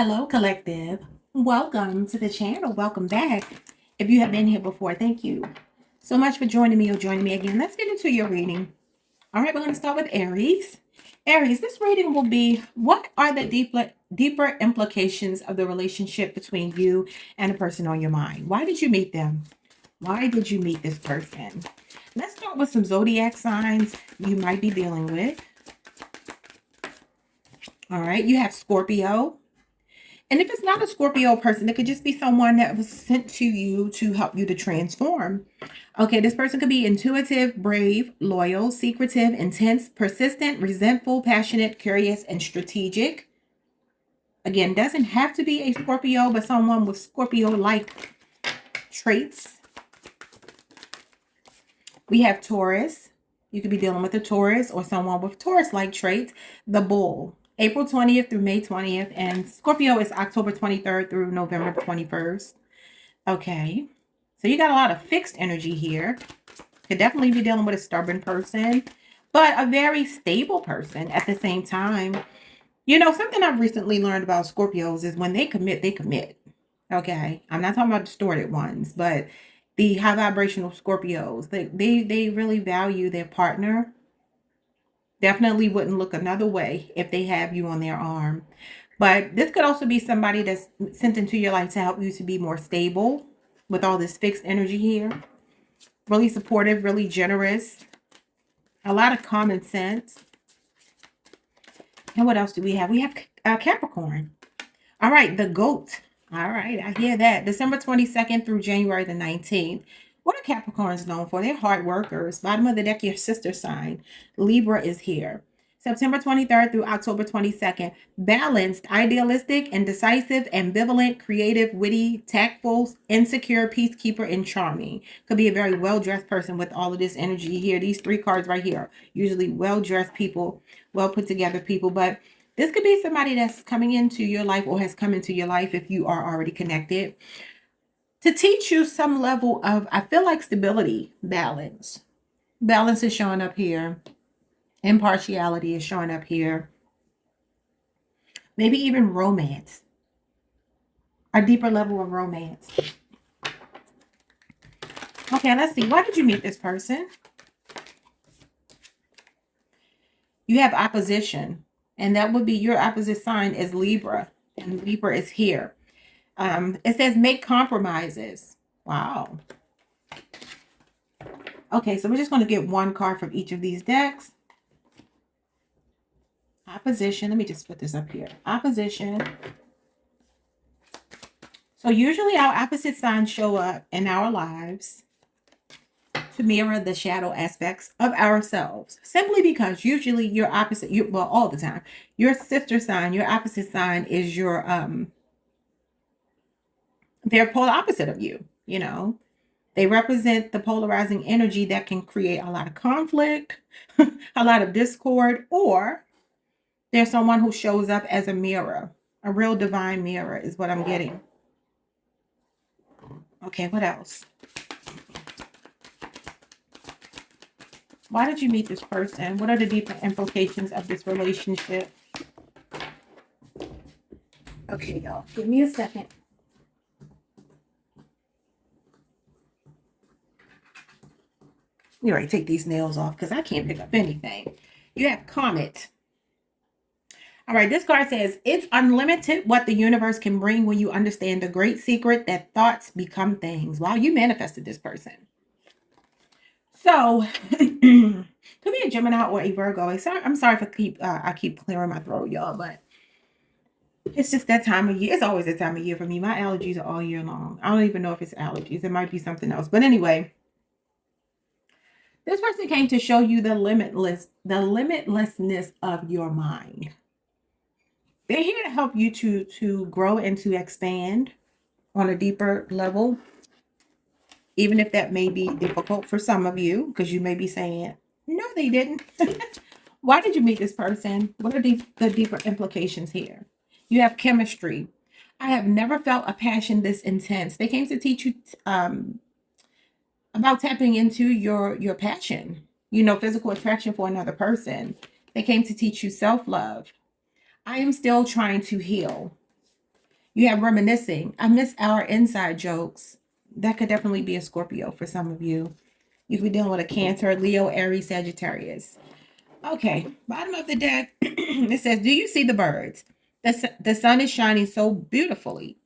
Hello, collective. Welcome to the channel. Welcome back. If you have been here before, thank you so much for joining me or joining me again. Let's get into your reading. All right, we're going to start with Aries. Aries, this reading will be what are the deeper implications of the relationship between you and the person on your mind? Why did you meet them? Why did you meet this person? Let's start with some zodiac signs you might be dealing with. All right, you have Scorpio. And if it's not a Scorpio person, it could just be someone that was sent to you to help you to transform. Okay, this person could be intuitive, brave, loyal, secretive, intense, persistent, resentful, passionate, curious, and strategic. Again, doesn't have to be a Scorpio, but someone with Scorpio-like traits. We have Taurus. You could be dealing with a Taurus or someone with Taurus-like traits. The Bull. April 20th through May 20th. And Scorpio is October 23rd through November 21st. Okay. So you got a lot of fixed energy here. Could definitely be dealing with a stubborn person, but a very stable person at the same time. You know, something I've recently learned about Scorpios is when they commit, they commit. Okay. I'm not talking about distorted ones, but the high vibrational Scorpios, they really value their partner. Definitely wouldn't look another way if they have you on their arm. But this could also be somebody that's sent into your life to help you to be more stable with all this fixed energy here. Really supportive, really generous. A lot of common sense. And what else do we have? We have Capricorn. All right, the goat. All right, I hear that. December 22nd through January the 19th. What are Capricorns known for? They're hard workers. Bottom of the deck, your sister sign. Libra is here. September 23rd through October 22nd. Balanced, idealistic, indecisive, ambivalent, creative, witty, tactful, insecure, peacekeeper, and charming. Could be a very well-dressed person with all of this energy here. These three cards right here. Usually well-dressed people, well put together people. But this could be somebody that's coming into your life or has come into your life if you are already connected, to teach you some level of, I feel like, stability, balance. Balance is showing up here. Impartiality is showing up here. Maybe even romance. A deeper level of romance. Okay, let's see. Why did you meet this person? You have opposition. And that would be your opposite sign is Libra. And Libra is here. It says make compromises. Wow. Okay, so we're just going to get one card from each of these decks. Opposition. Let me just put this up here. Opposition. So usually our opposite signs show up in our lives to mirror the shadow aspects of ourselves. Simply because usually your opposite, well, all the time, your sister sign, your opposite sign is your, they're polar opposite of you, you know. They represent the polarizing energy that can create a lot of conflict, a lot of discord, or there's someone who shows up as a mirror. A real divine mirror is what I'm getting. Okay, what else? Why did you meet this person? What are the deeper implications of this relationship? Okay, y'all, give me a second. You already take these nails off because I can't pick up anything. You have Comet. All right, this card says, it's unlimited what the universe can bring when you understand the great secret that thoughts become things. Wow, you manifested this person. So, could be a Gemini or a Virgo. I'm sorry if I keep clearing my throat, y'all, but it's just that time of year. It's always that time of year for me. My allergies are all year long. I don't even know if it's allergies. It might be something else. But anyway, this person came to show you the limitlessness of your mind. They're here to help you to grow and to expand on a deeper level, even if that may be difficult for some of you, because you may be saying, no, they didn't. Why did you meet this person? What are the deeper implications here? You have chemistry. I have never felt a passion this intense. They came to teach you about tapping into your passion, you know, physical attraction for another person. They came to teach you self-love. I am still trying to heal. You have reminiscing. I miss our inside jokes. That could definitely be a Scorpio for some of you. You could be dealing with a Cancer, Leo, Aries, Sagittarius. Okay, bottom of the deck, it says, do you see the birds? The sun is shining so beautifully.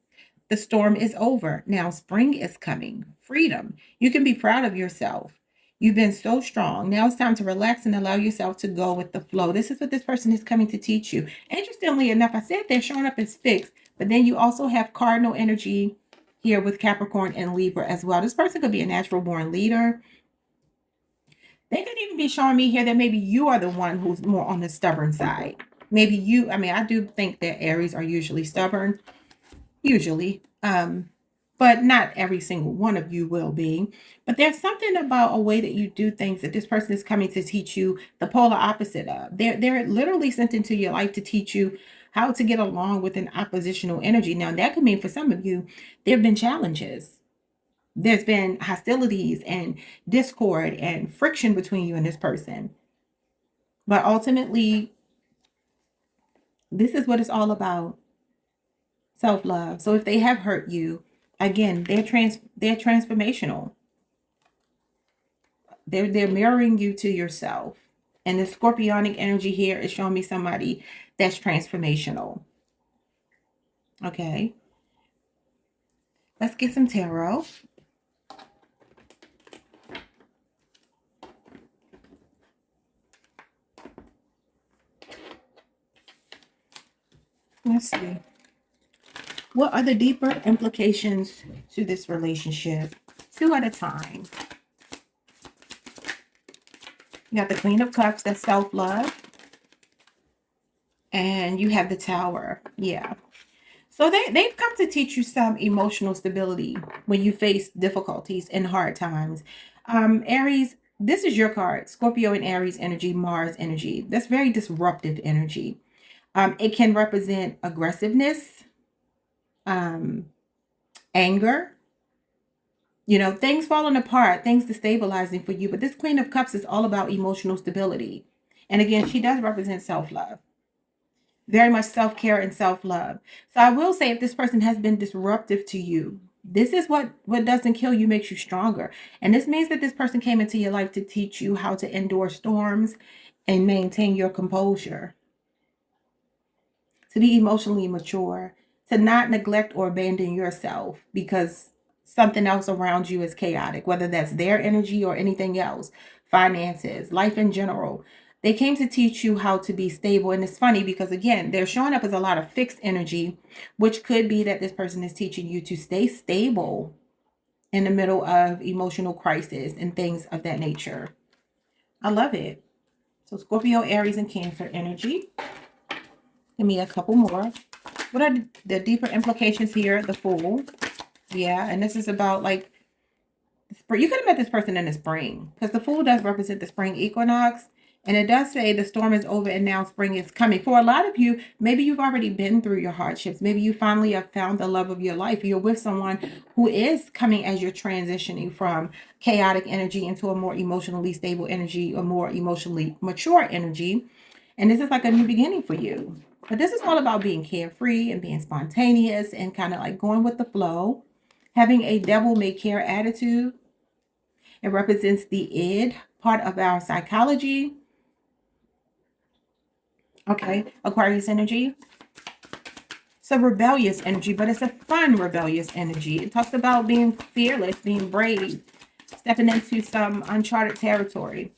The storm is over. Now spring is coming. Freedom. You can be proud of yourself. You've been so strong. Now it's time to relax and allow yourself to go with the flow. This is what this person is coming to teach you. Interestingly enough, I said they're showing up as fixed, but then you also have cardinal energy here with Capricorn and Libra as well. This person could be a natural born leader. They could even be showing me here that maybe you are the one who's more on the stubborn side. Maybe you, I mean, I do think that Aries are usually stubborn, usually. But not every single one of you will be. But there's something about a way that you do things that this person is coming to teach you the polar opposite of. They're literally sent into your life to teach you how to get along with an oppositional energy. Now, that could mean for some of you, there have been challenges. There's been hostilities and discord and friction between you and this person. But ultimately, this is what it's all about. Self-love. So if they have hurt you, again, they're transformational. They're mirroring you to yourself. And the scorpionic energy here is showing me somebody that's transformational. Okay. Let's get some tarot. Let's see. What are the deeper implications to this relationship? 2 at a time. You got the Queen of Cups, that's self-love. And you have the Tower. Yeah. So they've come to teach you some emotional stability when you face difficulties and hard times. Aries, this is your card. Scorpio and Aries energy, Mars energy. That's very disruptive energy. It can represent aggressiveness, anger, you know, things falling apart, things destabilizing for you. But this Queen of Cups is all about emotional stability. And again, she does represent self-love. Very much self-care and self-love. So I will say, if this person has been disruptive to you, this is what doesn't kill you makes you stronger. And this means that this person came into your life to teach you how to endure storms and maintain your composure, to be emotionally mature, to not neglect or abandon yourself because something else around you is chaotic, whether that's their energy or anything else, finances, life in general. They came to teach you how to be stable. And it's funny because, again, they're showing up as a lot of fixed energy, which could be that this person is teaching you to stay stable in the middle of emotional crisis and things of that nature. I love it. So Scorpio, Aries, and Cancer energy. Give me a couple more. What are the deeper implications here? The Fool. Yeah, and this is about like spring. You could have met this person in the spring because the Fool does represent the spring equinox. And it does say the storm is over and now spring is coming. For a lot of you, maybe you've already been through your hardships. Maybe you finally have found the love of your life. You're with someone who is coming as you're transitioning from chaotic energy into a more emotionally stable energy, a more emotionally mature energy. And this is like a new beginning for you. But this is all about being carefree and being spontaneous and kind of like going with the flow, having a devil may care attitude. It represents the id part of our psychology. Okay, Aquarius energy. It's a rebellious energy, but it's a fun rebellious energy. It talks about being fearless, being brave, stepping into some uncharted territory.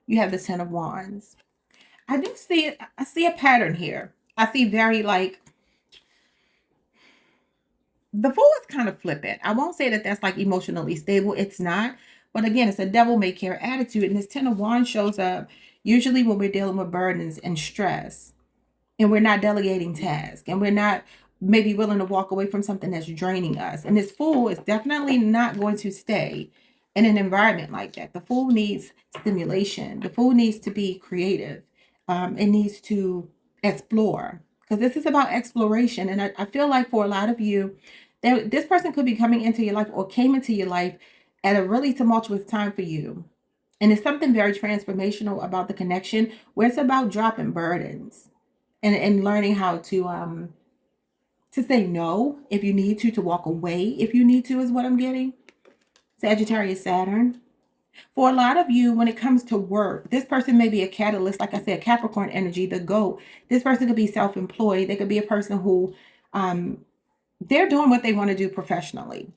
You have the Ten of Wands. I see a pattern here. I see very like, the Fool is kind of flippant. I won't say that that's like emotionally stable. It's not. But again, it's a devil may care attitude. And this Ten of Wands shows up usually when we're dealing with burdens and stress. And we're not delegating tasks. And we're not maybe willing to walk away from something that's draining us. And this Fool is definitely not going to stay in an environment like that. The Fool needs stimulation. The Fool needs to be creative. It needs to explore. Because this is about exploration. And I feel like for a lot of you, this person could be coming into your life or came into your life at a really tumultuous time for you. And it's something very transformational about the connection where it's about dropping burdens and learning how to to say no if you need to walk away if you need to, is what I'm getting. Sagittarius, Saturn. For a lot of you, when it comes to work, this person may be a catalyst. Like I said, Capricorn energy, the goat. This person could be self-employed. They could be a person who they're doing what they want to do professionally.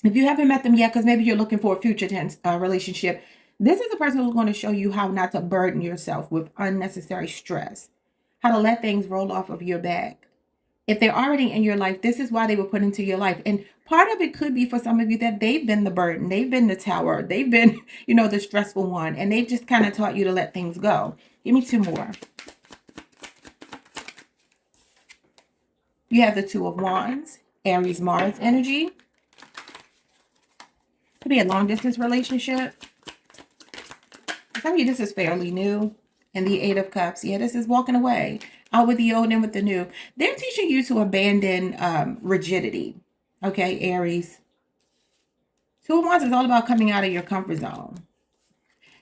If you haven't met them yet, because maybe you're looking for a future tense relationship, this is a person who's going to show you how not to burden yourself with unnecessary stress, how to let things roll off of your back. If they're already in your life, this is why they were put into your life. And part of it could be for some of you that they've been the burden. They've been the tower. They've been, the stressful one. And they've just kind of taught you to let things go. Give me two more. You have the Two of Wands, Aries, Mars energy. Could be a long distance relationship. Some of you, this is fairly new. And the Eight of Cups. Yeah, this is walking away. Out with the old and with the new. They're teaching you to abandon rigidity. Okay, Aries. Two of Wands is all about coming out of your comfort zone.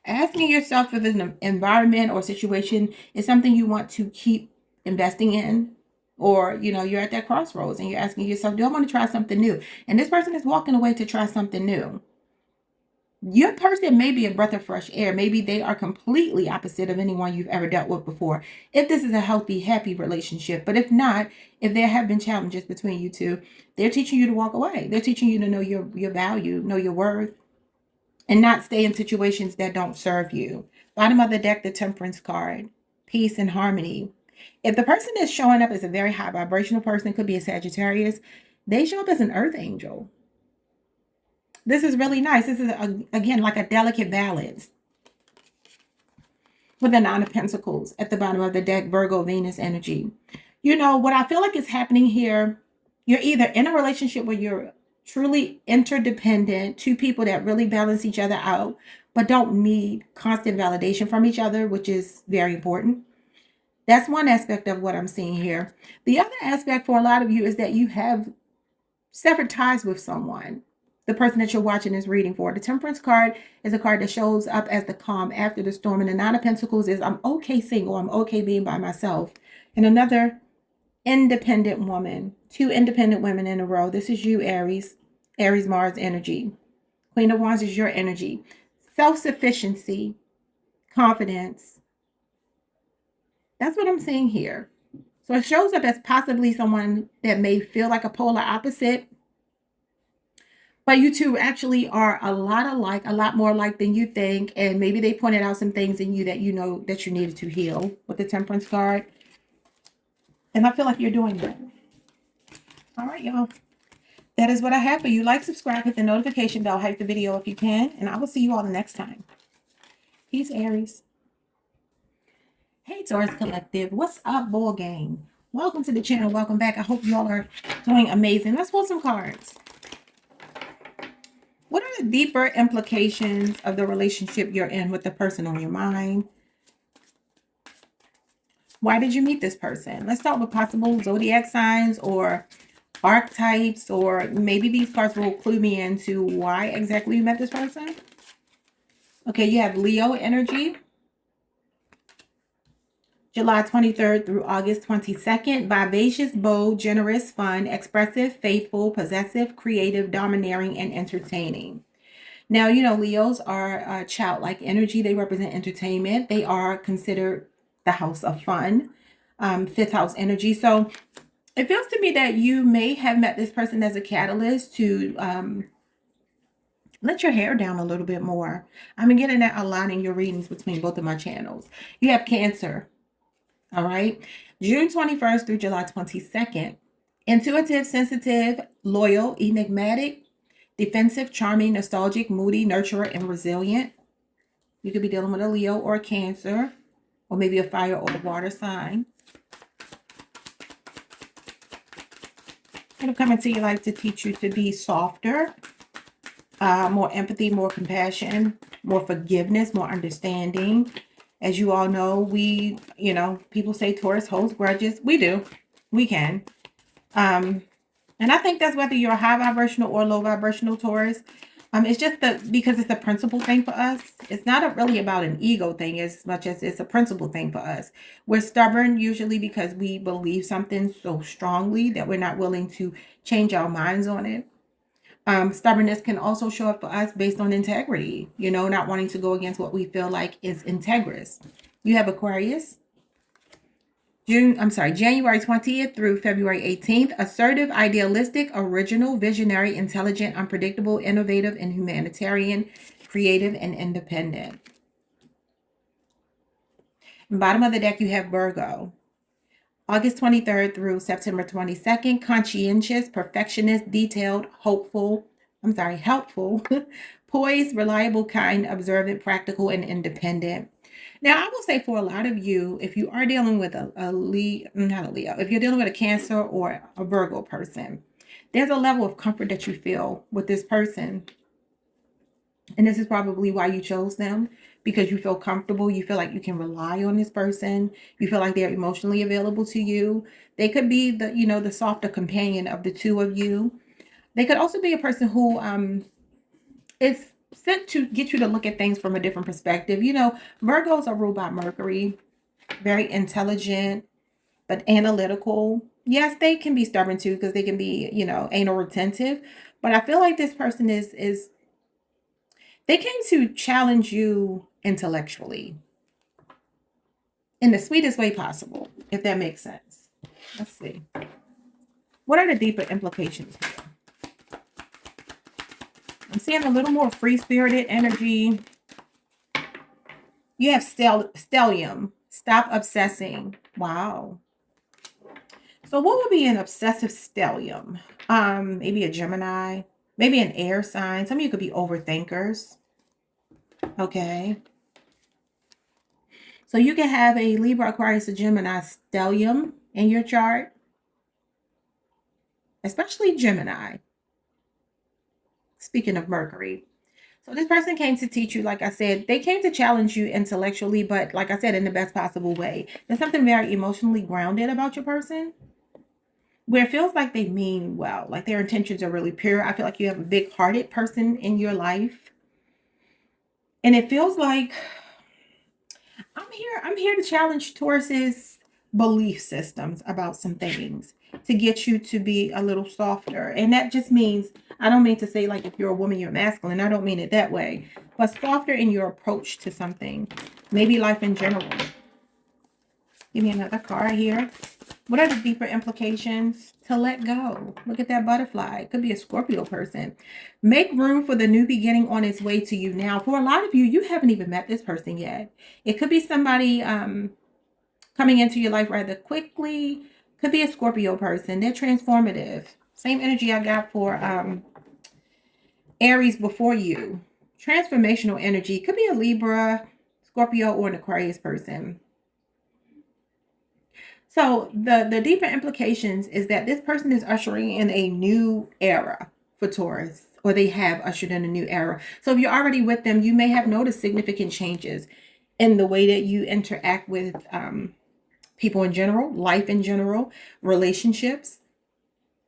Asking yourself if an environment or situation is something you want to keep investing in. Or, you're at that crossroads and you're asking yourself, do I want to try something new? And this person is walking away to try something new. Your person may be a breath of fresh air. Maybe they are completely opposite of anyone you've ever dealt with before. If this is a healthy, happy relationship. But if not, if there have been challenges between you two, they're teaching you to walk away. They're teaching you to know your value, know your worth, and not stay in situations that don't serve you. Bottom of the deck, the Temperance card. Peace and harmony. If the person is showing up as a very high vibrational person, could be a Sagittarius, they show up as an earth angel. This is really nice. This is, again, like a delicate balance. With the Nine of Pentacles at the bottom of the deck, Virgo, Venus energy. What I feel like is happening here, you're either in a relationship where you're truly interdependent, two people that really balance each other out, but don't need constant validation from each other, which is very important. That's one aspect of what I'm seeing here. The other aspect for a lot of you is that you have severed ties with someone. The person that you're watching is reading for. The Temperance card is a card that shows up as the calm after the storm. And the Nine of Pentacles is, I'm okay single. I'm okay being by myself. And another independent woman. Two independent women in a row. This is you, Aries. Aries, Mars energy. Queen of Wands is your energy. Self-sufficiency. Confidence. That's what I'm seeing here. So it shows up as possibly someone that may feel like a polar opposite. But you two actually are a lot alike, a lot more alike than you think. And maybe they pointed out some things in you that you know that you needed to heal with the Temperance card. And I feel like you're doing that. All right, y'all. That is what I have for you. Like, subscribe, hit the notification bell, hype the video if you can. And I will see you all the next time. Peace, Aries. Hey, Taurus Collective. What's up, ball game? Welcome to the channel. Welcome back. I hope you all are doing amazing. Let's pull some cards. What are the deeper implications of the relationship you're in with the person on your mind? Why did you meet this person? Let's start with possible zodiac signs or archetypes, or maybe these cards will clue me into why exactly you met this person. Okay, you have Leo energy. July 23rd through August 22nd. Vivacious, bold, generous, fun, expressive, faithful, possessive, creative, domineering, and entertaining. Now, Leos are childlike energy. They represent entertainment. They are considered the house of fun, fifth house energy. So it feels to me that you may have met this person as a catalyst to let your hair down a little bit more. I'm getting that a lot in your readings between both of my channels. You have Cancer. All right. June 21st through July 22nd. Intuitive, sensitive, loyal, enigmatic, defensive, charming, nostalgic, moody, nurturer, and resilient. You could be dealing with a Leo or a Cancer, or maybe a fire or a water sign. It'll come into your life to teach you to be softer, more empathy, more compassion, more forgiveness, more understanding. As you all know, people say Taurus holds grudges. We do. We can. And I think that's whether you're a high vibrational or low vibrational Taurus. It's just because it's a principle thing for us. It's not really about an ego thing as much as it's a principle thing for us. We're stubborn usually because we believe something so strongly that we're not willing to change our minds on it. Stubbornness can also show up for us based on integrity, not wanting to go against what we feel like is integrous. You have Aquarius. January 20th through February 18th. Assertive, idealistic, original, visionary, intelligent, unpredictable, innovative, and humanitarian, creative, and independent. Bottom of the deck, you have Virgo. August 23rd through September 22nd. Conscientious, perfectionist, detailed, helpful, poised, reliable, kind, observant, practical, and independent. Now, I will say for a lot of you, if you are dealing with if you're dealing with a Cancer or a Virgo person, there's a level of comfort that you feel with this person. And this is probably why you chose them, because you feel comfortable. You feel like you can rely on this person. You feel like they're emotionally available to you. They could be the softer companion of the two of you. They could also be a person who is sent to get you to look at things from a different perspective. Virgos are ruled by Mercury, very intelligent, but analytical. Yes, they can be stubborn too, because they can be, anal retentive. But I feel like this person is they came to challenge you intellectually in the sweetest way possible, if that makes sense. Let's see. What are the deeper implications here? I'm seeing a little more free-spirited energy. You have stellium. Stop obsessing. Wow. So what would be an obsessive stellium? Maybe a Gemini. Maybe an air sign. Some of you could be overthinkers. Okay. So you can have a Libra, Aquarius, or Gemini stellium in your chart. Especially Gemini. Speaking of Mercury. So this person came to teach you, like I said, they came to challenge you intellectually, but like I said, in the best possible way. There's something very emotionally grounded about your person, where it feels like they mean well, like their intentions are really pure. I feel like you have a big-hearted person in your life. And it feels like I'm here to challenge Taurus's belief systems about some things, to get you to be a little softer. And that just means, I don't mean to say like if you're a woman, you're masculine. I don't mean it that way. But softer in your approach to something. Maybe life in general. Give me another card here. What are the deeper implications? To let go. Look at that butterfly. It could be a Scorpio person. Make room for the new beginning on its way to you now. For a lot of you, you haven't even met this person yet. It could be somebody coming into your life rather quickly. Could be a Scorpio person. They're transformative. Same energy I got for Aries before you. Transformational energy. Could be a Libra, Scorpio, or an Aquarius person. So the deeper implications is that this person is ushering in a new era for Taurus, or they have ushered in a new era. So if you're already with them, you may have noticed significant changes in the way that you interact with people in general, life in general, relationships,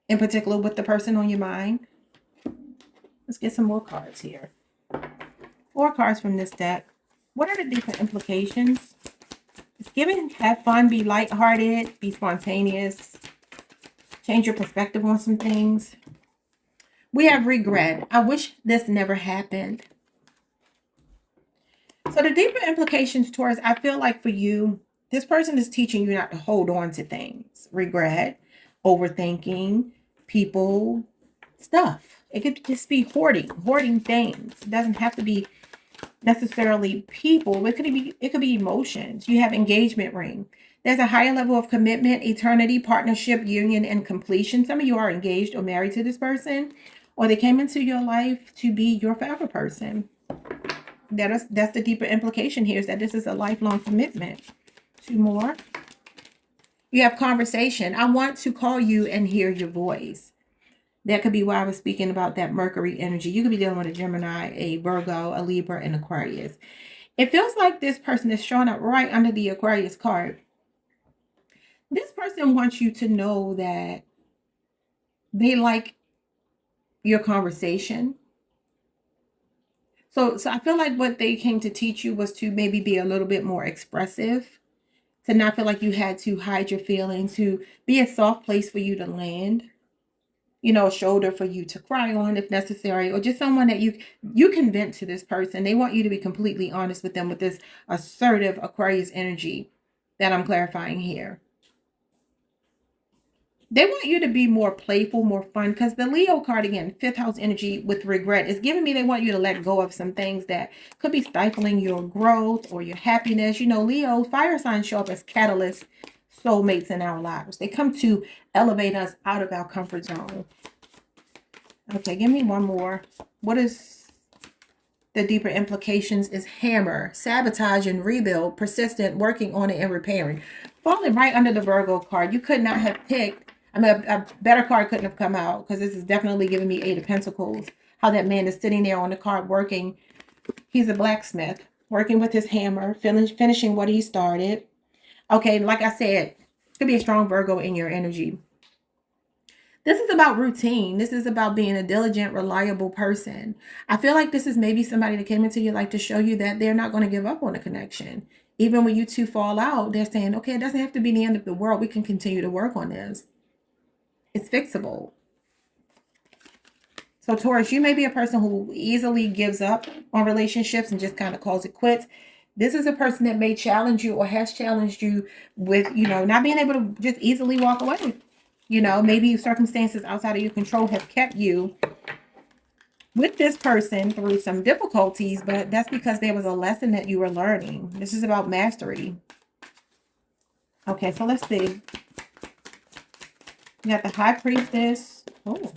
in particular with the person on your mind. Let's get some more cards here. 4 cards from this deck. What are the different implications? It's given, have fun, be lighthearted, be spontaneous, change your perspective on some things. We have regret. I wish this never happened. So the deeper implications towards, I feel like for you, this person is teaching you not to hold on to things. Regret, overthinking, people, stuff. It could just be hoarding things. It doesn't have to be necessarily people. It could be emotions. You have engagement ring. There's a higher level of commitment, eternity, partnership, union, and completion. Some of you are engaged or married to this person, or they came into your life to be your forever person. That's the deeper implication here, is that this is a lifelong commitment. 2 more. You have conversation. I want to call you and hear your voice. That could be why I was speaking about that Mercury energy. You could be dealing with a Gemini, a Virgo, a Libra, and Aquarius. It feels like this person is showing up right under the Aquarius card. This person wants you to know that they like your conversation. So I feel like what they came to teach you was to maybe be a little bit more expressive, to not feel like you had to hide your feelings, to be a soft place for you to land, you know, a shoulder for you to cry on if necessary, or just someone that you can vent to this person. They want you to be completely honest with them with this assertive Aquarius energy that I'm clarifying here. They want you to be more playful, more fun, because the Leo card, again, fifth house energy with regret, is giving me they want you to let go of some things that could be stifling your growth or your happiness. You know, Leo, fire signs show up as catalysts, soulmates in our lives. They come to elevate us out of our comfort zone. Okay, give me one more. What is the deeper implications? Is hammer, sabotage and rebuild, persistent, working on it and repairing. Falling right under the Virgo card. You could not have picked, I mean, a better card couldn't have come out, because this is definitely giving me Eight of Pentacles. How that man is sitting there on the card working. He's a blacksmith, working with his hammer, finishing what he started. Okay, like I said, could be a strong Virgo in your energy. This is about routine. This is about being a diligent, reliable person. I feel like this is maybe somebody that came into your life to show you that they're not going to give up on a connection. Even when you two fall out, they're saying, okay, it doesn't have to be the end of the world. We can continue to work on this. It's fixable. So Taurus, you may be a person who easily gives up on relationships and just kind of calls it quits. This is a person that may challenge you or has challenged you with, you know, not being able to just easily walk away. You know, maybe circumstances outside of your control have kept you with this person through some difficulties, but that's because there was a lesson that you were learning. This is about mastery. Okay, so let's see. You got the High Priestess. Oh,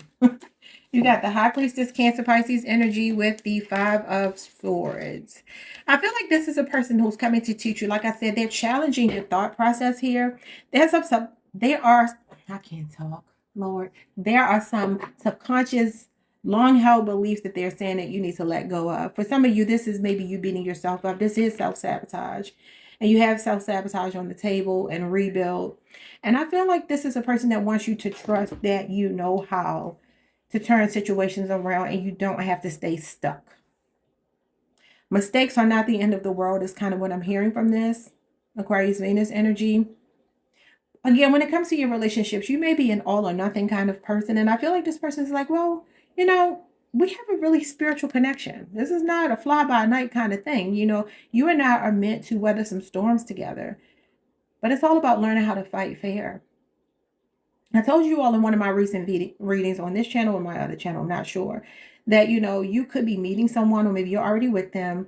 you got the High Priestess, Cancer, Pisces energy with the Five of Swords. I feel like this is a person who's coming to teach you. Like I said, they're challenging your thought process here. I can't talk, Lord. There are some subconscious, long-held beliefs that they're saying that you need to let go of. For some of you, this is maybe you beating yourself up. This is self-sabotage. And you have self-sabotage on the table and rebuild. And I feel like this is a person that wants you to trust that you know how to turn situations around and you don't have to stay stuck. Mistakes are not the end of the world is kind of what I'm hearing from this Aquarius Venus energy. Again, when it comes to your relationships, you may be an all or nothing kind of person. And I feel like this person is like, well, you know, we have a really spiritual connection. This is not a fly by night kind of thing. You know, you and I are meant to weather some storms together. But it's all about learning how to fight fair. I told you all in one of my recent readings on this channel or my other channel, I'm not sure, that, you know, you could be meeting someone, or maybe you're already with them,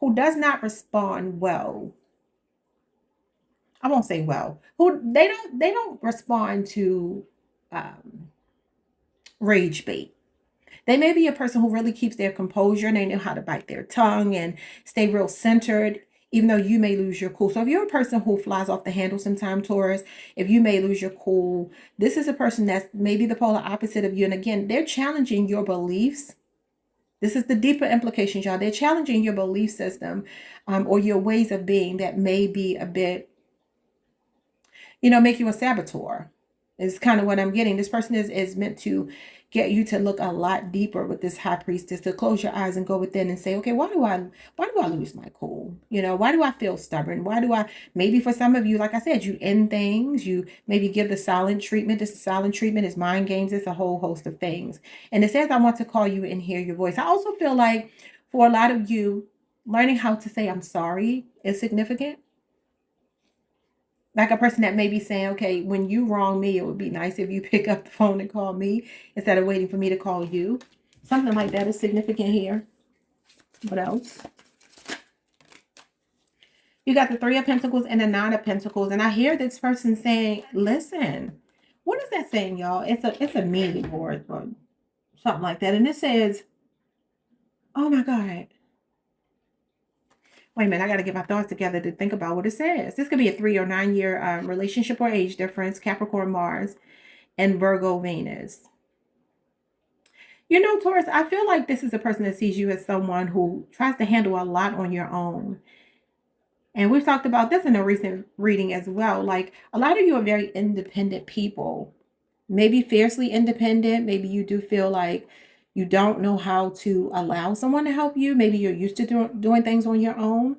who does not respond well. I won't say well, who they don't respond to rage bait. They may be a person who really keeps their composure and they know how to bite their tongue and stay real centered, even though you may lose your cool. So if you're a person who flies off the handle sometime, Taurus, if you may lose your cool, this is a person that's maybe the polar opposite of you. And again, they're challenging your beliefs. This is the deeper implications, y'all. They're challenging your belief system or your ways of being that may be a bit, you know, make you a saboteur is kind of what I'm getting. This person is meant to get you to look a lot deeper with this High Priestess, to close your eyes and go within and say, okay, why do I lose my cool? You know, why do I feel stubborn? Maybe for some of you, like I said, you end things, you maybe give the silent treatment. This silent treatment is mind games. It's a whole host of things. And it says, I want to call you and hear your voice. I also feel like for a lot of you, learning how to say I'm sorry is significant. Like a person that may be saying, okay, when you wrong me, it would be nice if you pick up the phone and call me instead of waiting for me to call you. Something like that is significant here. What else? You got the Three of Pentacles and the Nine of Pentacles. And I hear this person saying, listen, what is that saying, y'all? It's a meaning board or something like that. And it says, oh my God. Wait a minute, I got to get my thoughts together to think about what it says. This could be a 3 or 9 year relationship or age difference, Capricorn Mars and Virgo Venus. You know, Taurus, I feel like this is a person that sees you as someone who tries to handle a lot on your own. And we've talked about this in a recent reading as well. Like a lot of you are very independent people, maybe fiercely independent. Maybe you do feel like You don't know how to allow someone to help you. Maybe you're used to doing things on your own.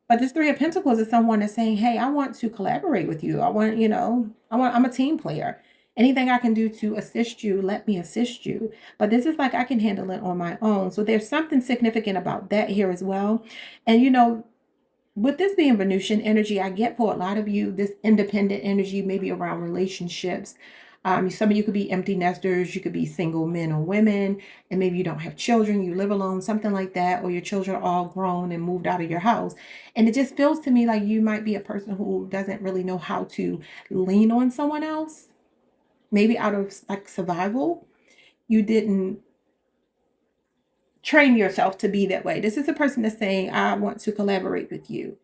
But this Three of Pentacles is someone that's saying, hey, I want to collaborate with you. I'm a team player. Anything I can do to assist you, let me assist you. But this is like, I can handle it on my own. So there's something significant about that here as well. And, with this being Venusian energy, I get for a lot of you, this independent energy, maybe around relationships. Some of you could be empty nesters, you could be single men or women, and maybe you don't have children, you live alone, something like that, or your children are all grown and moved out of your house. And it just feels to me like you might be a person who doesn't really know how to lean on someone else. Maybe out of like survival, you didn't train yourself to be that way. This is a person that's saying, I want to collaborate with you.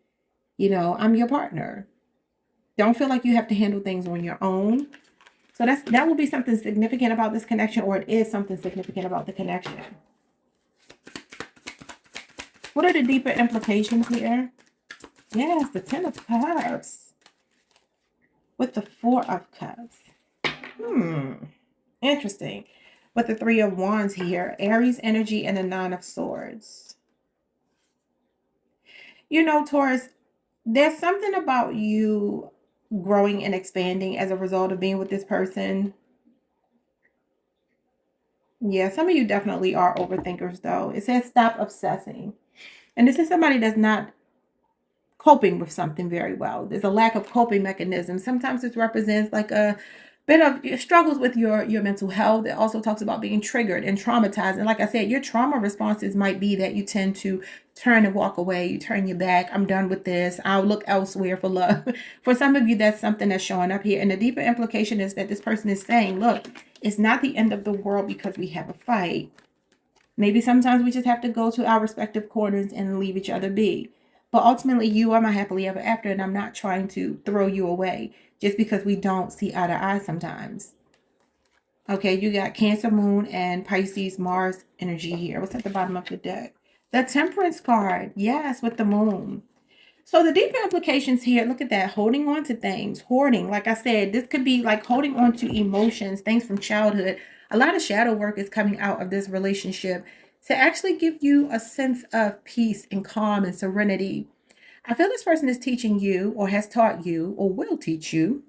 I'm your partner. Don't feel like you have to handle things on your own. So that will be something significant about this connection, or it is something significant about the connection. What are the deeper implications here? Yes, the Ten of Cups with the Four of Cups. Interesting. With the Three of Wands here, Aries energy and the Nine of Swords. Taurus, there's something about you growing and expanding as a result of being with this person. Yeah, some of you definitely are overthinkers, though. It says stop obsessing. And this is somebody that's not coping with something very well. There's a lack of coping mechanism. Sometimes this represents like a bit of struggles with your mental health. It also talks about being triggered and traumatized. And like I said, your trauma responses might be that you tend to turn and walk away. You turn your back. I'm done with this. I'll look elsewhere for love. For some of you, that's something that's showing up here. And the deeper implication is that this person is saying, look, it's not the end of the world because we have a fight. Maybe sometimes we just have to go to our respective corners and leave each other be. But ultimately, you are my happily ever after, and I'm not trying to throw you away just because we don't see eye to eye sometimes. Okay, you got Cancer Moon and Pisces Mars energy here. What's at the bottom of the deck? The Temperance card. Yes, with the moon. So the deeper implications here, look at that, holding on to things, hoarding. Like I said, this could be like holding on to emotions, things from childhood. A lot of shadow work is coming out of this relationship to actually give you a sense of peace and calm and serenity. I feel this person is teaching you, or has taught you, or will teach you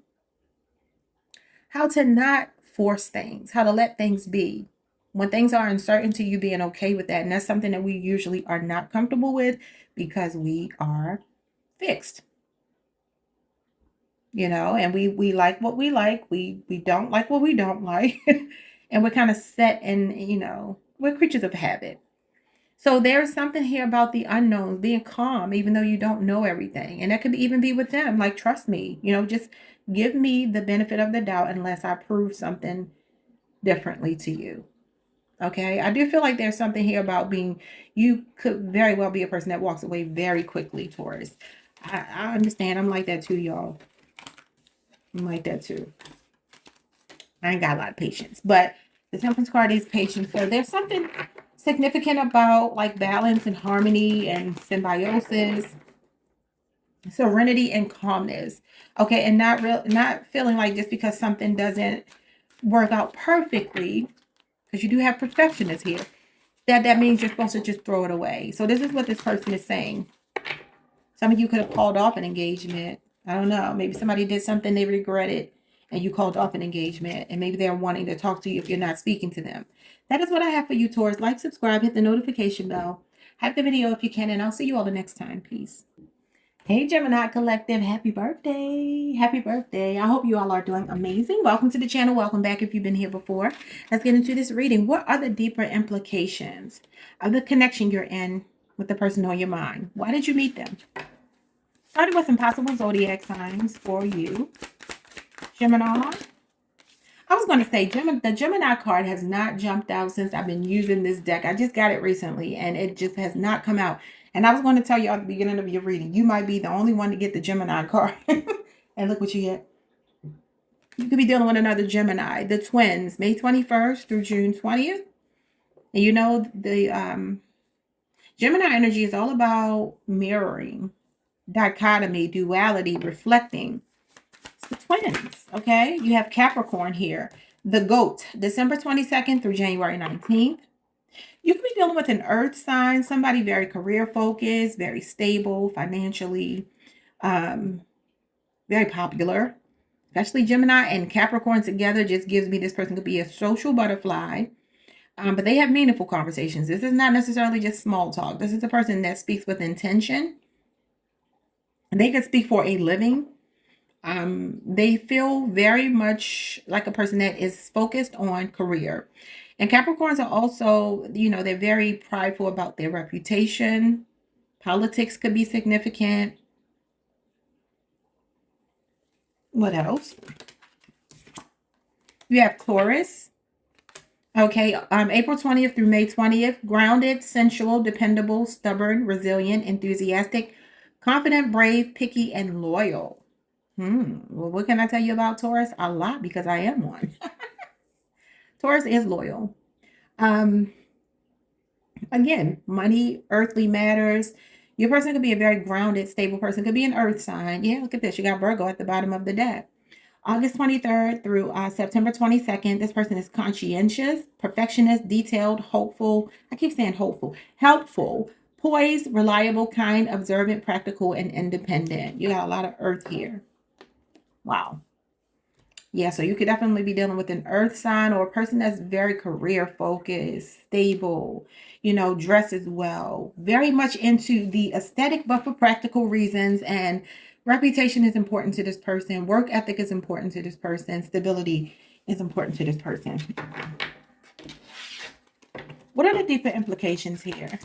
how to not force things, how to let things be. When things are uncertain, to you being okay with that. And that's something that we usually are not comfortable with because we are fixed. And we like what we like. We don't like what we don't like. And we're kind of set in, we're creatures of habit. So there's something here about the unknowns, being calm, even though you don't know everything. And that could even be with them. Like, trust me, just give me the benefit of the doubt unless I prove something differently to you. Okay. I do feel like there's something here about you could very well be a person that walks away very quickly, Taurus. I understand. I'm like that too, y'all. I'm like that too. I ain't got a lot of patience, but the Temperance card is patience. So there's something significant about like balance and harmony and symbiosis, serenity and calmness. Okay. And not feeling like just because something doesn't work out perfectly, because you do have perfectionists here, that means you're supposed to just throw it away. So this is what this person is saying. Some of you could have called off an engagement. I don't know. Maybe somebody did something they regretted and you called off an engagement, and maybe they're wanting to talk to you if you're not speaking to them. That is what I have for you, Taurus. Like, subscribe, hit the notification bell. Hype the video if you can, and I'll see you all the next time. Peace. Hey, Gemini Collective. Happy birthday. Happy birthday. I hope you all are doing amazing. Welcome to the channel. Welcome back if you've been here before. Let's get into this reading. What are the deeper implications of the connection you're in with the person on your mind? Why did you meet them? Starting with some possible zodiac signs for you. Gemini. I was going to say, the Gemini card has not jumped out since I've been using this deck. I just got it recently, and it just has not come out. And I was going to tell you at the beginning of your reading, you might be the only one to get the Gemini card. And look what you get. You could be dealing with another Gemini. The twins, May 21st through June 20th. And the Gemini energy is all about mirroring, dichotomy, duality, reflecting. It's the twins, okay? You have Capricorn here. The GOAT, December 22nd through January 19th. You could be dealing with an earth sign, somebody very career focused, very stable financially, very popular, especially Gemini and Capricorn together just gives me this person could be a social butterfly. But they have meaningful conversations. This is not necessarily just small talk. This is a person that speaks with intention. And they could speak for a living. They feel very much like a person that is focused on career. And Capricorns are also, they're very prideful about their reputation. Politics could be significant. What else? You have Taurus. Okay, April 20th through May 20th. Grounded, sensual, dependable, stubborn, resilient, enthusiastic, confident, brave, picky, and loyal. Well, what can I tell you about Taurus? A lot, because I am one. Taurus is loyal. Again, money, earthly matters. Your person could be a very grounded, stable person. Could be an earth sign. Yeah, look at this. You got Virgo at the bottom of the deck. August 23rd through September 22nd. This person is conscientious, perfectionist, detailed, hopeful. I keep saying hopeful. Helpful, poised, reliable, kind, observant, practical, and independent. You got a lot of earth here. Wow. Yeah, so you could definitely be dealing with an earth sign or a person that's very career focused, stable, dresses well, very much into the aesthetic, but for practical reasons. And reputation is important to this person. Work ethic is important to this person. Stability is important to this person. What are the deeper implications here?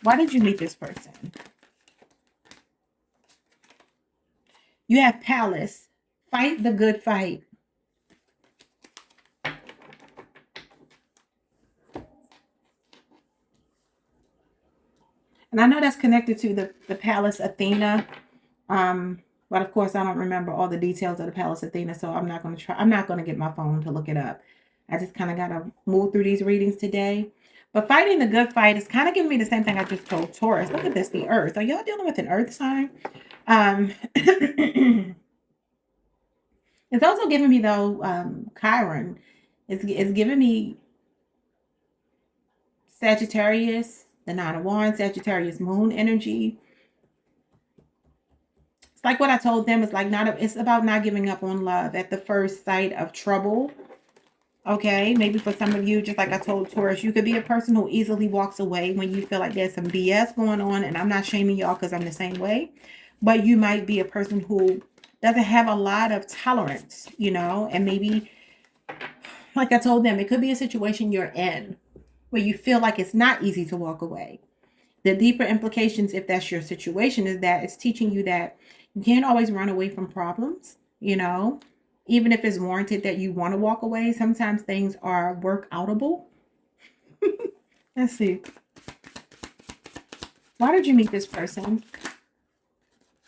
Why did you meet this person? You have Palace. Fight the good fight. And I know that's connected to the Palace Athena. But of course, I don't remember all the details of the Palace Athena, so I'm not going to get my phone to look it up. I just kind of got to move through these readings today. But fighting the good fight is kind of giving me the same thing I just told Taurus. Look at this, the earth. Are y'all dealing with an earth sign? It's also giving me, though, Chiron. It's giving me Sagittarius, the Nine of Wands, Sagittarius moon energy. It's like what I told them. It's about not giving up on love at the first sight of trouble. Okay, maybe for some of you, just like I told Taurus, you could be a person who easily walks away when you feel like there's some BS going on. And I'm not shaming y'all because I'm the same way. But you might be a person who doesn't have a lot of tolerance, and maybe, like I told them, it could be a situation you're in where you feel like it's not easy to walk away. The deeper implications, if that's your situation, is that it's teaching you that you can't always run away from problems, even if it's warranted that you want to walk away. Sometimes things are work outable. Let's see. Why did you meet this person?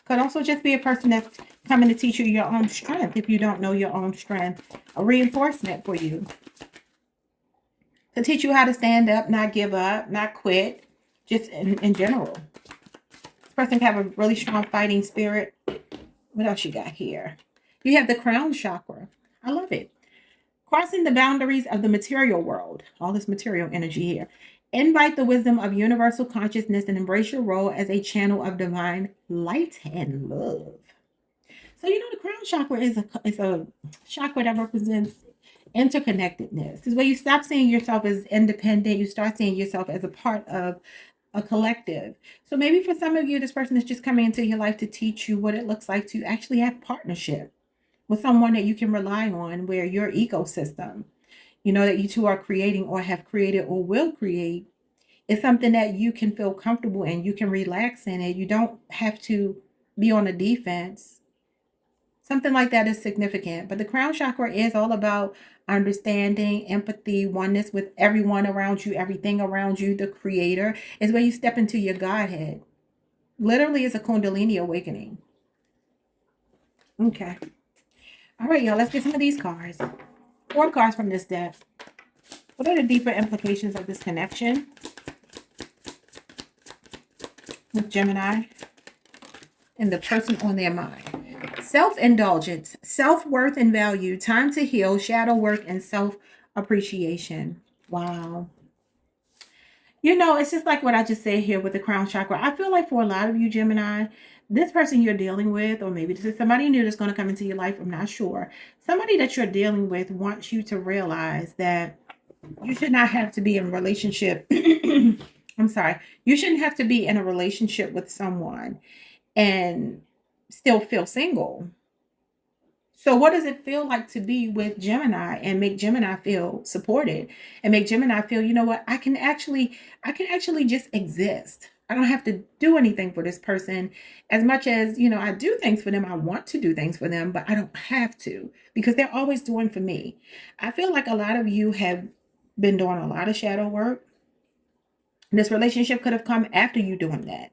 Could also just be a person that's coming to teach you your own strength if you don't know your own strength. A reinforcement for you. To teach you how to stand up, not give up, not quit. Just in general. This person can have a really strong fighting spirit. What else you got here? You have the crown chakra. I love it. Crossing the boundaries of the material world. All this material energy here. Invite the wisdom of universal consciousness and embrace your role as a channel of divine light and love. So, the crown chakra is a chakra that represents interconnectedness. This is where you stop seeing yourself as independent. You start seeing yourself as a part of a collective. So maybe for some of you, this person is just coming into your life to teach you what it looks like to actually have partnership with someone that you can rely on, where your ecosystem, that you two are creating or have created or will create, is something that you can feel comfortable in. You can relax in it. You don't have to be on the defense. Something like that is significant. But the crown chakra is all about understanding, empathy, oneness with everyone around you, everything around you. The creator is where you step into your Godhead. Literally, it's a Kundalini awakening. Okay. All right, y'all. Let's get some of these cards. 4 cards from this deck. What are the deeper implications of this connection with Gemini and the person on their mind? Self-indulgence, Self-worth and value. Time to heal. Shadow work and self-appreciation. Wow. You know, it's just like what I just said here with the crown chakra. I feel like for a lot of you, Gemini, this person you're dealing with, or maybe this is somebody new that's going to come into your life, I'm not sure. Somebody that you're dealing with wants you to realize that you should not have to be in a relationship. I'm sorry. You shouldn't have to be in a relationship with someone and still feel single. So what does it feel like to be with Gemini and make Gemini feel supported and make Gemini feel, you know what, I can actually just exist. I don't have to do anything for this person as much as, you know, I do things for them. I want to do things for them, but I don't have to because they're always doing for me. I feel like a lot of you have been doing a lot of shadow work. This relationship could have come after you doing that.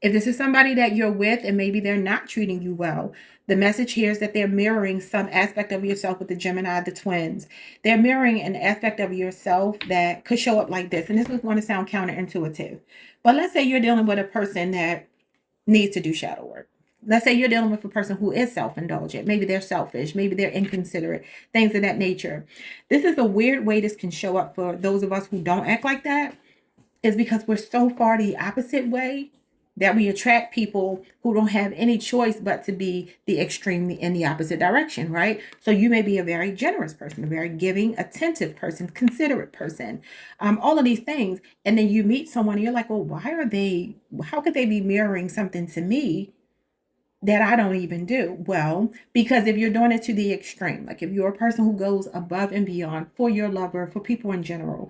If this is somebody that you're with and maybe they're not treating you well, the message here is that they're mirroring some aspect of yourself with the Gemini, the twins. They're mirroring an aspect of yourself that could show up like this. And this is going to sound counterintuitive. But let's say you're dealing with a person that needs to do shadow work. Let's say you're dealing with a person who is self-indulgent. Maybe they're selfish. Maybe they're inconsiderate. Things of that nature. This is a weird way this can show up for those of us who don't act like that. Is because we're so far the opposite way that we attract people who don't have any choice but to be the extreme in the opposite direction, right? So you may be a very generous person, a very giving, attentive person, considerate person, all of these things. And then you meet someone and you're like, well, how could they be mirroring something to me that I don't even do? Well, because if you're doing it to the extreme, like if you're a person who goes above and beyond for your lover, for people in general,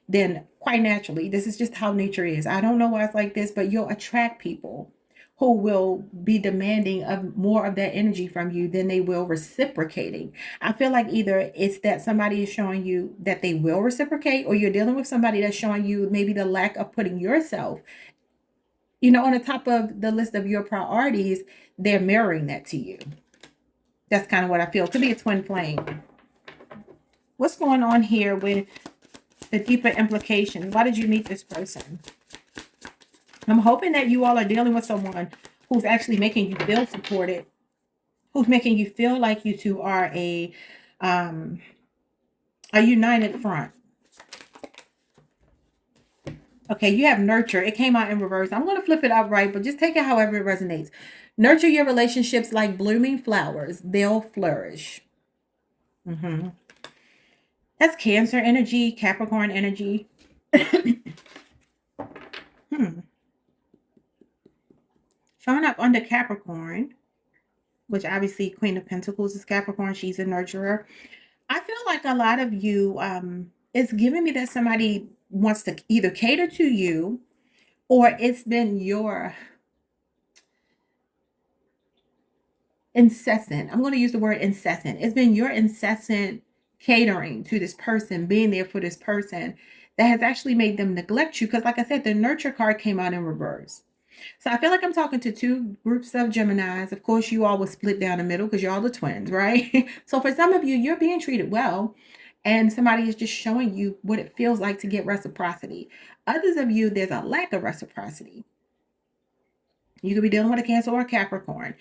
then quite naturally, this is just how nature is. I don't know why it's like this, but you'll attract people who will be demanding of more of that energy from you than they will reciprocating. I feel like either it's that somebody is showing you that they will reciprocate, or you're dealing with somebody that's showing you maybe the lack of putting yourself, you know, on the top of the list of your priorities. They're mirroring that to you. That's kind of what I feel. Could be a twin flame. What's going on here with the deeper implication? Why did you meet this person? I'm hoping that you all are dealing with someone who's actually making you feel supported, who's making you feel like you two are a united front. Okay, you have nurture. It came out in reverse. I'm going to flip it upright, but just take it however it resonates. Nurture your relationships like blooming flowers. They'll flourish. That's Cancer energy, Capricorn energy. Showing up under Capricorn, which obviously Queen of Pentacles is Capricorn. She's a nurturer. I feel like a lot of you, it's giving me that somebody wants to either cater to you, or it's been your incessant, I'm going to use the word incessant. It's been your incessant catering to this person, being there for this person, that has actually made them neglect you. Because like I said, the nurture card came out in reverse. So I feel like I'm talking to two groups of Geminis. Of course, you all will split down the middle because you're all the twins, right? So for some of you, you're being treated well, and somebody is just showing you what it feels like to get reciprocity. Others of you, there's a lack of reciprocity. You could be dealing with a Cancer or a Capricorn.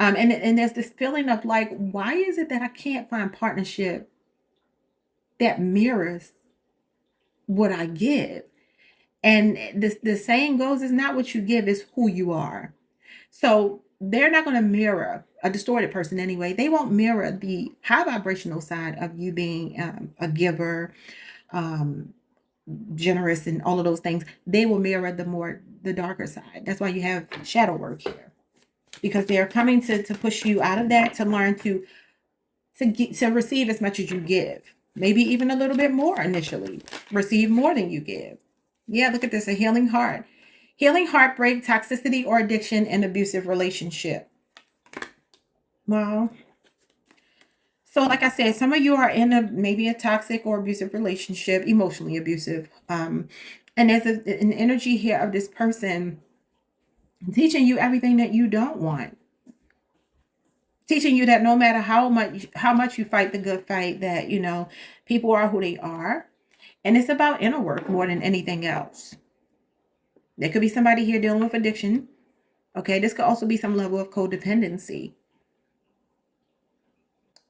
And there's this feeling of like, why is it that I can't find partnership that mirrors what I give? And the saying goes, it's not what you give, it's who you are. So they're not going to mirror a distorted person anyway. They won't mirror the high vibrational side of you being a giver, generous, and all of those things. They will mirror the darker side. That's why you have shadow work here, because they're coming to push you out of that, to learn to receive as much as you give. Maybe even a little bit more initially. Receive more than you give. Yeah, look at this, a healing heart. Healing heartbreak, toxicity, or addiction in abusive relationship. Well, so like I said, some of you are in maybe a toxic or abusive relationship, emotionally abusive. And there's an energy here of this person teaching you everything that you don't want. Teaching you that no matter how much you fight the good fight, that, you know, people are who they are. And it's about inner work more than anything else. There could be somebody here dealing with addiction. Okay, this could also be some level of codependency.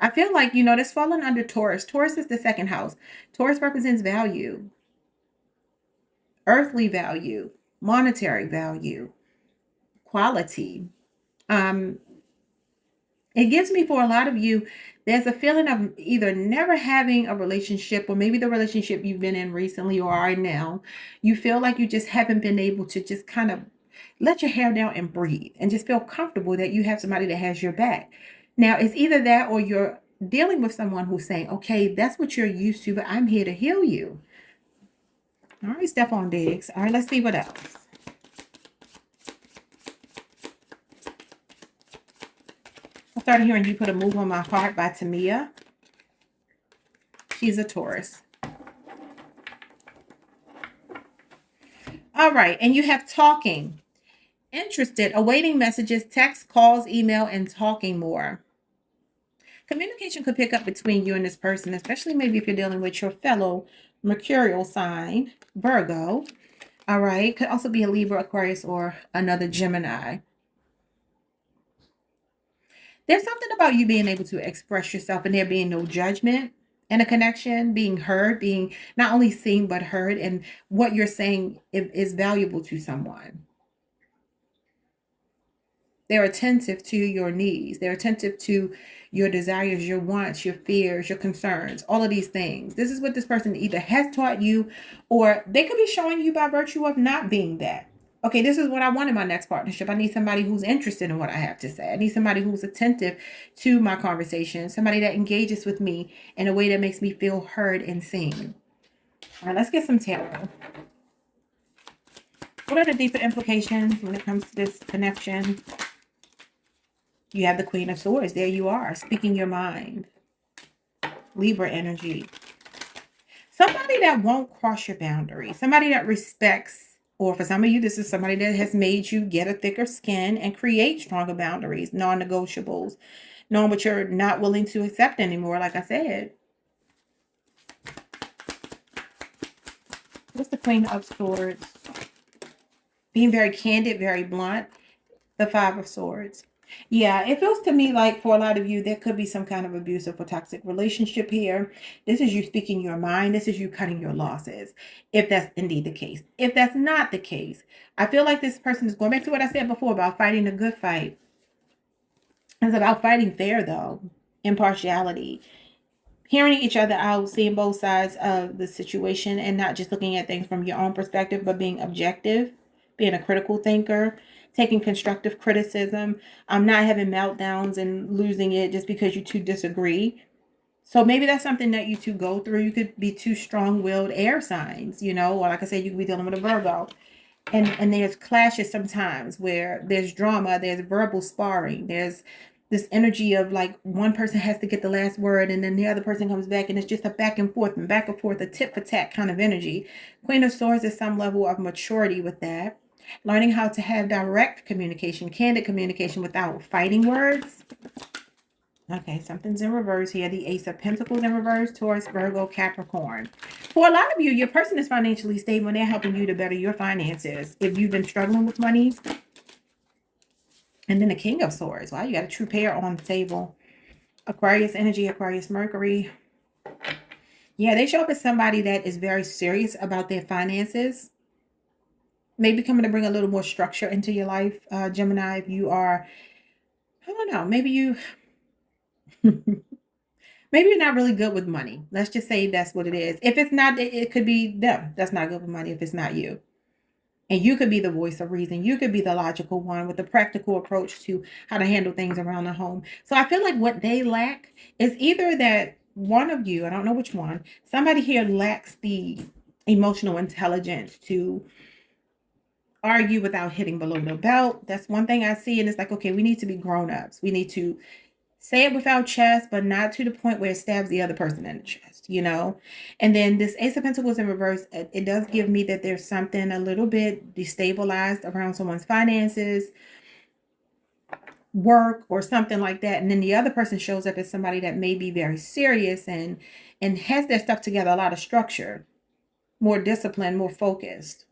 I feel like, you know, this falling under Taurus. Taurus is the second house. Taurus represents value, earthly value, monetary value, quality. Um, it gives me, for a lot of you, there's a feeling of either never having a relationship, or maybe the relationship you've been in recently or are now, you feel like you just haven't been able to just kind of let your hair down and breathe and just feel comfortable that you have somebody that has your back. Now, it's either that or you're dealing with someone who's saying, okay, that's what you're used to, but I'm here to heal you. All right, Stephon Diggs. All right, let's see what else. I started hearing You Put a Move on My Heart by Tamia. She's a Taurus. All right, and you have talking. Interested, awaiting messages, text, calls, email, and talking more. Communication could pick up between you and this person, especially maybe if you're dealing with your fellow mercurial sign, Virgo. All right, could also be a Libra, Aquarius, or another Gemini. There's something about you being able to express yourself and there being no judgment and a connection, being heard, being not only seen but heard, and what you're saying is valuable to someone. They're attentive to your needs. They're attentive to your desires, your wants, your fears, your concerns, all of these things. This is what this person either has taught you, or they could be showing you by virtue of not being that. Okay, this is what I want in my next partnership. I need somebody who's interested in what I have to say. I need somebody who's attentive to my conversation, somebody that engages with me in a way that makes me feel heard and seen. All right, let's get some tarot. What are the deeper implications when it comes to this connection? You have the Queen of Swords. There you are, speaking your mind. Libra energy. Somebody that won't cross your boundary. Somebody that respects, or for some of you, this is somebody that has made you get a thicker skin and create stronger boundaries, non-negotiables, knowing what you're not willing to accept anymore, like I said. What's the Queen of Swords? Being very candid, very blunt. The Five of Swords. Yeah, it feels to me like for a lot of you, there could be some kind of abusive or toxic relationship here. This is you speaking your mind. This is you cutting your losses, if that's indeed the case. If that's not the case, I feel like this person is going back to what I said before about fighting a good fight. It's about fighting fair, though. Impartiality. Hearing each other out, seeing both sides of the situation, and not just looking at things from your own perspective, but being objective, being a critical thinker, taking constructive criticism, not having meltdowns and losing it just because you two disagree. So maybe that's something that you two go through. You could be two strong-willed air signs, you know, or like I said, you could be dealing with a Virgo. And there's clashes sometimes where there's drama, there's verbal sparring, there's this energy of like one person has to get the last word and then the other person comes back, and it's just a back and forth, a tit for tat kind of energy. Queen of Swords is some level of maturity with that. Learning how to have direct communication, candid communication without fighting words. Okay, something's in reverse here. The Ace of Pentacles in reverse, Taurus, Virgo, Capricorn. For a lot of you, your person is financially stable and they're helping you to better your finances. If you've been struggling with money. And then the King of Swords. Wow, you got a true pair on the table. Aquarius energy, Aquarius Mercury. Yeah, they show up as somebody that is very serious about their finances. Maybe coming to bring a little more structure into your life, Gemini, if you are, I don't know, maybe you... Maybe you're not really good with money. Let's just say that's what it is. If it's not, it could be them that's not good with money if it's not you. And you could be the voice of reason. You could be the logical one with the practical approach to how to handle things around the home. So I feel like what they lack is either that one of you, I don't know which one, somebody here lacks the emotional intelligence to argue without hitting below the belt. That's one thing I see. And it's like, okay, we need to be grown-ups. We need to say it without chest, but not to the point where it stabs the other person in the chest, you know? And then this Ace of Pentacles in reverse, it does give me that there's something a little bit destabilized around someone's finances, work, or something like that. And then the other person shows up as somebody that may be very serious and has their stuff together, a lot of structure, more disciplined, more focused.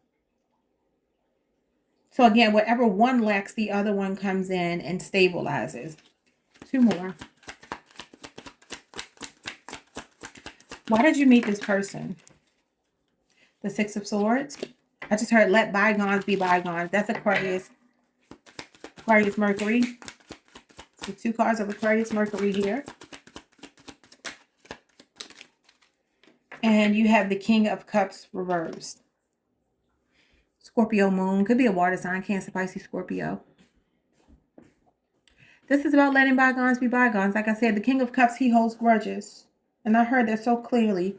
So again, whatever one lacks, the other one comes in and stabilizes. Two more. Why did you meet this person? The Six of Swords. I just heard let bygones be bygones. That's Aquarius. Aquarius Mercury. So 2 cards of Aquarius Mercury here. And you have the King of Cups reversed. Scorpio moon. Could be a water sign. Cancer, Pisces, Scorpio. This is about letting bygones be bygones. Like I said, the King of Cups, he holds grudges. And I heard that so clearly.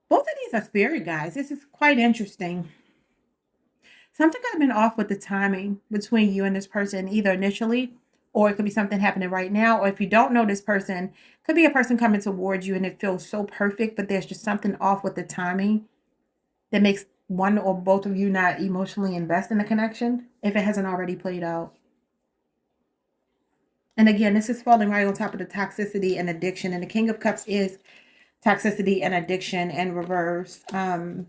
Both of these are spirit guides. This is quite interesting. Something could have been off with the timing between you and this person, either initially, or it could be something happening right now. Or if you don't know this person, it could be a person coming towards you and it feels so perfect, but there's just something off with the timing that makes one or both of you not emotionally invest in the connection if it hasn't already played out. And again, this is falling right on top of the toxicity and addiction. And the King of Cups is toxicity and addiction and reverse. For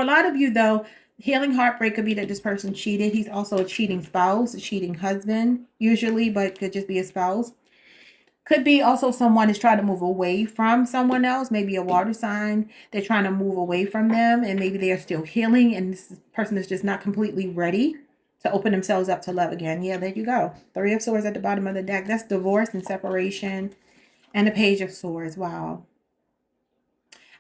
a lot of you, though, healing heartbreak could be that this person cheated. He's also a cheating spouse, a cheating husband, usually, but could just be a spouse. Could be also someone is trying to move away from someone else, maybe a water sign. They're trying to move away from them, and maybe they are still healing, and this person is just not completely ready to open themselves up to love again. Yeah, there you go. 3 of Swords at the bottom of the deck. That's divorce and separation. And the Page of Swords. Wow.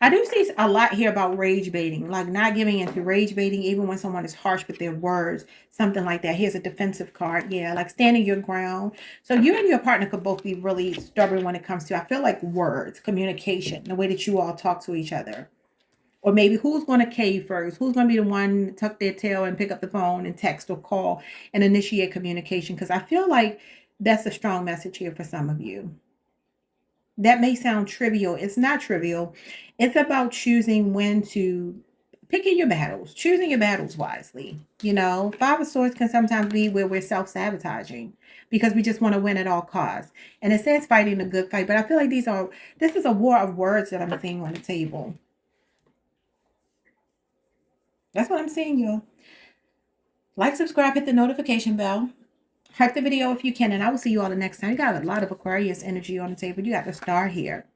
I do see a lot here about rage baiting, like not giving into rage baiting, even when someone is harsh with their words, something like that. Here's a defensive card. Yeah, like standing your ground. So you and your partner could both be really stubborn when it comes to, I feel like, words, communication, the way that you all talk to each other. Or maybe who's going to cave first? Who's going to be the one to tuck their tail and pick up the phone and text or call and initiate communication? Because I feel like that's a strong message here for some of you. That may sound trivial. It's not trivial. It's about choosing when to picking your battles, choosing your battles wisely. You know, 5 of Swords can sometimes be where we're self-sabotaging because we just want to win at all costs. And it says fighting a good fight, but I feel like this is a war of words that I'm seeing on the table. That's what I'm seeing, y'all. Like, subscribe, hit the notification bell. Hype the video if you can, and I will see you all the next time. You got a lot of Aquarius energy on the table. You got the star here.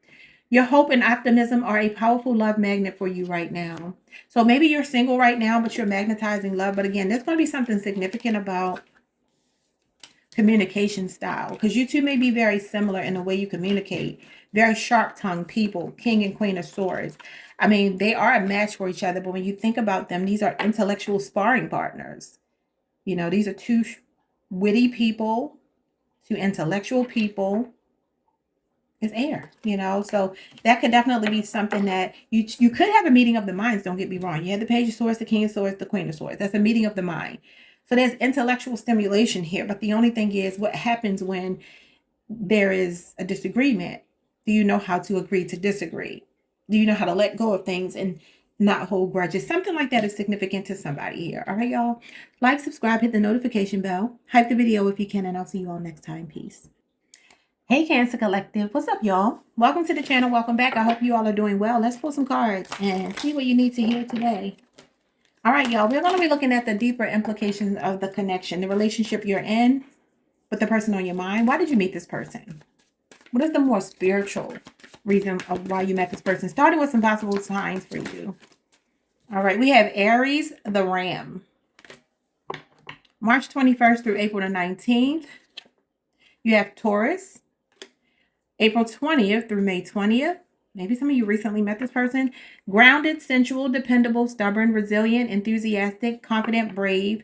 Your hope and optimism are a powerful love magnet for you right now. So maybe you're single right now, but you're magnetizing love. But again, there's going to be something significant about communication style, because you two may be very similar in the way you communicate. Very sharp-tongued people, King and Queen of Swords. I mean, they are a match for each other, but when you think about them, these are intellectual sparring partners. You know, these are two witty people, two intellectual people. It's air, you know, so that could definitely be something that you could have a meeting of the minds. Don't get me wrong. You have the Page of Swords, the King of Swords, the Queen of Swords. That's a meeting of the mind. So there's intellectual stimulation here. But the only thing is, what happens when there is a disagreement? Do you know how to agree to disagree? Do you know how to let go of things and not hold grudges? Something like that is significant to somebody here. All right, y'all. Like, subscribe, hit the notification bell. Hype the video if you can, and I'll see you all next time. Peace. Hey, Cancer Collective. What's up, y'all? Welcome to the channel. Welcome back. I hope you all are doing well. Let's pull some cards and see what you need to hear today. All right, y'all. We're going to be looking at the deeper implications of the connection, the relationship you're in with the person on your mind. Why did you meet this person? What is the more spiritual reason of why you met this person? Starting with some possible signs for you. All right. We have Aries, the Ram. March 21st through April the 19th. You have Taurus. April 20th through May 20th. Maybe some of you recently met this person. Grounded, sensual, dependable, stubborn, resilient, enthusiastic, confident, brave,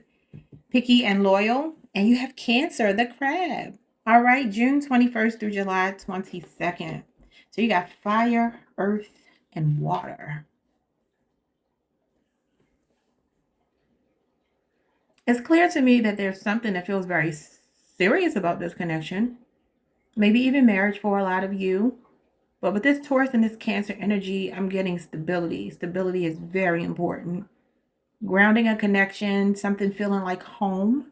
picky, and loyal. And you have Cancer, the Crab. All right, June 21st through July 22nd. So you got fire, earth, and water. It's clear to me that there's something that feels very serious about this connection. Maybe even marriage for a lot of you. But with this Taurus and this Cancer energy, I'm getting stability. Stability is very important. Grounding a connection, something feeling like home.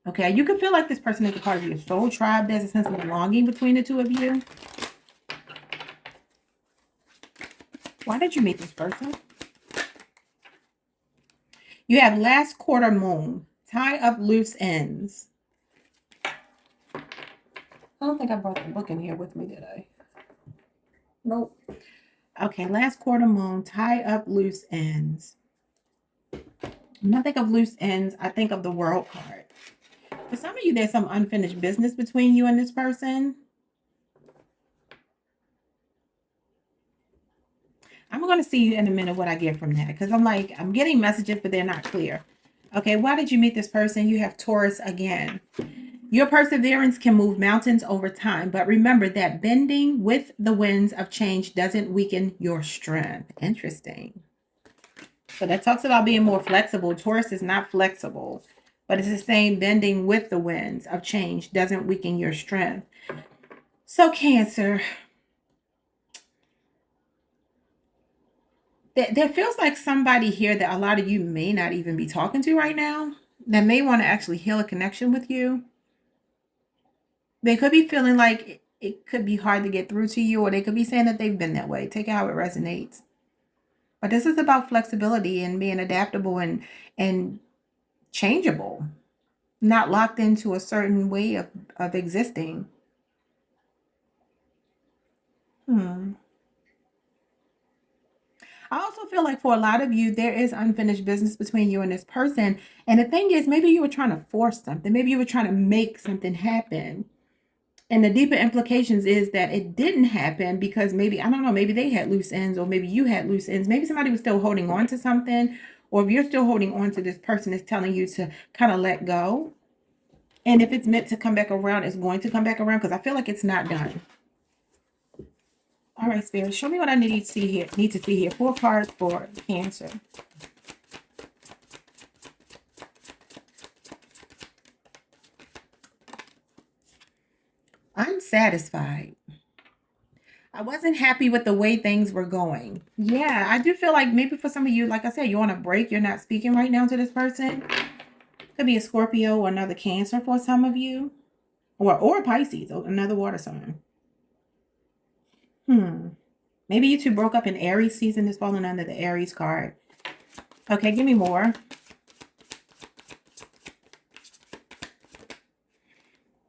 Okay, you can feel like this person is a part of your soul tribe. There's a sense of belonging between the two of you. Why did you meet this person? You have last quarter moon. Tie up loose ends. I don't think I brought the book in here with me, did I? Nope. Okay, last quarter moon, tie up loose ends. When I think of loose ends, I think of the world card. For some of you, there's some unfinished business between you and this person. I'm going to see in a minute what I get from that, because I'm getting messages, but they're not clear. Okay, why did you meet this person? You have Taurus again. Your perseverance can move mountains over time, but remember that bending with the winds of change doesn't weaken your strength. Interesting. So that talks about being more flexible. Taurus is not flexible, but it's the same. Bending with the winds of change doesn't weaken your strength. So Cancer, there feels like somebody here that a lot of you may not even be talking to right now, that may want to actually heal a connection with you. They could be feeling like it could be hard to get through to you, or they could be saying that they've been that way. Take it how it resonates. But this is about flexibility and being adaptable and changeable, not locked into a certain way of existing. I also feel like for a lot of you, there is unfinished business between you and this person. And the thing is, maybe you were trying to force something. Maybe you were trying to make something happen. And the deeper implications is that it didn't happen because maybe, I don't know, maybe they had loose ends, or maybe you had loose ends. Maybe somebody was still holding on to something, or if you're still holding on to, this person is telling you to kind of let go. And if it's meant to come back around, it's going to come back around, because I feel like it's not done. All right, Spirit, show me what I need to see here. 4 cards for Cancer. Unsatisfied. I wasn't happy with the way things were going. Yeah, I do feel like maybe for some of you, like I said, you're on a break. You're not speaking right now to this person. Could be a Scorpio or another Cancer for some of you. Or Pisces, or another water sign. Maybe you two broke up in Aries season. Is falling under the Aries card. Okay, give me more.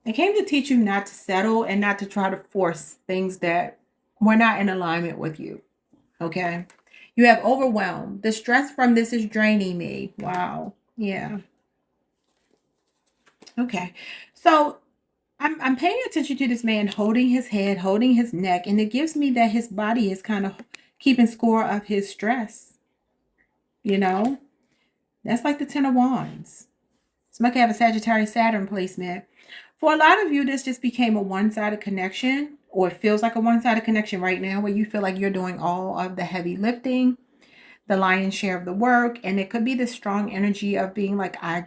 It came to teach you not to settle and not to try to force things that were not in alignment with you. Okay. You have overwhelmed. The stress from this is draining me. Wow. Yeah. Okay. So I'm paying attention to this man holding his head, holding his neck, and it gives me that his body is kind of keeping score of his stress. You know, that's like the 10 of Wands. Somebody could have a Sagittarius Saturn placement. For a lot of you, this just became a one-sided connection, or it feels like a one-sided connection right now, where you feel like you're doing all of the heavy lifting, the lion's share of the work. And it could be the strong energy of being like, I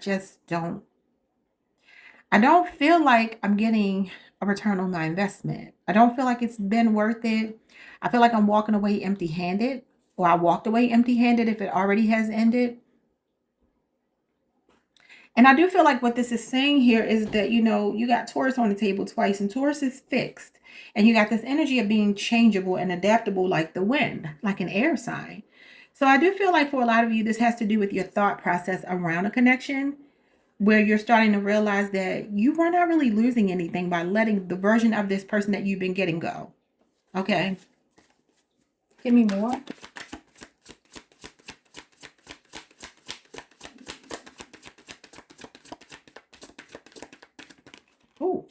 don't feel like I'm getting a return on my investment. I don't feel like it's been worth it. I feel like I'm walking away empty-handed, or I walked away empty-handed if it already has ended. And I do feel like what this is saying here is that, you got Taurus on the table twice, and Taurus is fixed. And you got this energy of being changeable and adaptable like the wind, like an air sign. So I do feel like for a lot of you, this has to do with your thought process around a connection, where you're starting to realize that you were not really losing anything by letting the version of this person that you've been getting go. Okay. Give me more. Oh,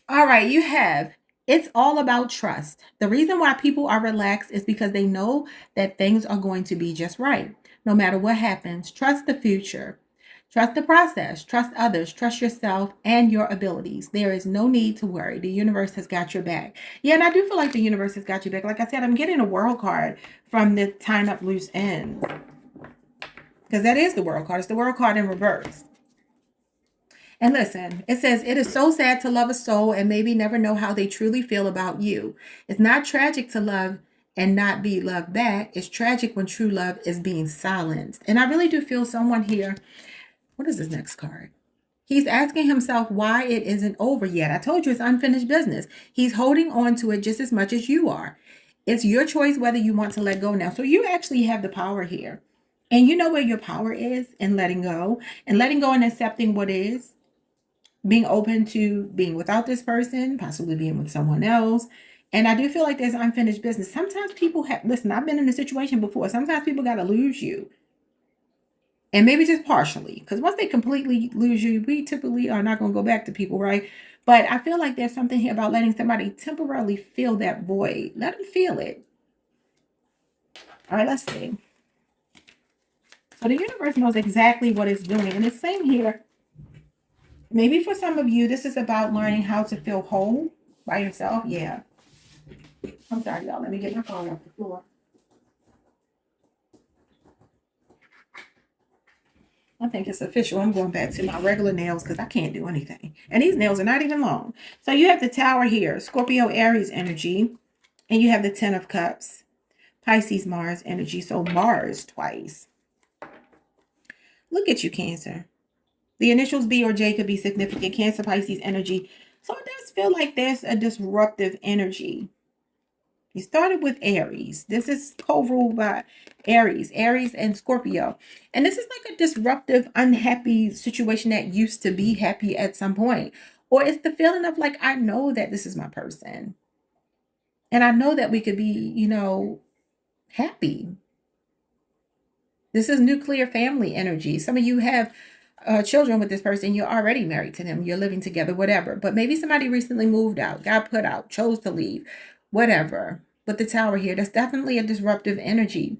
all right. You have, it's all about trust. The reason why people are relaxed is because they know that things are going to be just right. No matter what happens, trust the future. Trust the process, trust others, trust yourself and your abilities. There is no need to worry. The universe has got your back. Yeah, and I do feel like the universe has got your back. Like I said, I'm getting a world card from the tying up loose ends, because that is the world card. It's the world card in reverse. And listen, it says, it is so sad to love a soul and maybe never know how they truly feel about you. It's not tragic to love and not be loved back. It's tragic when true love is being silenced. And I really do feel someone here. What is this next card? He's asking himself why it isn't over yet. I told you it's unfinished business. He's holding on to it just as much as you are. It's your choice whether you want to let go now. So you actually have the power here. And you know where your power is in letting go and accepting what is, being open to being without this person, possibly being with someone else, And I do feel like there's unfinished business. Sometimes people have, listen, I've been in a situation before. Sometimes people got to lose you. And maybe just partially. Because once they completely lose you, we typically are not going to go back to people, right? But I feel like there's something here about letting somebody temporarily fill that void. Let them feel it. All right, let's see. So the universe knows exactly what it's doing. And it's saying here, maybe for some of you, this is about learning how to feel whole by yourself. Yeah. I'm sorry, y'all. Let me get my phone off the floor. I think it's official. I'm going back to my regular nails because I can't do anything. And these nails are not even long. So you have the Tower here, Scorpio, Aries energy. And you have the Ten of Cups, Pisces, Mars energy. So Mars twice. Look at you, Cancer. The initials B or J could be significant. Cancer, Pisces energy. So it does feel like there's a disruptive energy. You started with Aries. This is co-ruled by Aries and Scorpio. And this is like a disruptive, unhappy situation that used to be happy at some point. Or it's the feeling of like, I know that this is my person. And I know that we could be, happy. This is nuclear family energy. Some of you have children with this person. You're already married to them. You're living together, whatever. But maybe somebody recently moved out, got put out, chose to leave, whatever. But the Tower here, that's definitely a disruptive energy.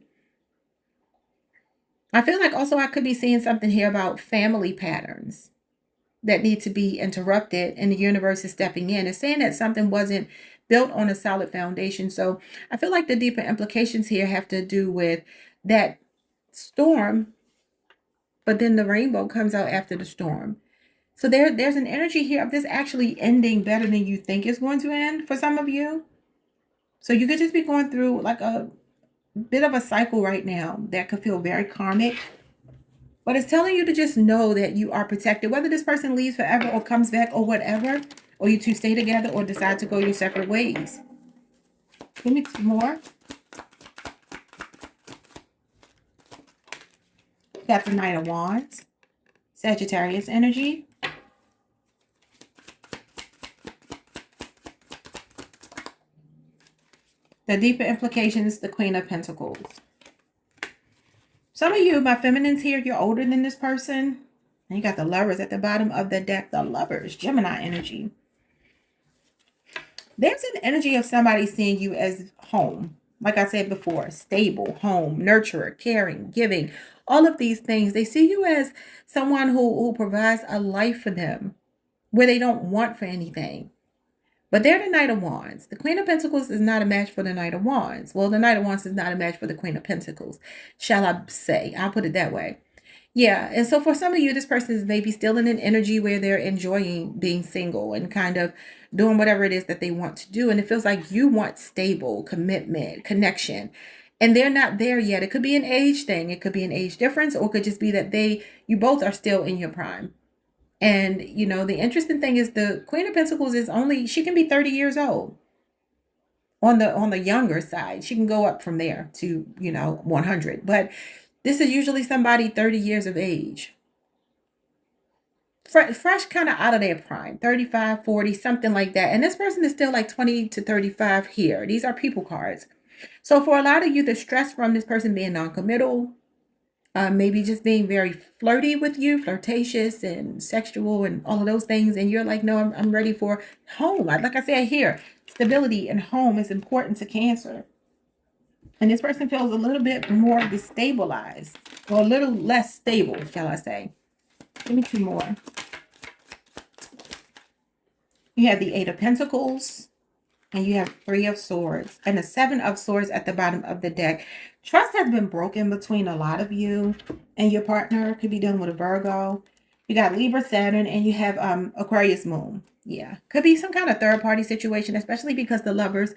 I feel like also I could be seeing something here about family patterns that need to be interrupted, and the universe is stepping in. It's saying that something wasn't built on a solid foundation. So I feel like the deeper implications here have to do with that storm, but then the rainbow comes out after the storm. So there's an energy here of this actually ending better than you think it's going to end for some of you. So you could just be going through like a bit of a cycle right now that could feel very karmic. But it's telling you to just know that you are protected, whether this person leaves forever or comes back or whatever, or you two stay together or decide to go your separate ways. Give me some more. Got the Knight of Wands, Sagittarius energy. The deeper implications, the Queen of Pentacles. Some of you, my feminines here, you're older than this person. And you got the Lovers at the bottom of the deck. The Lovers, Gemini energy. There's an energy of somebody seeing you as home. Like I said before, stable, home, nurturer, caring, giving. All of these things. They see you as someone who provides a life for them where they don't want for anything. But they're the Knight of Wands. The Queen of Pentacles is not a match for the Knight of Wands. Well, the Knight of Wands is not a match for the Queen of Pentacles, shall I say. I'll put it that way. Yeah, and so for some of you, this person is maybe still in an energy where they're enjoying being single and kind of doing whatever it is that they want to do. And it feels like you want stable commitment, connection. And they're not there yet. It could be an age thing. It could be an age difference, or it could just be that you both are still in your prime. And, the interesting thing is the Queen of Pentacles she can be 30 years old on the younger side. She can go up from there to, 100. But this is usually somebody 30 years of age. Fresh kind of out of their prime, 35, 40, something like that. And this person is still like 20 to 35 here. These are people cards. So for a lot of you, the stress from this person being non-committal, maybe just being very flirty with you, flirtatious and sexual and all of those things. And you're like, no, I'm ready for home. Like I said here, stability and home is important to Cancer. And this person feels a little bit more destabilized, or a little less stable, shall I say. Give me two more. You have the Eight of Pentacles, and you have Three of Swords, and the Seven of Swords at the bottom of the deck. Trust has been broken between a lot of you and your partner. Could be dealing with a Virgo. You got Libra, Saturn, and you have Aquarius moon. Yeah, could be some kind of third-party situation, especially because the Lovers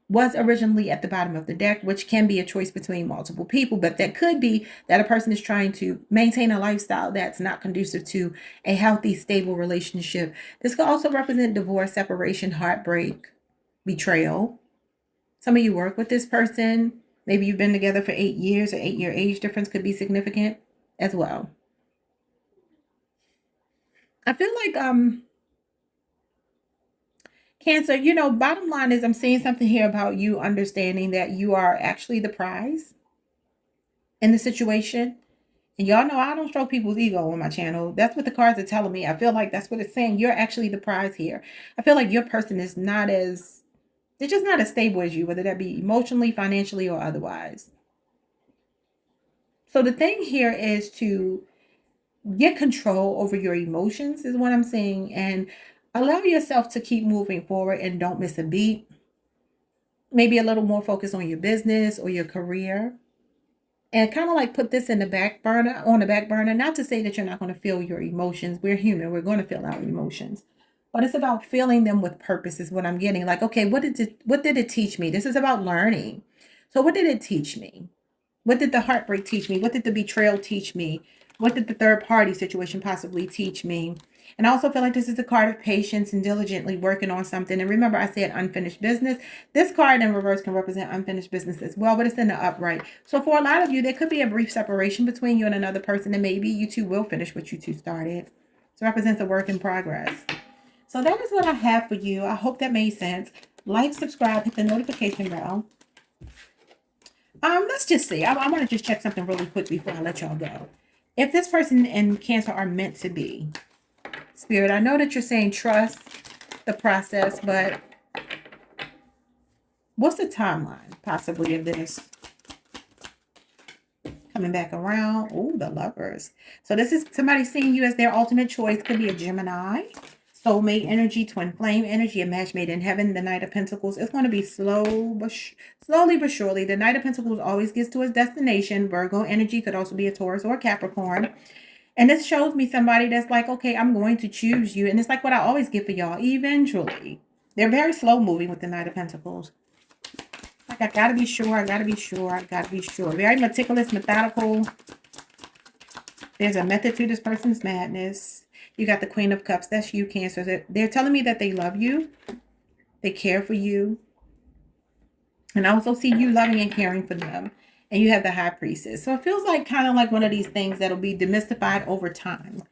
was originally at the bottom of the deck, which can be a choice between multiple people. But that could be that a person is trying to maintain a lifestyle that's not conducive to a healthy, stable relationship. This could also represent divorce, separation, heartbreak, betrayal. Some of you work with this person. Maybe you've been together for 8 years, or 8-year age difference could be significant as well. I feel like Cancer, you know, bottom line is I'm seeing something here about you understanding that you are actually the prize in the situation. And y'all know I don't stroke people's ego on my channel. That's what the cards are telling me. I feel like that's what it's saying. You're actually the prize here. I feel like your person is not as, they're just not as stable as you, whether that be emotionally, financially, or otherwise. So the thing here is to get control over your emotions is what I'm saying. And allow yourself to keep moving forward and don't miss a beat. Maybe a little more focus on your business or your career. And kind of like put this in the back burner, on the back burner, not to say that you're not going to feel your emotions. We're human. We're going to feel our emotions. But it's about feeling them with purpose is what I'm getting. Like, okay, what did it teach me? This is about learning. So what did it teach me? What did the heartbreak teach me? What did the betrayal teach me? What did the third party situation possibly teach me? And I also feel like this is a card of patience and diligently working on something. And remember, I said unfinished business. This card in reverse can represent unfinished business as well, but it's in the upright. So for a lot of you, there could be a brief separation between you and another person, and maybe you two will finish what you two started. So it represents a work in progress. So that is what I have for you. I hope that made sense. Like, subscribe, hit the notification bell. Let's just see. I want to just check something really quick before I let y'all go. If this person and Cancer are meant to be, Spirit, I know that you're saying trust the process, but what's the timeline possibly of this coming back around? Oh, the Lovers. So this is somebody seeing you as their ultimate choice. Could be a Gemini, soulmate energy, twin flame energy, a match made in heaven. The Knight of Pentacles. It's going to be slowly but surely. The Knight of Pentacles always gets to his destination. Virgo energy could also be a Taurus or a Capricorn. And this shows me somebody that's like, okay, I'm going to choose you. And it's like what I always get for y'all. Eventually. They're very slow moving with the Knight of Pentacles. Like, I gotta be sure, I gotta be sure, I gotta be sure. Very meticulous, methodical. There's a method to this person's madness. You got the Queen of Cups. That's you, Cancer. They're telling me that they love you. They care for you. And I also see you loving and caring for them. And you have the High Priestess. So it feels like kind of like one of these things that'll be demystified over time.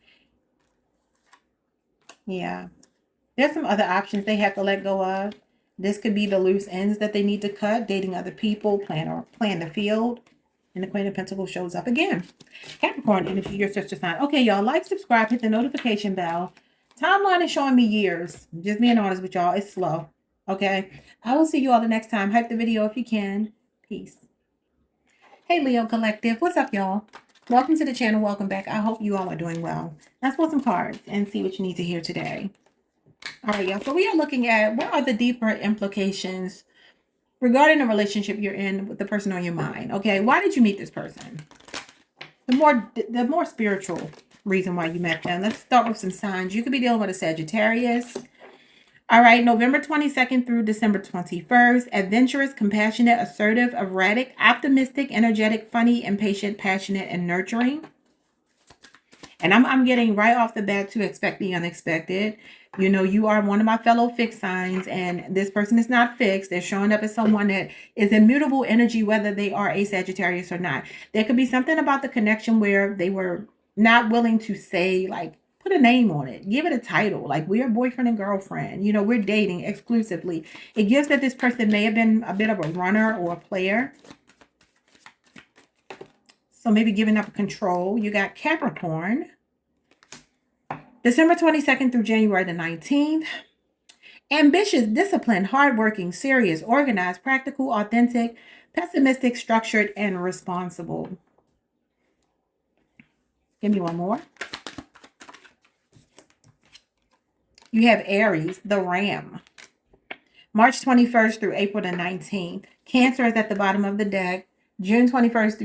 Yeah. There's some other options they have to let go of. This could be the loose ends that they need to cut. Dating other people. Plan the field. And the Queen of Pentacles shows up again. Capricorn energy, your sister sign. Okay, y'all. Like, subscribe, hit the notification bell. Timeline is showing me years. Just being honest with y'all. It's slow. Okay. I will see you all the next time. Hype the video if you can. Peace. Hey, Leo Collective. What's up, y'all? Welcome to the channel. Welcome back. I hope you all are doing well. Let's pull some cards and see what you need to hear today. All right, y'all. So we are looking at what are the deeper implications regarding the relationship you're in with the person on your mind. Okay, why did you meet this person? The more spiritual reason why you met them. Let's start with some signs. You could be dealing with a Sagittarius. All right, November 22nd through December 21st. Adventurous, compassionate, assertive, erratic, optimistic, energetic, funny, impatient, passionate, and nurturing. And I'm getting right off the bat to expect the unexpected. You know, you are one of my fellow fixed signs, and this person is not fixed. They're showing up as someone that is immutable energy, whether they are a Sagittarius or not. There could be something about the connection where they were not willing to say, like, put a name on it. Give it a title. Like, we're boyfriend and girlfriend. You know, we're dating exclusively. It gives that this person may have been a bit of a runner or a player. So maybe giving up control. You got Capricorn. December 22nd through January the 19th. Ambitious, disciplined, hardworking, serious, organized, practical, authentic, pessimistic, structured, and responsible. Give me one more. You have Aries, the Ram. March 21st through April the 19th. Cancer is at the bottom of the deck. June 21st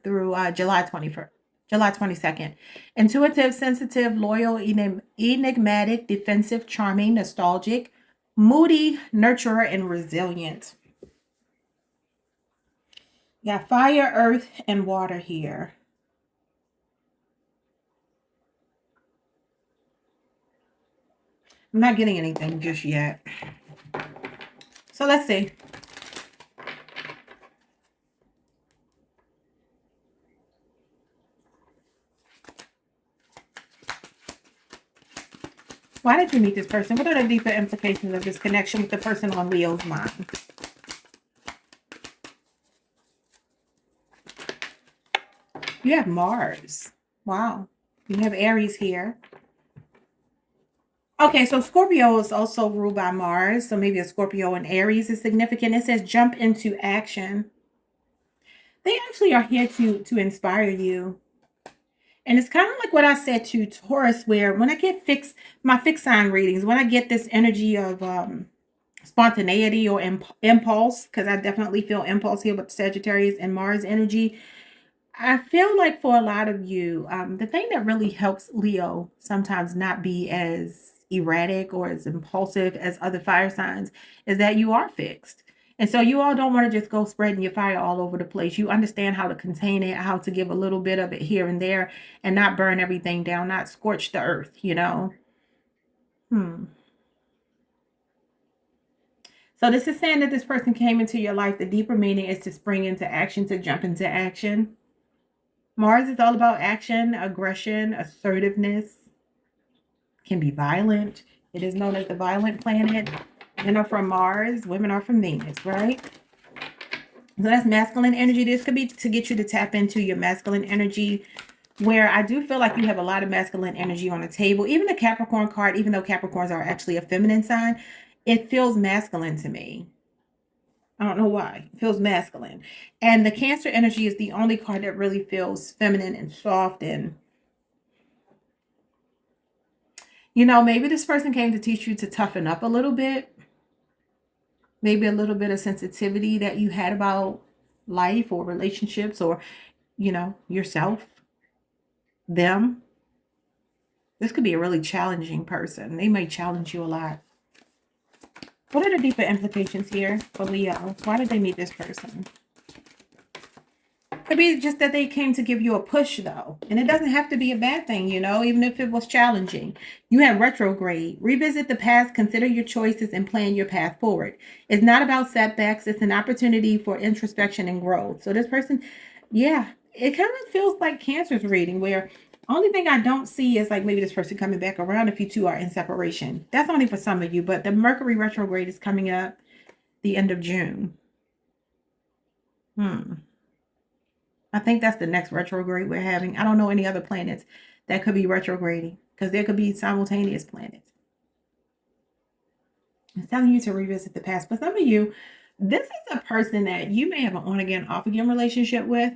through July 21st. July 22nd. Intuitive, sensitive, loyal, enigmatic, defensive, charming, nostalgic, moody, nurturer, and resilient. You got fire, earth, and water here. I'm not getting anything just yet. So let's see. Why did you meet this person? What are the deeper implications of this connection with the person on Leo's mind? You have Mars. Wow. You have Aries here. Okay, so Scorpio is also ruled by Mars. So maybe a Scorpio and Aries is significant. It says jump into action. They actually are here to inspire you. And it's kind of like what I said to Taurus, where when I get my fixed sign readings, when I get this energy of spontaneity or impulse, because I definitely feel impulse here with Sagittarius and Mars energy, I feel like for a lot of you, the thing that really helps Leo sometimes not be as erratic or as impulsive as other fire signs is that you are fixed. And so you all don't want to just go spreading your fire all over the place. You understand how to contain it, how to give a little bit of it here and there and not burn everything down, not scorch the earth, you know? So this is saying that this person came into your life. The deeper meaning is to spring into action, to jump into action. Mars is all about action, aggression, assertiveness. Can be violent. It is known as the violent planet. Men are from Mars, women are from Venus, right? So that's masculine energy. This could be to get you to tap into your masculine energy, where I do feel like you have a lot of masculine energy on the table. Even the Capricorn card, even though Capricorns are actually a feminine sign, it feels masculine to me. I don't know why. It feels masculine. And the Cancer energy is the only card that really feels feminine and soft. And, you know, maybe this person came to teach you to toughen up a little bit. Maybe a little bit of sensitivity that you had about life or relationships or, you know, yourself, them. This could be a really challenging person. They may challenge you a lot. What are the deeper implications here for Leo? Why did they meet this person? Could be just that they came to give you a push, though. And it doesn't have to be a bad thing, you know, even if it was challenging. You have retrograde. Revisit the past, consider your choices, and plan your path forward. It's not about setbacks. It's an opportunity for introspection and growth. So this person, yeah, it kind of feels like Cancer's reading, where only thing I don't see is like maybe this person coming back around if you two are in separation. That's only for some of you, but the Mercury retrograde is coming up the end of June. I think that's the next retrograde we're having. I don't know any other planets that could be retrograding because there could be simultaneous planets. It's telling you to revisit the past. But some of you, this is a person that you may have an on-again, off-again relationship with.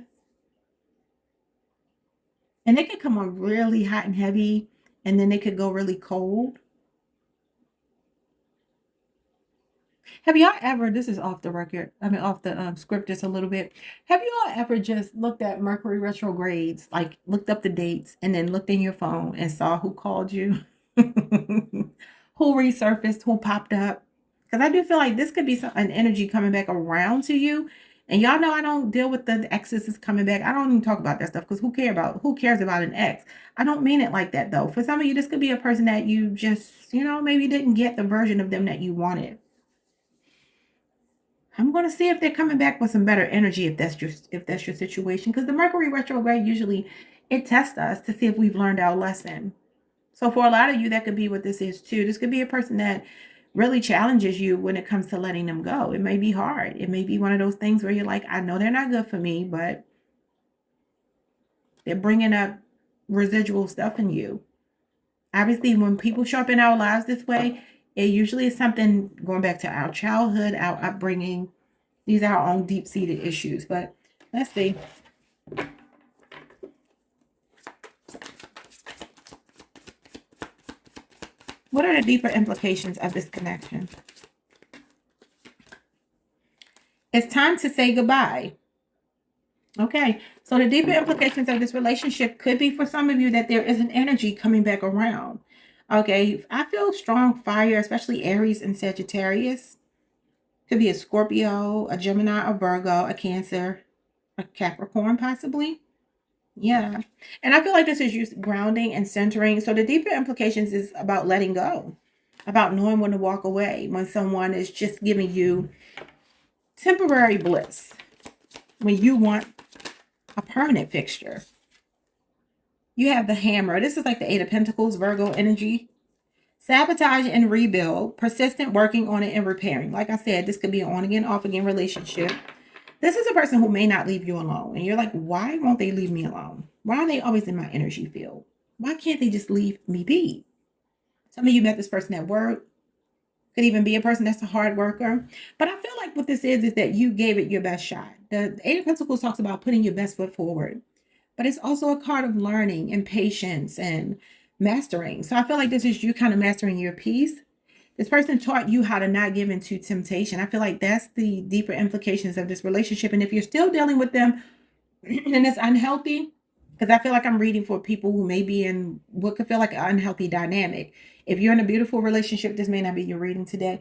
And they could come on really hot and heavy, and then they could go really cold. Have y'all ever, this is off the record, I mean off the script just a little bit. Have y'all ever just looked at Mercury retrogrades, like looked up the dates and then looked in your phone and saw who called you? Who resurfaced, who popped up? Because I do feel like this could be an energy coming back around to you. And y'all know I don't deal with the exes is coming back. I don't even talk about that stuff because who cares about an ex? I don't mean it like that though. For some of you, this could be a person that you just, you know, maybe didn't get the version of them that you wanted. I'm going to see if they're coming back with some better energy if that's your situation, because the Mercury retrograde usually it tests us to see if we've learned our lesson. So for a lot of you, that could be what this is too. This could be a person that really challenges you when it comes to letting them go. It may be hard. It may be one of those things where you're like, I know they're not good for me, but they're bringing up residual stuff in you. Obviously, when people show up in our lives this way, it usually is something going back to our childhood, our upbringing. These are our own deep-seated issues. But let's see. What are the deeper implications of this connection? It's time to say goodbye. Okay, so the deeper implications of this relationship could be for some of you that there is an energy coming back around. Okay, I feel strong fire, especially Aries and Sagittarius. Could be a Scorpio, a Gemini, a Virgo, a Cancer, a Capricorn possibly. Yeah, and I feel like this is just grounding and centering. So the deeper implications is about letting go, about knowing when to walk away when someone is just giving you temporary bliss, when you want a permanent fixture. You have the Hammer. This is like the Eight of Pentacles, Virgo energy. Sabotage and rebuild, persistent working on it and repairing. Like I said, this could be an on again, off again relationship. This is a person who may not leave you alone. And you're like, why won't they leave me alone? Why are they always in my energy field? Why can't they just leave me be? Some of you met this person at work. Could even be a person that's a hard worker. But I feel like what this is that you gave it your best shot. The Eight of Pentacles talks about putting your best foot forward. But it's also a card of learning and patience and mastering. So I feel like this is you kind of mastering your piece. This person taught you how to not give into temptation. I feel like that's the deeper implications of this relationship. And if you're still dealing with them and it's unhealthy, because I feel like I'm reading for people who may be in what could feel like an unhealthy dynamic. If you're in a beautiful relationship, this may not be your reading today.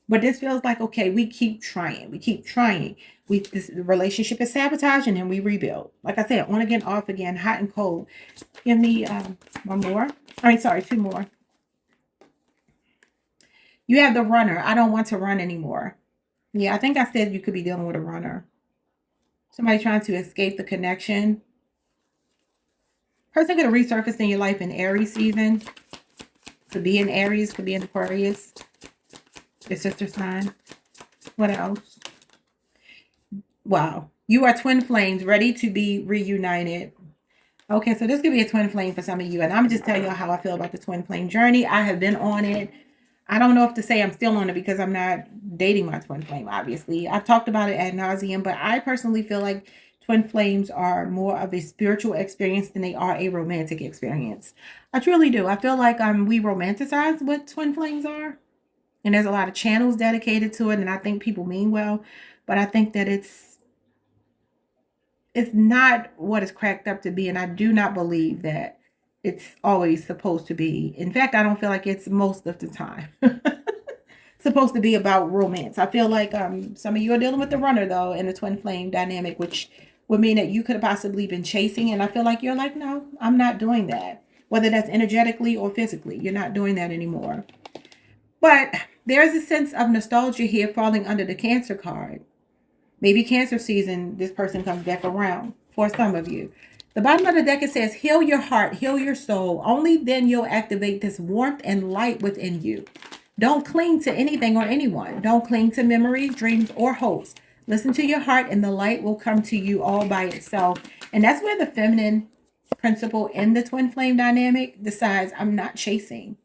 But this feels like, okay, we keep trying. We keep trying. This relationship is sabotage and then we rebuild. Like I said, on again, off again, hot and cold. Give me one more. Two more. You have the runner. I don't want to run anymore. Yeah, I think I said you could be dealing with a runner. Somebody trying to escape the connection. Person could have resurfaced in your life in Aries season. Could be in Aries, could be in Aquarius. Your sister sign. What else? Wow. You are twin flames ready to be reunited. Okay, so this could be a twin flame for some of you. And I'm just telling you how I feel about the twin flame journey. I have been on it. I don't know if to say I'm still on it because I'm not dating my twin flame, obviously. I've talked about it ad nauseum, but I personally feel like twin flames are more of a spiritual experience than they are a romantic experience. I truly do. I feel like we romanticize what twin flames are. And there's a lot of channels dedicated to it. And I think people mean well. But I think that it's not what it's cracked up to be. And I do not believe that it's always supposed to be. In fact, I don't feel like it's most of the time supposed to be about romance. I feel like some of you are dealing with the runner, though, in the twin flame dynamic, which would mean that you could have possibly been chasing. And I feel like you're like, no, I'm not doing that. Whether that's energetically or physically, you're not doing that anymore. But there's a sense of nostalgia here falling under the Cancer card. Maybe Cancer season, this person comes back around for some of you. The bottom of the deck, it says, heal your heart, heal your soul. Only then you'll activate this warmth and light within you. Don't cling to anything or anyone. Don't cling to memories, dreams, or hopes. Listen to your heart and the light will come to you all by itself. And that's where the feminine principle in the twin flame dynamic decides I'm not chasing.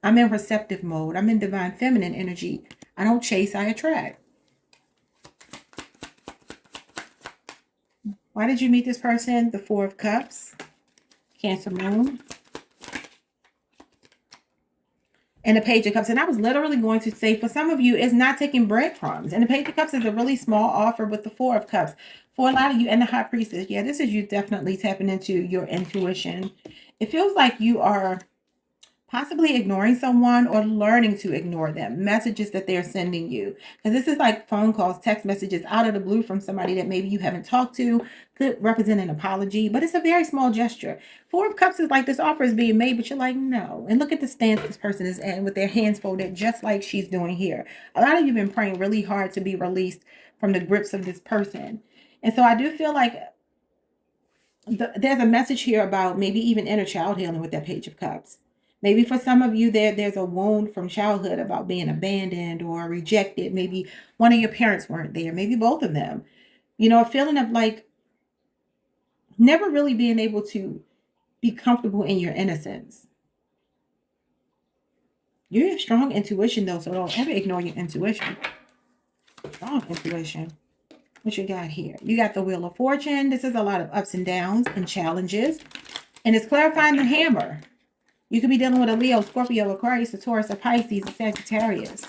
I'm in receptive mode. I'm in divine feminine energy. I don't chase, I attract. Why did you meet this person? The Four of Cups, Cancer Moon, and the Page of Cups. And I was literally going to say, for some of you, it's not taking breadcrumbs. And the Page of Cups is a really small offer with the Four of Cups. For a lot of you, and the High Priestess, yeah, this is you definitely tapping into your intuition. It feels like you are possibly ignoring someone or learning to ignore them, messages that they're sending you. Because this is like phone calls, text messages out of the blue from somebody that maybe you haven't talked to, could represent an apology, but it's a very small gesture. Four of Cups is like this offer is being made, but you're like, no. And look at the stance this person is in with their hands folded, just like she's doing here. A lot of you have been praying really hard to be released from the grips of this person. And so I do feel like there's a message here about maybe even inner child healing with that Page of Cups. Maybe for some of you, there's a wound from childhood about being abandoned or rejected. Maybe one of your parents weren't there. Maybe both of them. You know, a feeling of like never really being able to be comfortable in your innocence. You have strong intuition, though, so don't ever ignore your intuition. Strong intuition. What you got here? You got the Wheel of Fortune. This is a lot of ups and downs and challenges. And it's clarifying the hammer. You could be dealing with a Leo, Scorpio, Aquarius, a Taurus, a Pisces, a Sagittarius.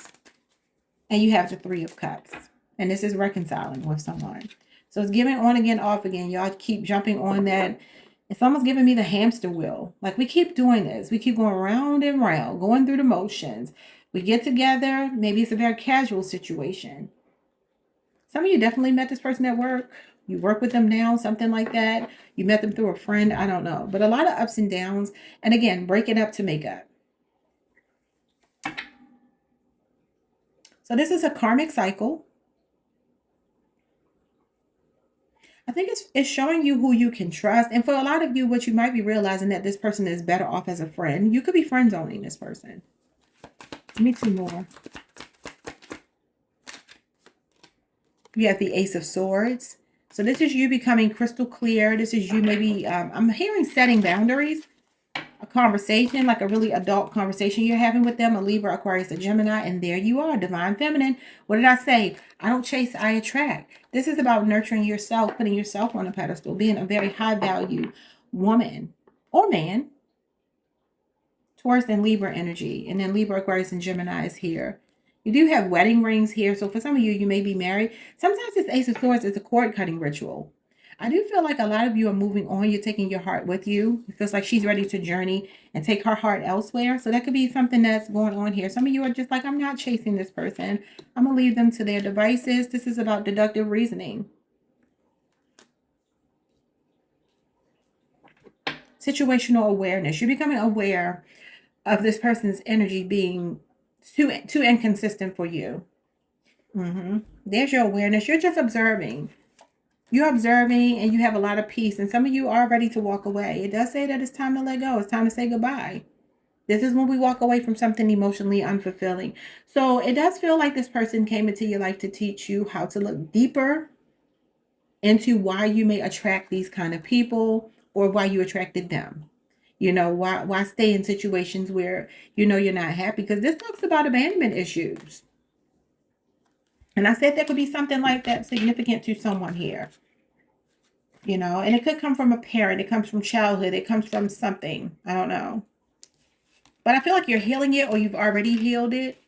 And you have the Three of Cups. And this is reconciling with someone. So it's giving on again, off again. Y'all keep jumping on that. It's almost giving me the hamster wheel. Like we keep doing this. We keep going round and round, going through the motions. We get together. Maybe it's a very casual situation. Some of you definitely met this person at work. You work with them now, something like that. You met them through a friend. I don't know. But a lot of ups and downs. And again, break it up to make up. So this is a karmic cycle. I think it's showing you who you can trust. And for a lot of you, what you might be realizing that this person is better off as a friend. You could be friend zoning this person. Give me two more. You have the Ace of Swords. So this is you becoming crystal clear. This is you maybe, I'm hearing setting boundaries. A conversation, like a really adult conversation you're having with them, a Libra, Aquarius, a Gemini, and there you are, divine feminine. What did I say? I don't chase, I attract. This is about nurturing yourself, putting yourself on a pedestal, being a very high value woman or man. Taurus and Libra energy, and then Libra, Aquarius, and Gemini is here. You do have wedding rings here, so for some of you, you may be married. Sometimes this Ace of Swords is a cord cutting ritual. I do feel like a lot of you are moving on. You're taking your heart with you. It feels like she's ready to journey and take her heart elsewhere. So that could be something that's going on here. Some of you are just like, I'm not chasing this person. I'm going to leave them to their devices. This is about deductive reasoning. Situational awareness. You're becoming aware of this person's energy being too inconsistent for you. There's your awareness. You're just observing. You're observing and you have a lot of peace. And some of you are ready to walk away. It does say that it's time to let go. It's time to say goodbye. This is when we walk away from something emotionally unfulfilling. So it does feel like this person came into your life to teach you how to look deeper into why you may attract these kind of people or why you attracted them. You know, why stay in situations where you know you're not happy? Because this talks about abandonment issues. And I said there could be something like that significant to someone here. You know, and it could come from a parent. It comes from childhood. It comes from something. I don't know. But I feel like you're healing it or you've already healed it.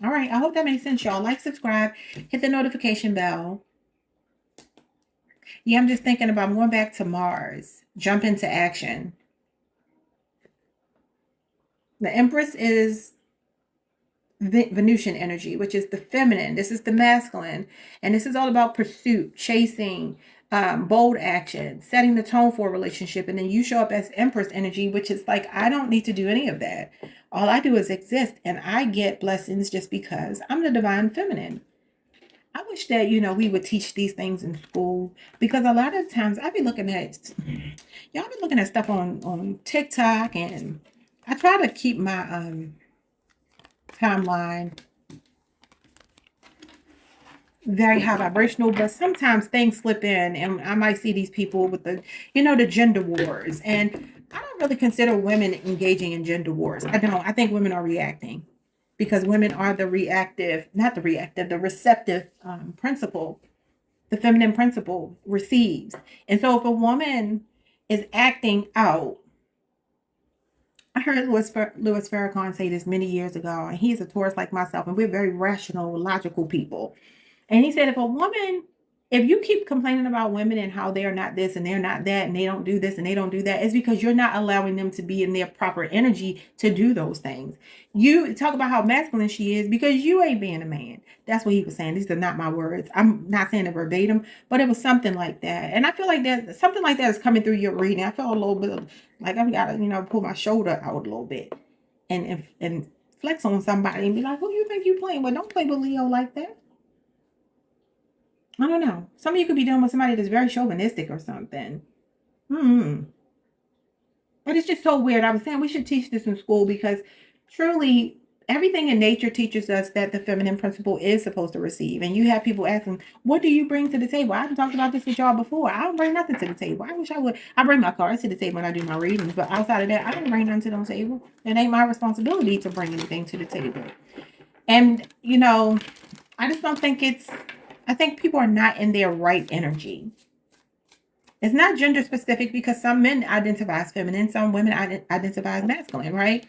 All right. I hope that makes sense, y'all. Like, subscribe, hit the notification bell. Yeah, I'm just thinking about going back to Mars. Jump into action. The Empress is Venusian energy, which is the feminine. This is the masculine. And this is all about pursuit, chasing, bold action, setting the tone for a relationship. And then you show up as Empress energy, which is like, I don't need to do any of that. All I do is exist. And I get blessings just because I'm the divine feminine. I wish that, you know, we would teach these things in school, because a lot of times I be looking at, y'all be looking at stuff on TikTok, and I try to keep my timeline very high vibrational, but sometimes things slip in and I might see these people with the, you know, the gender wars. And I don't really consider women engaging in gender wars. I don't. I think women are reacting, because women are the reactive, not the reactive, the receptive principle. The feminine principle receives. And so if a woman is acting out, I heard Louis Farrakhan say this many years ago, and he's a Taurus like myself, and we're very rational, logical people. And he said, if you keep complaining about women and how they're not this and they're not that and they don't do this and they don't do that, it's because you're not allowing them to be in their proper energy to do those things. You talk about how masculine she is because you ain't being a man. That's what he was saying. These are not my words. I'm not saying it verbatim, but it was something like that. And I feel like that something like that is coming through your reading. I felt a little bit of, like I've got to, you know, pull my shoulder out a little bit and flex on somebody and be like, who do you think you playing with? Don't play with Leo like that. I don't know. Some of you could be dealing with somebody that's very chauvinistic or something. But it's just so weird. I was saying we should teach this in school, because truly everything in nature teaches us that the feminine principle is supposed to receive. And you have people asking, what do you bring to the table? I haven't talked about this with y'all before. I don't bring nothing to the table. I wish I would. I bring my cards to the table when I do my readings. But outside of that, I don't bring nothing to the table. It ain't my responsibility to bring anything to the table. And, you know, I just don't think I think people are not in their right energy. It's not gender specific, because some men identify as feminine, some women identify as masculine, right?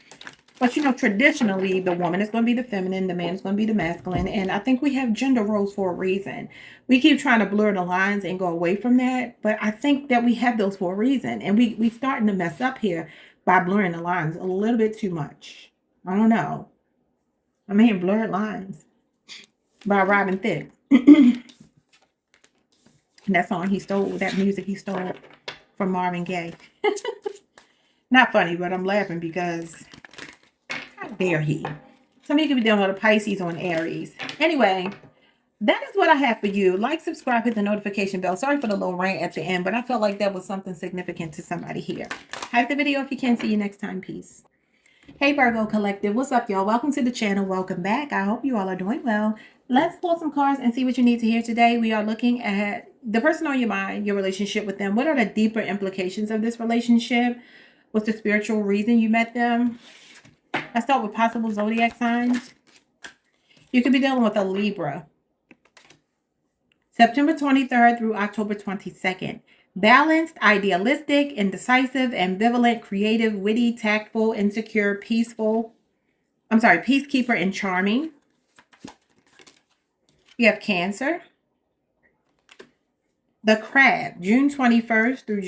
But, you know, traditionally, the woman is going to be the feminine, the man is going to be the masculine. And I think we have gender roles for a reason. We keep trying to blur the lines and go away from that. But I think that we have those for a reason. And we starting to mess up here by blurring the lines a little bit too much. I don't know. I mean, Blurred Lines by Robin Thicke. That song he stole, that music he stole from Marvin Gaye. Not funny, but I'm laughing because how dare he? Some of you could be dealing with a Pisces or an Aries. Anyway, that is what I have for you. Like, subscribe, hit the notification bell. Sorry for the little rant at the end, but I felt like that was something significant to somebody here. Hype the video if you can. See you next time. Peace. Hey Virgo Collective, what's up, y'all? Welcome to the channel. Welcome back. I hope you all are doing well. Let's pull some cards and see what you need to hear today. We are looking at the person on your mind, your relationship with them. What are the deeper implications of this relationship? What's the spiritual reason you met them? Let's start with possible zodiac signs. You could be dealing with a Libra. September 23rd through October 22nd. Balanced, idealistic, indecisive, ambivalent, creative, witty, tactful, insecure, peacekeeper, and charming. You have Cancer. The Crab, June 21st through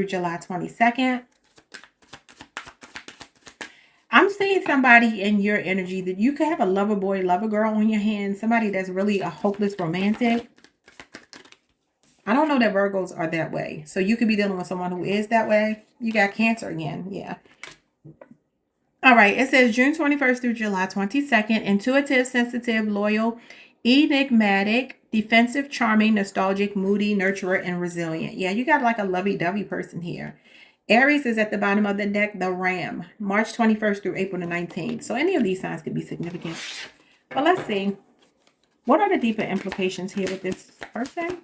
July 22nd. I'm seeing somebody in your energy that you could have a lover boy, lover girl on your hand. Somebody that's really a hopeless romantic. I don't know that Virgos are that way. So you could be dealing with someone who is that way. You got Cancer again. Yeah. All right. It says June 21st through July 22nd. Intuitive, sensitive, loyal, enigmatic, defensive, charming, nostalgic, moody, nurturer, and resilient. Yeah, you got like a lovey-dovey person here. Aries is at the bottom of the deck, the Ram, March 21st through April the 19th. So any of these signs could be significant. But let's see. What are the deeper implications here with this person?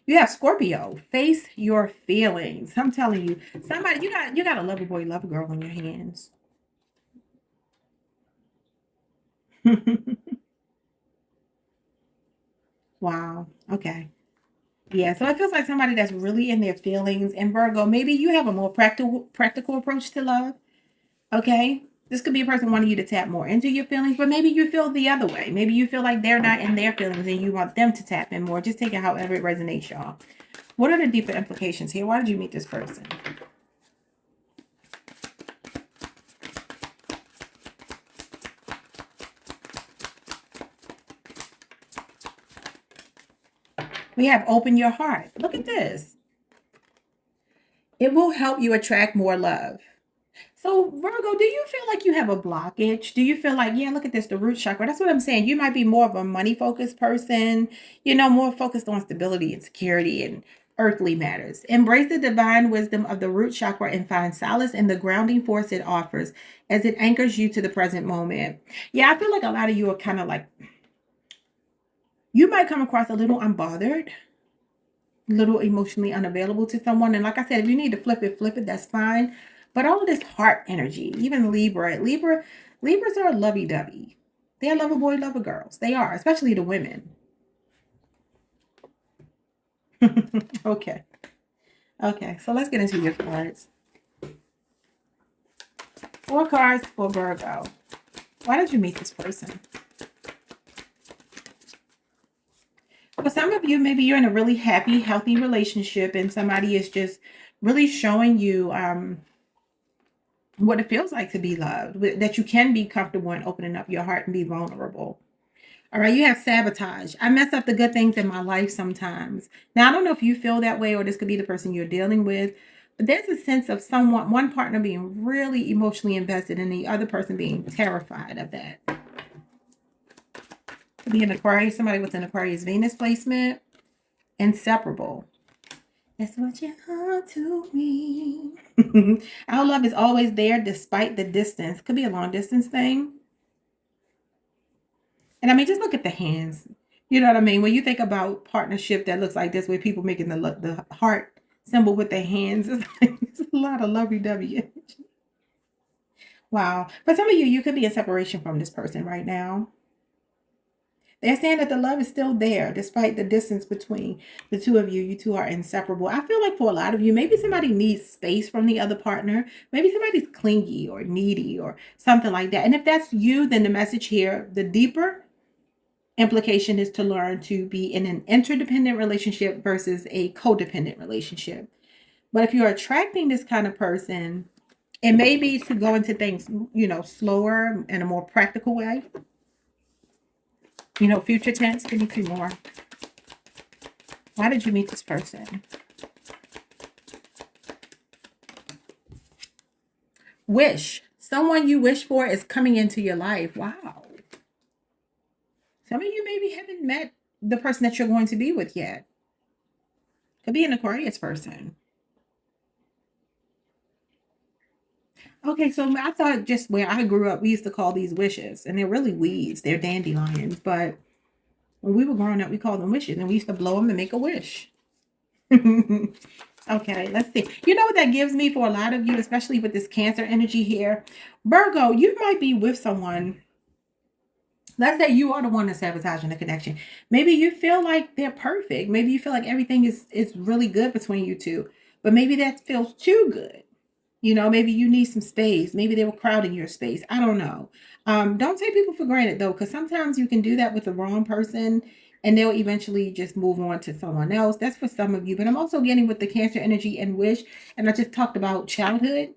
You have Scorpio. Face your feelings. I'm telling you, somebody, you got a lover boy, lover girl on your hands. Wow. Okay. Yeah, so it feels like somebody that's really in their feelings. And Virgo, maybe you have a more practical approach to love. Okay. This could be a person wanting you to tap more into your feelings, but maybe you feel the other way. Maybe you feel like they're not in their feelings and you want them to tap in more. Just take it however it resonates, y'all. What are the deeper implications here? Why did you meet this person? We have open your heart. Look at this. It will help you attract more love. So Virgo, do you feel like you have a blockage? Do you feel like, yeah, look at this, the root chakra. That's what I'm saying. You might be more of a money focused person, more focused on stability and security and earthly matters. Embrace the divine wisdom of the root chakra and find solace in the grounding force it offers as it anchors you to the present moment. Yeah, I feel like a lot of you are kind of like, you might come across a little unbothered, little emotionally unavailable to someone. And like I said, if you need to flip it, that's fine. But all of this heart energy, even Libras are lovey-dovey. They're lover boy, lover girls. They are, especially the women. Okay. Okay, so let's get into your cards. 4 cards for Virgo. Why did you meet this person? For some of you, maybe you're in a really happy, healthy relationship and somebody is just really showing you what it feels like to be loved, that you can be comfortable in opening up your heart and be vulnerable. All right, you have sabotage. I mess up the good things in my life sometimes. Now, I don't know if you feel that way or this could be the person you're dealing with, but there's a sense of one partner being really emotionally invested and the other person being terrified of that. Could be an Aquarius, somebody with an Aquarius Venus placement. Inseparable. That's what you are to me. Our love is always there despite the distance. Could be a long distance thing. And I mean, just look at the hands. You know what I mean? When you think about partnership that looks like this, with people making the heart symbol with their hands, it's a lot of lovey-dovey energy. Wow. For some of you, you could be in separation from this person right now. They're saying that the love is still there despite the distance between the two of you. You two are inseparable. I feel like for a lot of you, maybe somebody needs space from the other partner. Maybe somebody's clingy or needy or something like that. And if that's you, then the message here, the deeper implication is to learn to be in an interdependent relationship versus a codependent relationship. But if you're attracting this kind of person, it may be to go into things, slower in a more practical way. Future tense. Give me 2 more. Why did you meet this person? Wish. Someone you wish for is coming into your life. Wow. Some of you maybe haven't met the person that you're going to be with yet. Could be an Aquarius person. Okay, so I thought just where I grew up, we used to call these wishes, and they're really weeds. They're dandelions, but when we were growing up, we called them wishes, and we used to blow them and make a wish. Okay, let's see. You know what that gives me for a lot of you, especially with this Cancer energy here? Virgo, you might be with someone. Let's say you are the one that's sabotaging the connection. Maybe you feel like they're perfect. Maybe you feel like everything is really good between you two, but maybe that feels too good. You know, maybe you need some space. Maybe they were crowding your space. I don't know. Don't take people for granted though, because sometimes you can do that with the wrong person and they'll eventually just move on to someone else. That's for some of you. But I'm also getting with the Cancer energy and wish. And I just talked about childhood.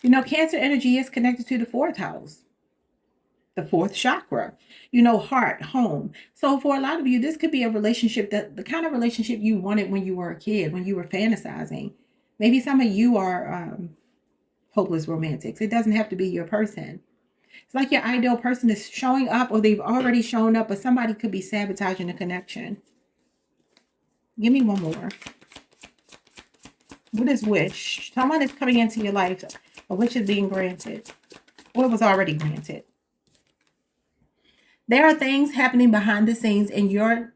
You know, Cancer energy is connected to the fourth house, the fourth chakra, you know, heart, home. So for a lot of you, this could be a relationship that the kind of relationship you wanted when you were a kid, when you were fantasizing. Maybe some of you are hopeless romantics. It doesn't have to be your person. It's like your ideal person is showing up or they've already shown up, but somebody could be sabotaging the connection. Give me one more. What is wish? Someone is coming into your life. A wish is being granted. Or it was already granted. There are things happening behind the scenes and you're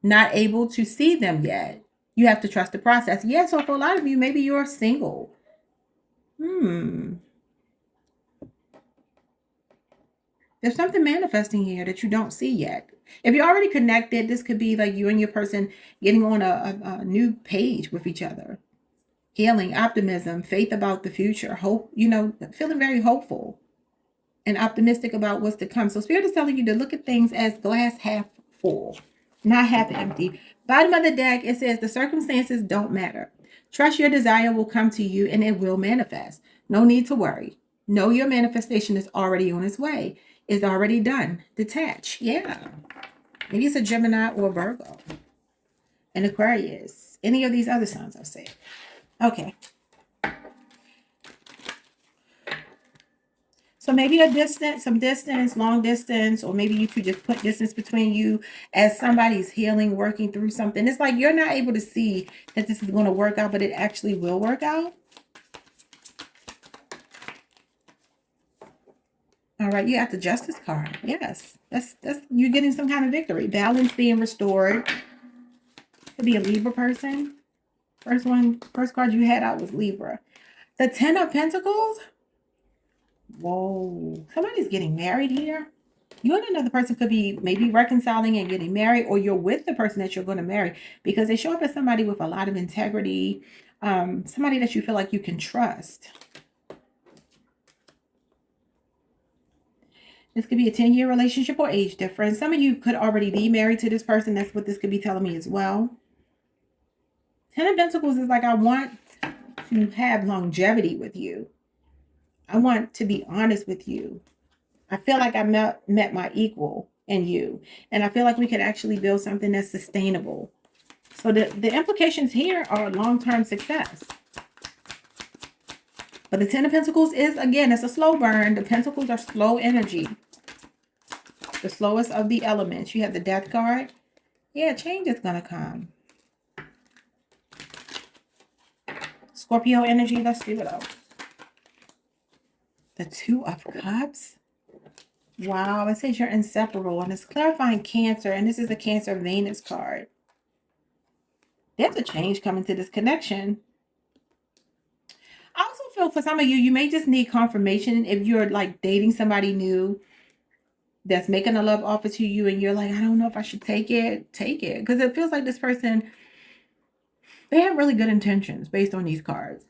not able to see them yet. You have to trust the process. Yeah, so for a lot of you, maybe you're single. There's something manifesting here that you don't see yet. If you're already connected, this could be like you and your person getting on a new page with each other. Healing, optimism, faith about the future, hope, you know, feeling very hopeful and optimistic about what's to come. So Spirit is telling you to look at things as glass half full, not half empty. Bottom of the deck, it says the circumstances don't matter. Trust your desire will come to you and it will manifest. No need to worry. Know your manifestation is already on its way. It's already done. Detach. Yeah. Maybe it's a Gemini or a Virgo. An Aquarius. Any of these other signs I've said. Okay. So maybe a distance, some distance, long distance, or maybe you could just put distance between you as somebody's healing, working through something. It's like you're not able to see that this is going to work out, but it actually will work out. All right, you got the Justice card. Yes, that's you're getting some kind of victory. Balance being restored. Could be a Libra person. First card you had out was Libra. The Ten of Pentacles. Whoa, somebody's getting married here. You and another person could be maybe reconciling and getting married, or you're with the person that you're going to marry because they show up as somebody with a lot of integrity, somebody that you feel like you can trust. This could be a 10-year relationship or age difference. Some of you could already be married to this person. That's what this could be telling me as well. Ten of Pentacles is like, I want to have longevity with you. I want to be honest with you. I feel like I met my equal in you. And I feel like we could actually build something that's sustainable. So the implications here are long-term success. But the Ten of Pentacles is, again, it's a slow burn. The Pentacles are slow energy. The slowest of the elements. You have the Death card. Yeah, change is going to come. Scorpio energy. Let's see what else. The Two of Cups. Wow, it says you're inseparable. And it's clarifying Cancer. And this is a Cancer Venus card. There's a change coming to this connection. I also feel for some of you, you may just need confirmation if you're like dating somebody new that's making a love offer to you and you're like, I don't know if I should take it. Take it. Because it feels like this person, they have really good intentions based on these cards.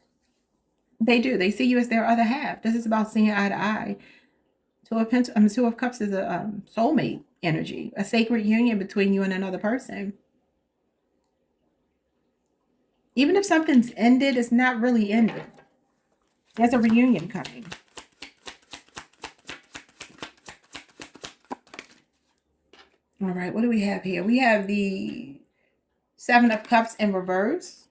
They do. They see you as their other half. This is about seeing eye to eye. Two of Cups is a soulmate energy, a sacred union between you and another person. Even if something's ended, it's not really ended. There's a reunion coming. All right, what do we have here? We have the Seven of Cups in reverse,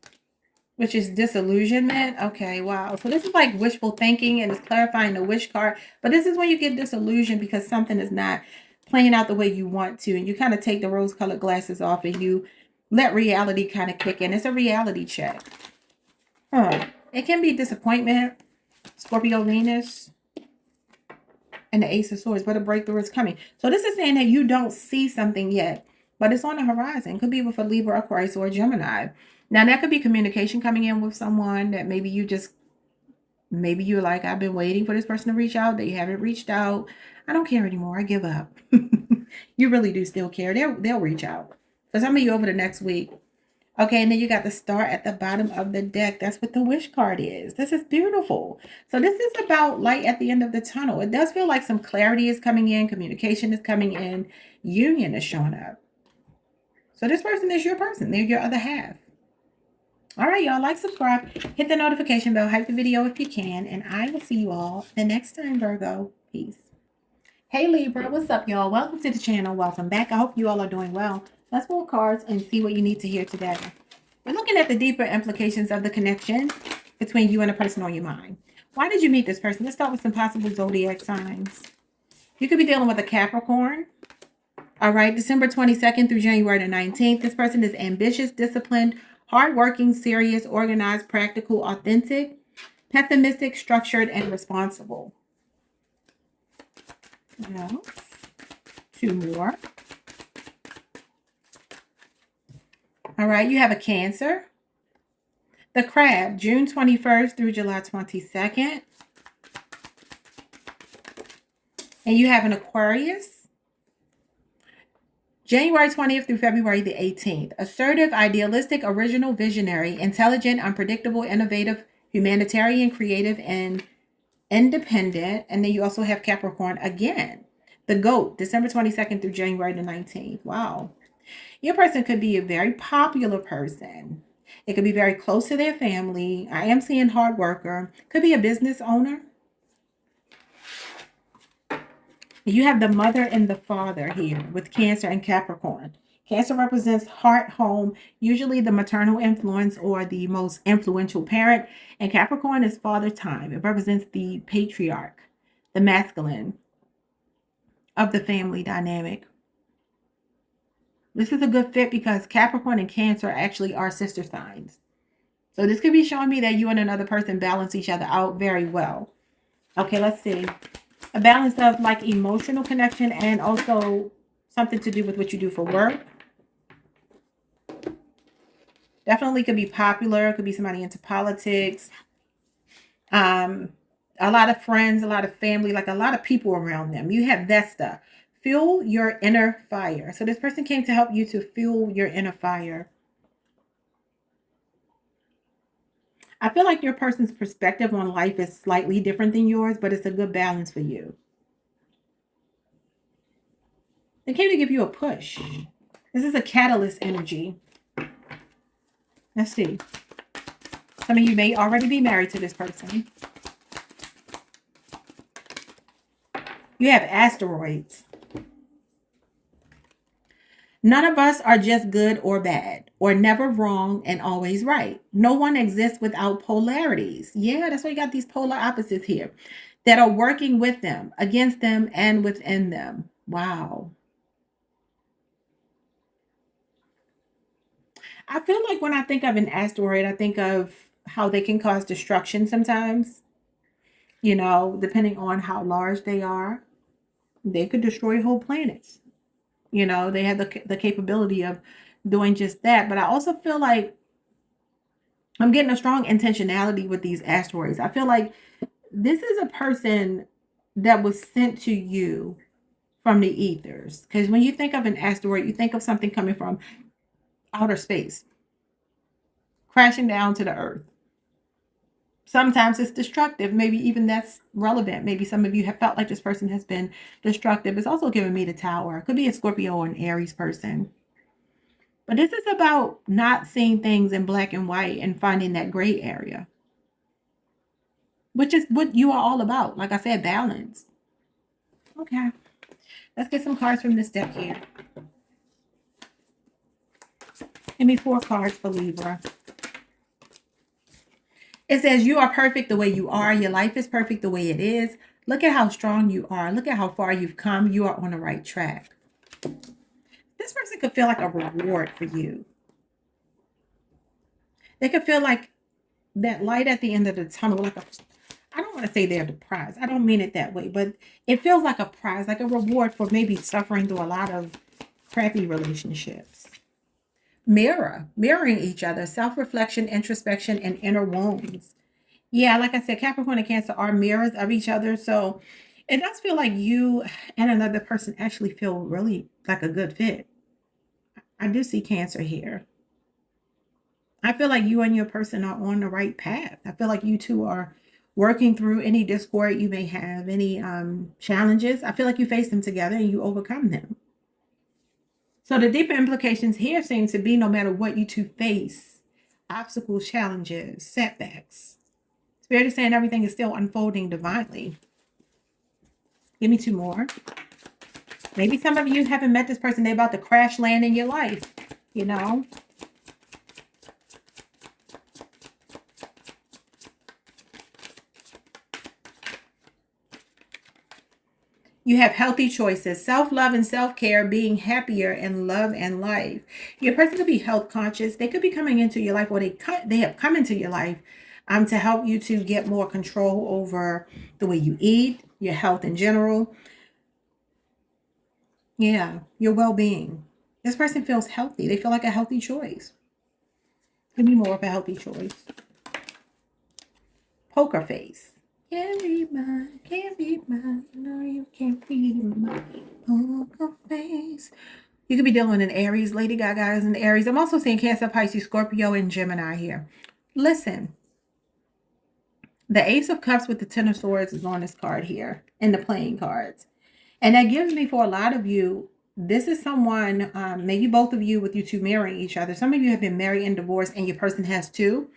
which is disillusionment. Okay, wow. So this is like wishful thinking and it's clarifying the wish card. But this is when you get disillusioned because something is not playing out the way you want to, and you kind of take the rose-colored glasses off and you let reality kind of kick in. It's a reality check. It can be disappointment, Scorpio, Venus, and the Ace of Swords, but a breakthrough is coming. So this is saying that you don't see something yet, but it's on the horizon. Could be with a Libra, Aquarius, or a Gemini. Now, that could be communication coming in with someone that maybe you're like, I've been waiting for this person to reach out. They haven't reached out. I don't care anymore. I give up. You really do still care. They'll reach out. For some of you over the next week. Okay, and then you got the star at the bottom of the deck. That's what the wish card is. This is beautiful. So this is about light at the end of the tunnel. It does feel like some clarity is coming in. Communication is coming in. Union is showing up. So this person is your person. They're your other half. All right, y'all. Like, subscribe. Hit the notification bell. Hype the video if you can. And I will see you all the next time, Virgo. Peace. Hey, Libra. What's up, y'all? Welcome to the channel. Welcome back. I hope you all are doing well. Let's pull cards and see what you need to hear today. We're looking at the deeper implications of the connection between you and a person on your mind. Why did you meet this person? Let's start with some possible zodiac signs. You could be dealing with a Capricorn. All right, December 22nd through January the 19th. This person is ambitious, disciplined, hardworking, serious, organized, practical, authentic, pessimistic, structured, and responsible. Now, two more. All right, you have a Cancer. The Crab, June 21st through July 22nd. And you have an Aquarius, January 20th through February the 18th. Assertive, idealistic, original, visionary, intelligent, unpredictable, innovative, humanitarian, creative, and independent. And then you also have Capricorn again. The Goat, December 22nd through January the 19th. Wow. Your person could be a very popular person. It could be very close to their family. I am seeing hard worker. Could be a business owner. You have the mother and the father here with Cancer and Capricorn. Cancer represents heart, home, usually the maternal influence or the most influential parent. And Capricorn is father time. It represents the patriarch, the masculine of the family dynamic. This is a good fit because Capricorn and Cancer actually are sister signs. So this could be showing me that you and another person balance each other out very well. Okay, let's see. A balance of like emotional connection and also something to do with what you do for work. Definitely could be popular. Could be somebody into politics. A lot of friends, a lot of family, like a lot of people around them. You have Vesta. Fuel your inner fire. So this person came to help you to fuel your inner fire. I feel like your person's perspective on life is slightly different than yours, but it's a good balance for you. They came to give you a push. This is a catalyst energy. Let's see. Some of you may already be married to this person. You have asteroids. None of us are just good or bad, or never wrong and always right. No one exists without polarities. Yeah, that's why you got these polar opposites here that are working with them, against them, and within them. Wow. I feel like when I think of an asteroid, I think of how they can cause destruction sometimes. You know, depending on how large they are, they could destroy whole planets. You know, they have the capability of doing just that. But I also feel like I'm getting a strong intentionality with these asteroids. I feel like this is a person that was sent to you from the ethers. Because when you think of an asteroid, you think of something coming from outer space, crashing down to the earth. Sometimes it's destructive. Maybe even that's relevant. Maybe some of you have felt like this person has been destructive. It's also giving me the Tower. It could be a Scorpio or an Aries person. But this is about not seeing things in black and white and finding that gray area, which is what you are all about. Like I said, balance. Okay. Let's get some cards from this deck here. Give me 4 cards for Libra. It says, you are perfect the way you are. Your life is perfect the way it is. Look at how strong you are. Look at how far you've come. You are on the right track. This person could feel like a reward for you. They could feel like that light at the end of the tunnel, like a, I don't want to say they're the prize. I don't mean it that way, but it feels like a prize, like a reward for maybe suffering through a lot of crappy relationships. Mirroring each other, self-reflection, introspection, and inner wounds. Yeah, like I said, Capricorn and Cancer are mirrors of each other. So it does feel like you and another person actually feel really like a good fit. I do see Cancer here. I feel like you and your person are on the right path. I feel like you two are working through any discord you may have, any challenges. I feel like you face them together and you overcome them. So the deeper implications here seem to be no matter what you two face, obstacles, challenges, setbacks, Spirit is saying everything is still unfolding divinely. Give me two more. Maybe some of you haven't met this person. They're about to crash land in your life, you know. You have healthy choices, self-love and self-care, being happier in love and life. Your person could be health conscious. They could be coming into your life, or they have come into your life to help you to get more control over the way you eat, your health in general. Yeah, your well-being. This person feels healthy. They feel like a healthy choice. Give me more of a healthy choice. Poker face. Can't read mine, can't read mine. No, you can't read mine. Poker face. You could be dealing with an Aries. Lady Gaga is an Aries. I'm also seeing Cancer, Pisces, Scorpio, and Gemini here. Listen. The Ace of Cups with the Ten of Swords is on this card here in the playing cards. And that gives me, for a lot of you, this is someone, maybe both of you with you two marrying each other. Some of you have been married and divorced and your person has too.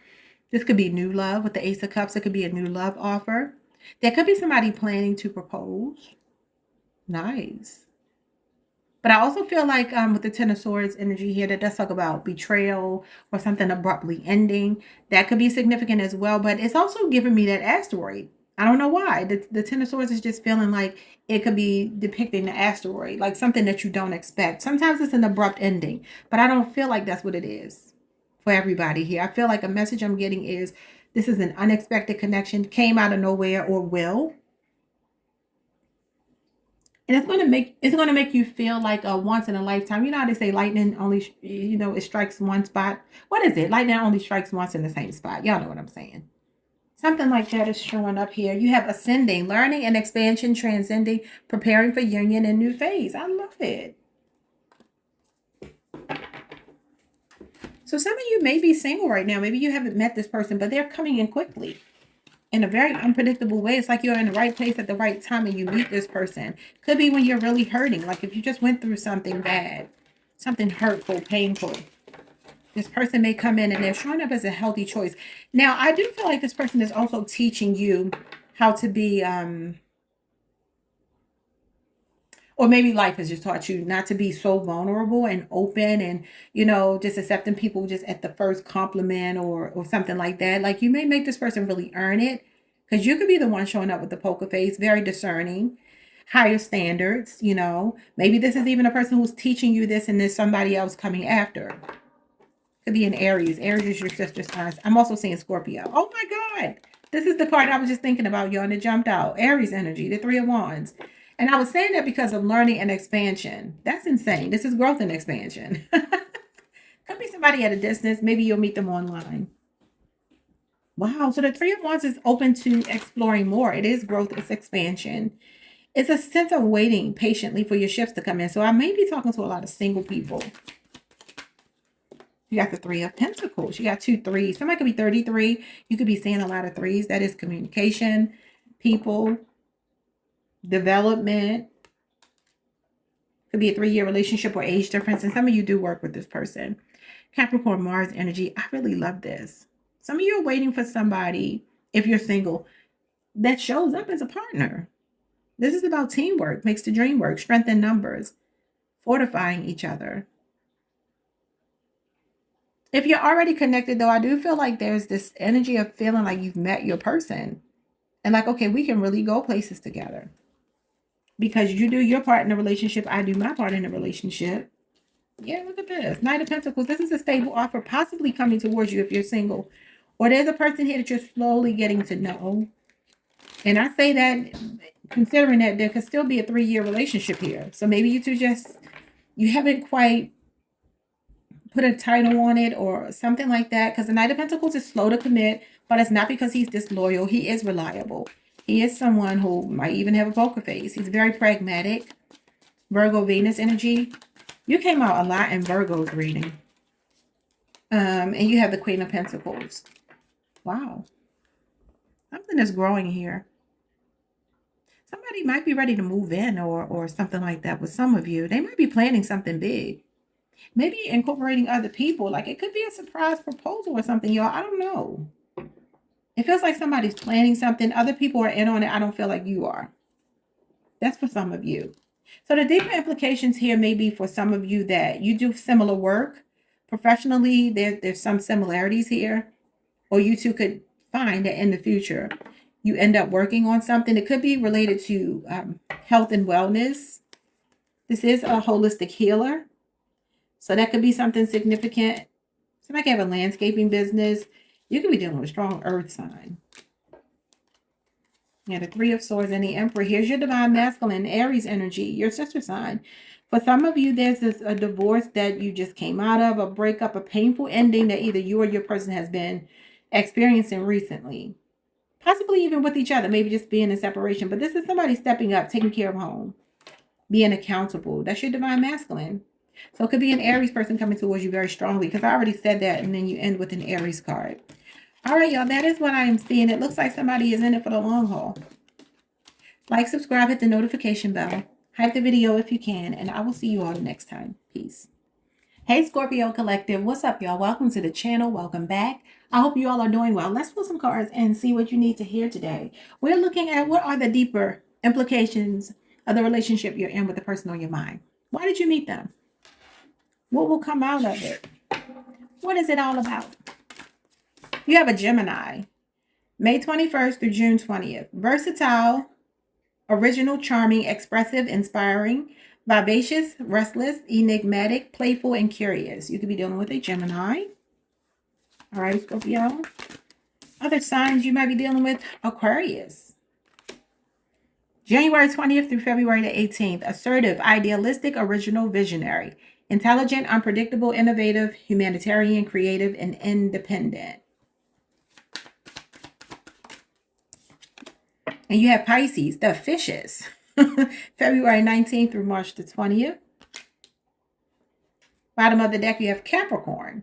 This could be new love with the Ace of Cups. It could be a new love offer. There could be somebody planning to propose. Nice. But I also feel like with the Ten of Swords energy here, that does talk about betrayal or something abruptly ending. That could be significant as well. But it's also giving me that asteroid. I don't know why. The Ten of Swords is just feeling like it could be depicting the asteroid, like something that you don't expect. Sometimes it's an abrupt ending, but I don't feel like that's what it is for everybody here. I feel like a message I'm getting is this is an unexpected connection, came out of nowhere or will. And it's going to make you feel like a once in a lifetime. You know how they say lightning only, it strikes one spot. What is it? Lightning only strikes once in the same spot. Y'all know what I'm saying. Something like that is showing up here. You have ascending, learning and expansion, transcending, preparing for union and new phase. I love it. So some of you may be single right now. Maybe you haven't met this person, but they're coming in quickly in a very unpredictable way. It's like you're in the right place at the right time and you meet this person. Could be when you're really hurting. Like if you just went through something bad, something hurtful, painful. This person may come in and they're showing up as a healthy choice. Now, I do feel like this person is also teaching you how to be, or maybe life has just taught you not to be so vulnerable and open and, just accepting people just at the first compliment or something like that. Like you may make this person really earn it because you could be the one showing up with the poker face, very discerning, higher standards, Maybe this is even a person who's teaching you this and there's somebody else coming after. Could be an Aries. Aries is your sister sign. I'm also seeing Scorpio. Oh my God. This is the card I was just thinking about, y'all, and it jumped out. Aries energy, the Three of Wands. And I was saying that because of learning and expansion. That's insane. This is growth and expansion. Could be somebody at a distance. Maybe you'll meet them online. Wow. So the Three of Wands is open to exploring more. It is growth. It's expansion. It's a sense of waiting patiently for your shifts to come in. So I may be talking to a lot of single people. You got the Three of Pentacles. You got 2 3s. Somebody could be 33. You could be seeing a lot of 3s. That is communication, people, development. Could be a 3-year relationship or age difference. And some of you do work with this person. Capricorn, Mars energy. I really love this. Some of you are waiting for somebody, if you're single, that shows up as a partner. This is about teamwork, makes the dream work, strength in numbers, fortifying each other. If you're already connected, though, I do feel like there's this energy of feeling like you've met your person And like, okay, we can really go places together. Because you do your part in the relationship, I do my part in the relationship. Yeah, look at this. Knight of Pentacles. This is a stable offer possibly coming towards you if you're single. Or there's a person here that you're slowly getting to know. And I say that considering that there could still be a 3-year relationship here. So maybe you two just, you haven't quite put a title on it or something like that. Because the Knight of Pentacles is slow to commit, but it's not because he's disloyal. He is reliable. He is someone who might even have a poker face. He's very pragmatic. Virgo Venus energy. You came out a lot in Virgo's reading. And you have the Queen of Pentacles. Wow. Something is growing here. Somebody might be ready to move in or something like that with some of you. They might be planning something big. Maybe incorporating other people. Like it could be a surprise proposal or something, y'all. I don't know. It feels like somebody's planning something. Other people are in on it. I don't feel like you are. That's for some of you. So the deeper implications here may be for some of you that you do similar work. Professionally, there's some similarities here. Or you two could find that in the future, you end up working on something. It could be related to health and wellness. This is a holistic healer. So that could be something significant. Somebody can have a landscaping business. You could be dealing with a strong earth sign. Yeah, the Three of Swords and the Emperor. Here's your divine masculine, Aries energy, your sister sign. For some of you, there's a divorce that you just came out of, a breakup, a painful ending that either you or your person has been experiencing recently. Possibly even with each other, maybe just being in separation. But this is somebody stepping up, taking care of home, being accountable. That's your divine masculine. So it could be an Aries person coming towards you very strongly, because I already said that, and then you end with an Aries card. All right, y'all, that is what I am seeing. It looks like somebody is in it for the long haul. Like, subscribe, hit the notification bell. Hype the video if you can, and I will see you all next time. Peace. Hey, Scorpio Collective. What's up, y'all? Welcome to the channel. Welcome back. I hope you all are doing well. Let's pull some cards and see what you need to hear today. We're looking at what are the deeper implications of the relationship you're in with the person on your mind. Why did you meet them? What will come out of it? What is it all about? You have a Gemini, May 21st through June 20th. Versatile, original, charming, expressive, inspiring, vivacious, restless, enigmatic, playful, and curious. You could be dealing with a Gemini. All right, Scorpio. Other signs you might be dealing with, Aquarius. January 20th through February the 18th. Assertive, idealistic, original, visionary. Intelligent, unpredictable, innovative, humanitarian, creative, and independent. And you have Pisces, the fishes. February 19th through March the 20th. Bottom of the deck, you have Capricorn.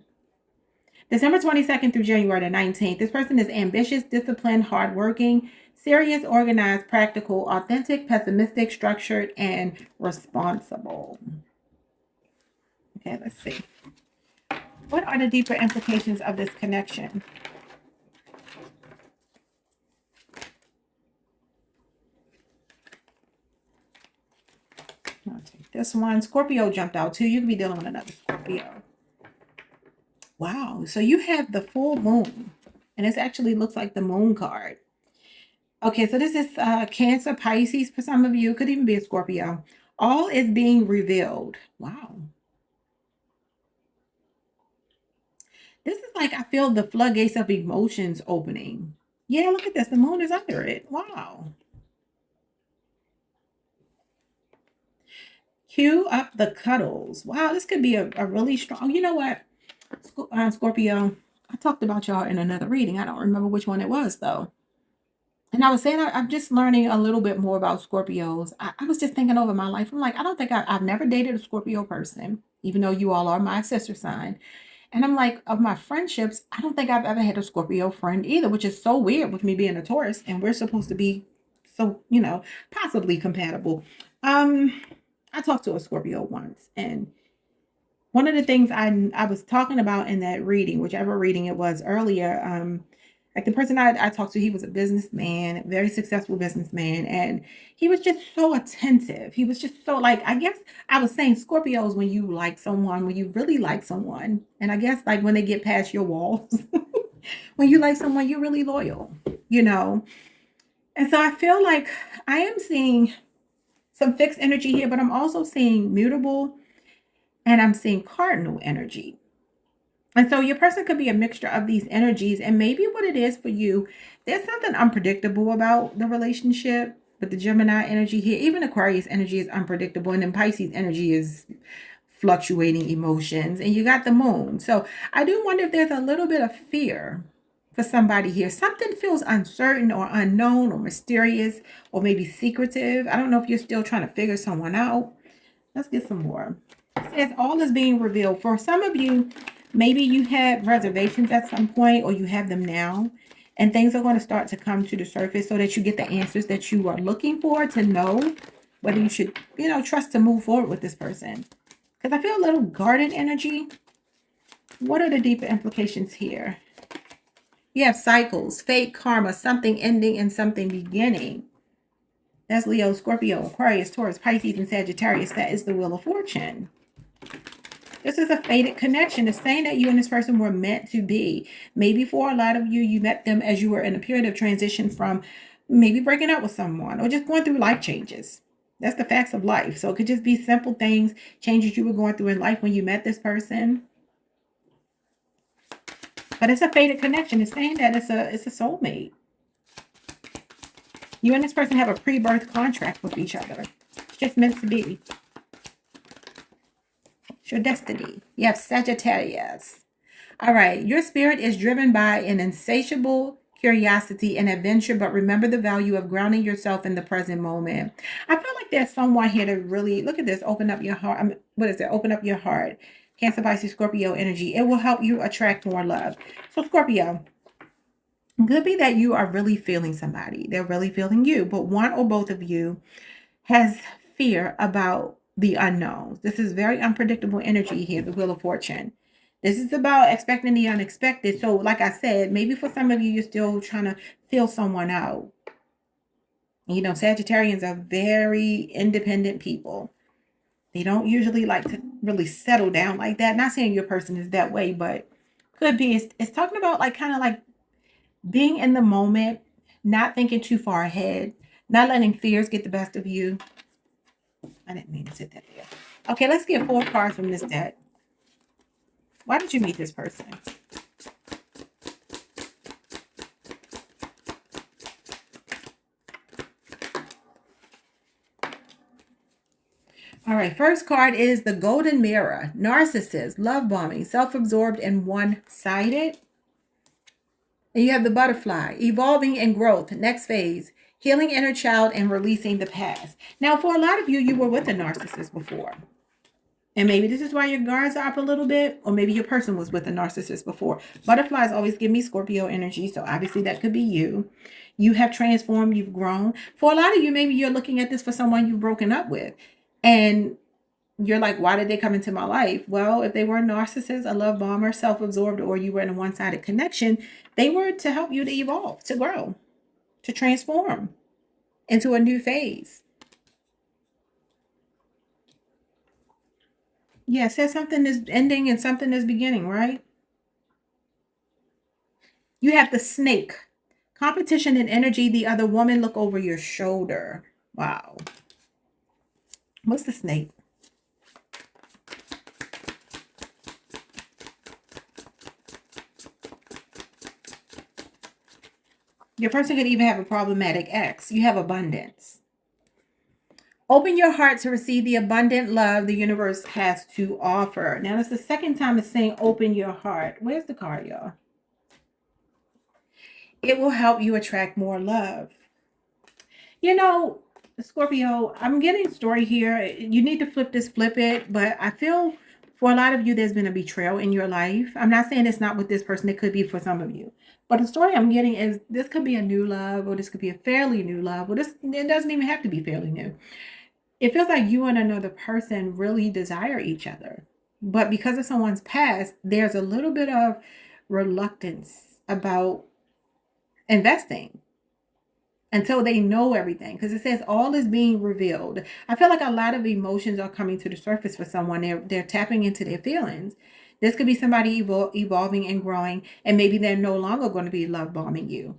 December 22nd through January the 19th. This person is ambitious, disciplined, hardworking, serious, organized, practical, authentic, pessimistic, structured, and responsible. Okay, let's see. What are the deeper implications of this connection? I'll take this one. Scorpio jumped out too. You could be dealing with another Scorpio. Wow. So you have the full moon. And this actually looks like the moon card. Okay, so this is Cancer, Pisces for some of you. Could even be a Scorpio. All is being revealed. Wow. This is like, I feel the floodgates of emotions opening. Yeah, look at this. The moon is under it. Wow. Cue up the cuddles. Wow, this could be a really strong, you know what, Scorpio, I talked about y'all in another reading. I don't remember which one it was, though. And I was saying I'm just learning a little bit more about Scorpios. I was just thinking over my life. I'm like, I don't think I've never dated a Scorpio person, even though you all are my sister sign. And I'm like, of my friendships, I don't think I've ever had a Scorpio friend either, which is so weird with me being a Taurus. And we're supposed to be so, you know, possibly compatible. I talked to a Scorpio once, and one of the things I was talking about in that reading, whichever reading it was earlier, like the person I talked to, he was a businessman, very successful businessman, and he was just so attentive. He was just so, like, I guess I was saying Scorpios, when you like someone, when you really like someone, and I guess like when they get past your walls, when you like someone, you're really loyal, you know. And so I feel like I am seeing some fixed energy here, but I'm also seeing mutable and I'm seeing cardinal energy. And so your person could be a mixture of these energies. And maybe what it is for you, there's something unpredictable about the relationship. But the Gemini energy here, even Aquarius energy is unpredictable. And then Pisces energy is fluctuating emotions. And you got the moon. So I do wonder if there's a little bit of fear for somebody here. Something feels uncertain or unknown or mysterious or maybe secretive. I don't know if you're still trying to figure someone out. Let's get some more. It says all is being revealed. For some of you, maybe you had reservations at some point or you have them now. And things are going to start to come to the surface so that you get the answers that you are looking for to know whether you should, trust to move forward with this person. Because I feel a little guarded energy. What are the deeper implications here? You have cycles, fate, karma, something ending and something beginning. That's Leo, Scorpio, Aquarius, Taurus, Pisces, and Sagittarius. That is the Wheel of Fortune. This is a fated connection. It's saying that you and this person were meant to be. Maybe for a lot of you, you met them as you were in a period of transition from maybe breaking up with someone or just going through life changes. That's the facts of life. So it could just be simple things, changes you were going through in life when you met this person. But it's a fated connection. It's saying that it's a soulmate. You and this person have a pre-birth contract with each other. It's just meant to be. It's your destiny. You have Sagittarius. All right. Your spirit is driven by an insatiable curiosity and adventure, but remember the value of grounding yourself in the present moment. I feel like there's someone here to really, look at this, open up your heart. What is it? Open up your heart. Cancer, Pisces, Scorpio energy. It will help you attract more love. So Scorpio, it could be that you are really feeling somebody. They're really feeling you, but one or both of you has fear about the unknowns. This is very unpredictable energy here, the Wheel of Fortune. This is about expecting the unexpected. So like I said, maybe for some of you, you're still trying to feel someone out. Sagittarians are very independent people. They don't usually like to really settle down like that. Not saying your person is that way, but could be. It's talking about like kind of like being in the moment, not thinking too far ahead, not letting fears get the best of you. I didn't mean to sit that there. Okay, let's get 4 cards from this deck. Why did you meet this person? All right, first card is the Golden Mirror. Narcissist, love bombing, self-absorbed and one-sided. And you have the Butterfly, evolving and growth, next phase, healing inner child and releasing the past. Now, for a lot of you, you were with a narcissist before. And maybe this is why your guards are up a little bit, or maybe your person was with a narcissist before. Butterflies always give me Scorpio energy, so obviously that could be you. You have transformed, you've grown. For a lot of you, maybe you're looking at this for someone you've broken up with. And you're like, why did they come into my life? Well, if they were a narcissist, a love bomber, self-absorbed, or you were in a one-sided connection, they were to help you to evolve, to grow, to transform into a new phase. Yeah, it says something is ending and something is beginning, right? You have the Snake. Competition and energy, the other woman, look over your shoulder. Wow. What's the Snake? Your person could even have a problematic ex. You have abundance. Open your heart to receive the abundant love the universe has to offer. Now, it's the second time it's saying open your heart. Where's the card, y'all? It will help you attract more love. Scorpio, I'm getting a story here. You need to flip it. But I feel for a lot of you, there's been a betrayal in your life. I'm not saying it's not with this person. It could be for some of you. But the story I'm getting is this could be a new love, or this could be a fairly new love, or it doesn't even have to be fairly new. It feels like you and another person really desire each other. But because of someone's past, there's a little bit of reluctance about investing until they know everything, because it says all is being revealed. I feel like a lot of emotions are coming to the surface for someone. They're tapping into their feelings. This could be somebody evolving and growing, and maybe they're no longer going to be love bombing you.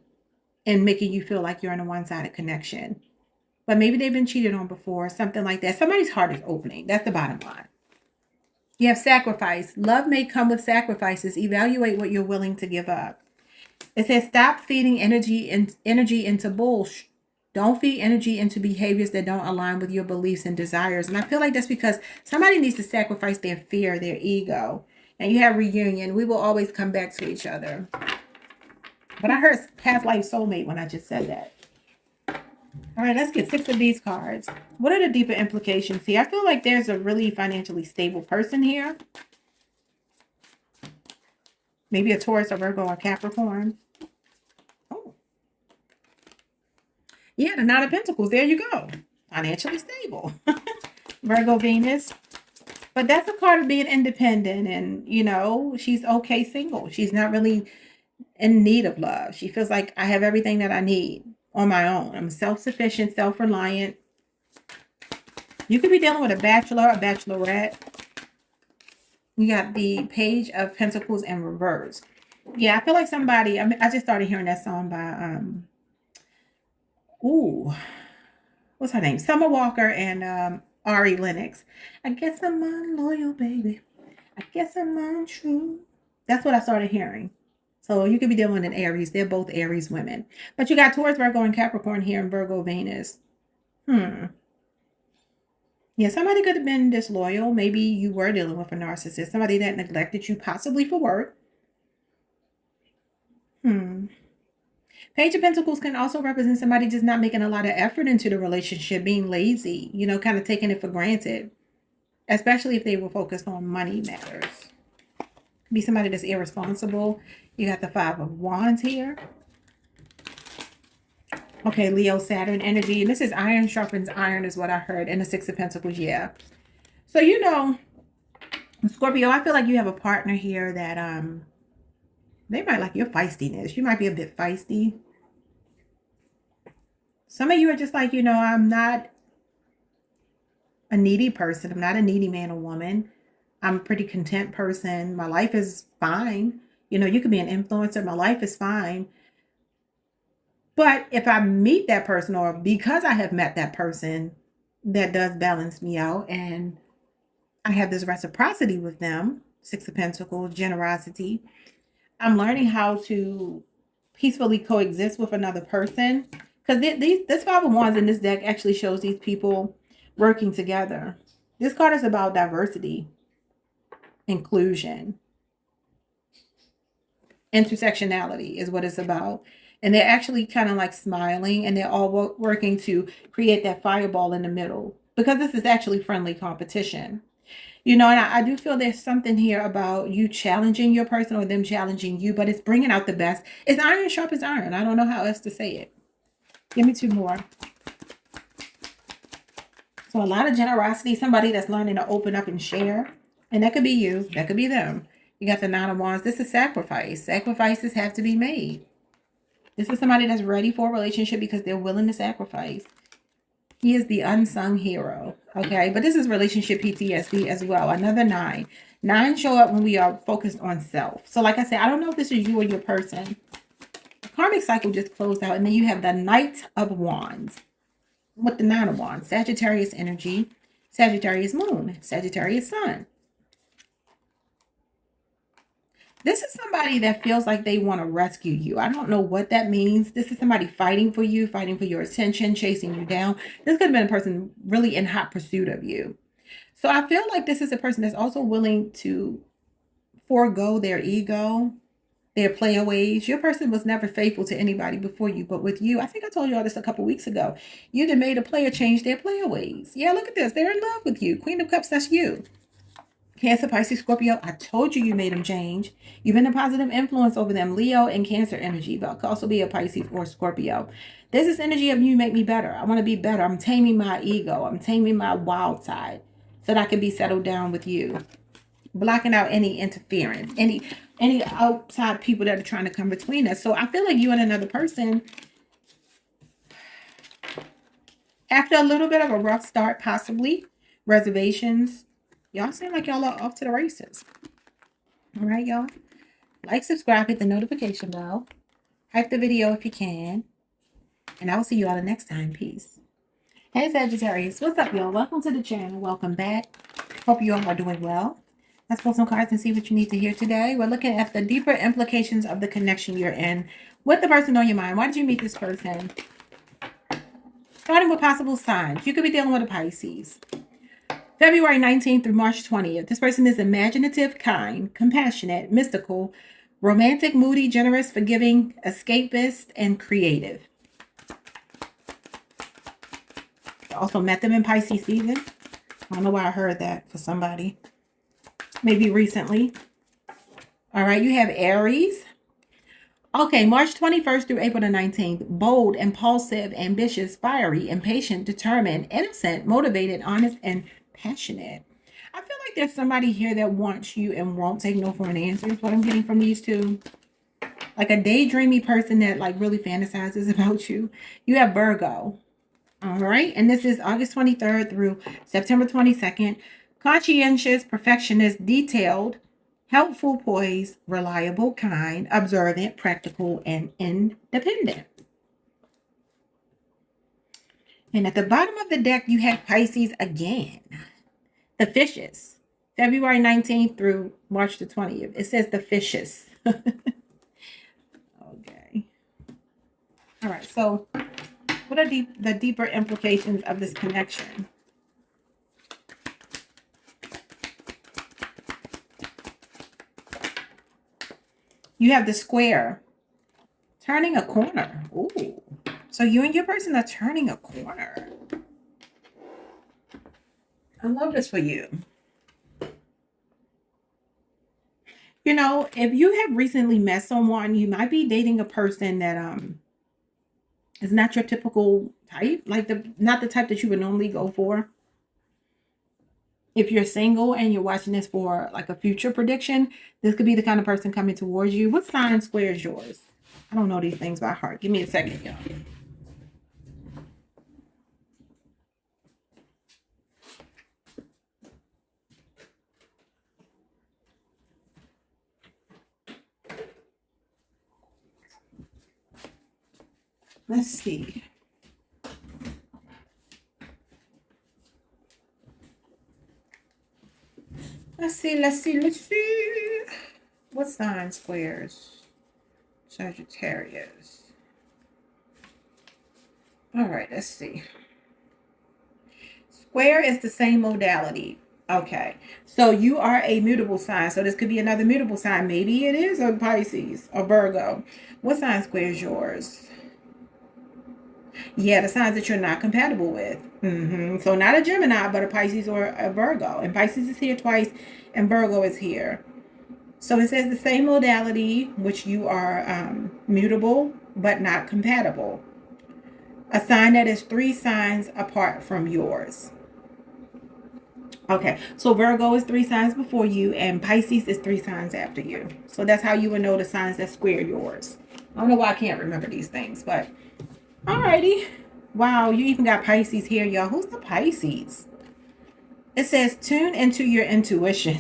and making you feel like you're in a one-sided connection. But maybe they've been cheated on before, something like that. Somebody's heart is opening. That's the bottom line. You have sacrifice. Love may come with sacrifices. Evaluate what you're willing to give up. It says stop feeding energy into bullshit. Don't feed energy into behaviors that don't align with your beliefs and desires. And I feel like that's because somebody needs to sacrifice their fear, their ego. And you have reunion. We will always come back to each other. But I heard past life soulmate when I just said that. All right, let's get 6 of these cards. What are the deeper implications here? I feel like there's a really financially stable person here. Maybe a Taurus, a Virgo, or Capricorn. Oh. Yeah, the Nine of Pentacles. There you go. Financially stable. Virgo, Venus. But that's a card of being independent. And, you know, she's okay single. She's not really in need of love. She feels like I have everything that I need on my own. I'm self-sufficient, self-reliant. You could be dealing with a bachelor, a bachelorette. You got the Page of Pentacles in reverse. Yeah, I feel like somebody, I just started hearing that song by, what's her name? Summer Walker and Ari Lennox. I guess I'm unloyal, baby. I guess I'm untrue. That's what I started hearing. So you could be dealing with an Aries. They're both Aries women. But you got Taurus, Virgo, and Capricorn here in Virgo, Venus. Yeah, somebody could have been disloyal. Maybe you were dealing with a narcissist. Somebody that neglected you, possibly for work. Page of Pentacles can also represent somebody just not making a lot of effort into the relationship, being lazy, you know, kind of taking it for granted. Especially if they were focused on money matters. Be somebody that's irresponsible. You got the Five of Wands here. Okay, Leo, Saturn energy. And this is iron sharpens iron is what I heard. And the Six of Pentacles, yeah. So, you know, Scorpio, I feel like you have a partner here that they might like your feistiness. You might be a bit feisty. Some of you are just like, you know, I'm not a needy person. I'm not a needy man or woman. I'm a pretty content person. My life is fine. You know, you could be an influencer. My life is fine. But if I meet that person, or because I have met that person, that does balance me out, and I have this reciprocity with them, Six of Pentacles, generosity, I'm learning how to peacefully coexist with another person. Because this Five of Wands in this deck actually shows these people working together. This card is about diversity, inclusion, intersectionality is what it's about. And they're actually kind of like smiling, and they're all working to create that fireball in the middle, because this is actually friendly competition. You know, and I do feel there's something here about you challenging your person or them challenging you, but it's bringing out the best. It's iron sharp as iron. I don't know how else to say it. Give me 2 more. So a lot of generosity, somebody that's learning to open up and share. And that could be you. That could be them. You got the Nine of Wands. This is sacrifice. Sacrifices have to be made. This is somebody that's ready for a relationship because they're willing to sacrifice. He is the unsung hero. Okay, but this is relationship PTSD as well. Another 9. 9 show up when we are focused on self. So like I said, I don't know if this is you or your person. The karmic cycle just closed out. And then you have the Knight of Wands with the 9 of Wands. Sagittarius energy. Sagittarius moon. Sagittarius sun. This is somebody that feels like they want to rescue you. I don't know what that means. This is somebody fighting for you, fighting for your attention, chasing you down. This could have been a person really in hot pursuit of you. So I feel like this is a person that's also willing to forego their ego, their playaways. Your person was never faithful to anybody before you, but with you, I think I told you all this a couple weeks ago. You done made a player change their playaways. Yeah, look at this. They're in love with you. Queen of Cups, that's you. Cancer, Pisces, Scorpio, I told you made them change. You've been a positive influence over them. Leo and Cancer energy, but could also be a Pisces or Scorpio. There's this energy of you make me better. I want to be better. I'm taming my ego. I'm taming my wild side so that I can be settled down with you. Blocking out any interference, any outside people that are trying to come between us. So I feel like you and another person, after a little bit of a rough start, possibly reservations, y'all seem like y'all are off to the races. All right, y'all. Like, subscribe, hit the notification bell. Hype the video if you can. And I will see you all the next time. Peace. Hey Sagittarius, what's up, y'all? Welcome to the channel. Welcome back. Hope you all are doing well. Let's pull some cards and see what you need to hear today. We're looking at the deeper implications of the connection you're in with the person on your mind. Why did you meet this person? Starting with possible signs. You could be dealing with a Pisces. February 19th through March 20th. This person is imaginative, kind, compassionate, mystical, romantic, moody, generous, forgiving, escapist, and creative. I also met them in Pisces season. I don't know why I heard that for somebody. Maybe recently. All right, you have Aries. Okay, March 21st through April the 19th. Bold, impulsive, ambitious, fiery, impatient, determined, innocent, motivated, honest, and passionate. I feel like there's somebody here that wants you and won't take no for an answer is what I'm getting from these two. Like a daydreamy person that like really fantasizes about you. You have Virgo. All right, and this is August 23rd through September 22nd. Conscientious, perfectionist, detailed, helpful, poised, reliable, kind, observant, practical, and independent. And at the bottom of the deck, you have Pisces again. The fishes. February 19th through March the 20th. It says the fishes. Okay. All right, so what are the deeper implications of this connection? You have the square. Turning a corner. Ooh. So you and your person are turning a corner. I love this for you. You know, if you have recently met someone, you might be dating a person that is not your typical type, like not the type that you would normally go for. If you're single and you're watching this for like a future prediction, this could be the kind of person coming towards you. What sign square is yours? I don't know these things by heart. Give me a second, y'all. Let's see. Let's see. What sign squares? Sagittarius. All right, let's see. Square is the same modality. Okay, so you are a mutable sign. So this could be another mutable sign. Maybe it is a Pisces or Virgo. What sign square is yours? Yeah, the signs that you're not compatible with. So not a Gemini, but a Pisces or a Virgo. And Pisces is here twice, and Virgo is here. So it says the same modality, which you are mutable, but not compatible. A sign that is 3 signs apart from yours. Okay, so Virgo is 3 signs before you, and Pisces is 3 signs after you. So that's how you would know the signs that square yours. I don't know why I can't remember these things, but alrighty. Wow, you even got Pisces here, y'all. Who's the Pisces? It says tune into your intuition.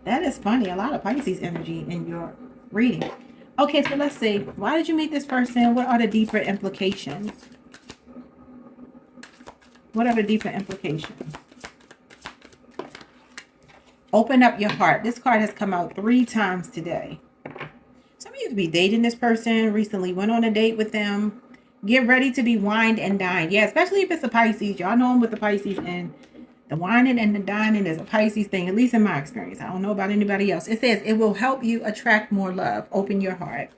That is funny. A lot of Pisces energy in your reading. Okay, so let's see. Why did you meet this person? What are the deeper implications? What are the deeper implications? Open up your heart. This card has come out 3 times today. Some of you could be dating this person, recently went on a date with them. Get ready to be wined and dined. Yeah, especially if it's a Pisces. Y'all know them with the Pisces, and the whining and the dining is a Pisces thing, at least in my experience. I don't know about anybody else. It says it will help you attract more love. Open your heart.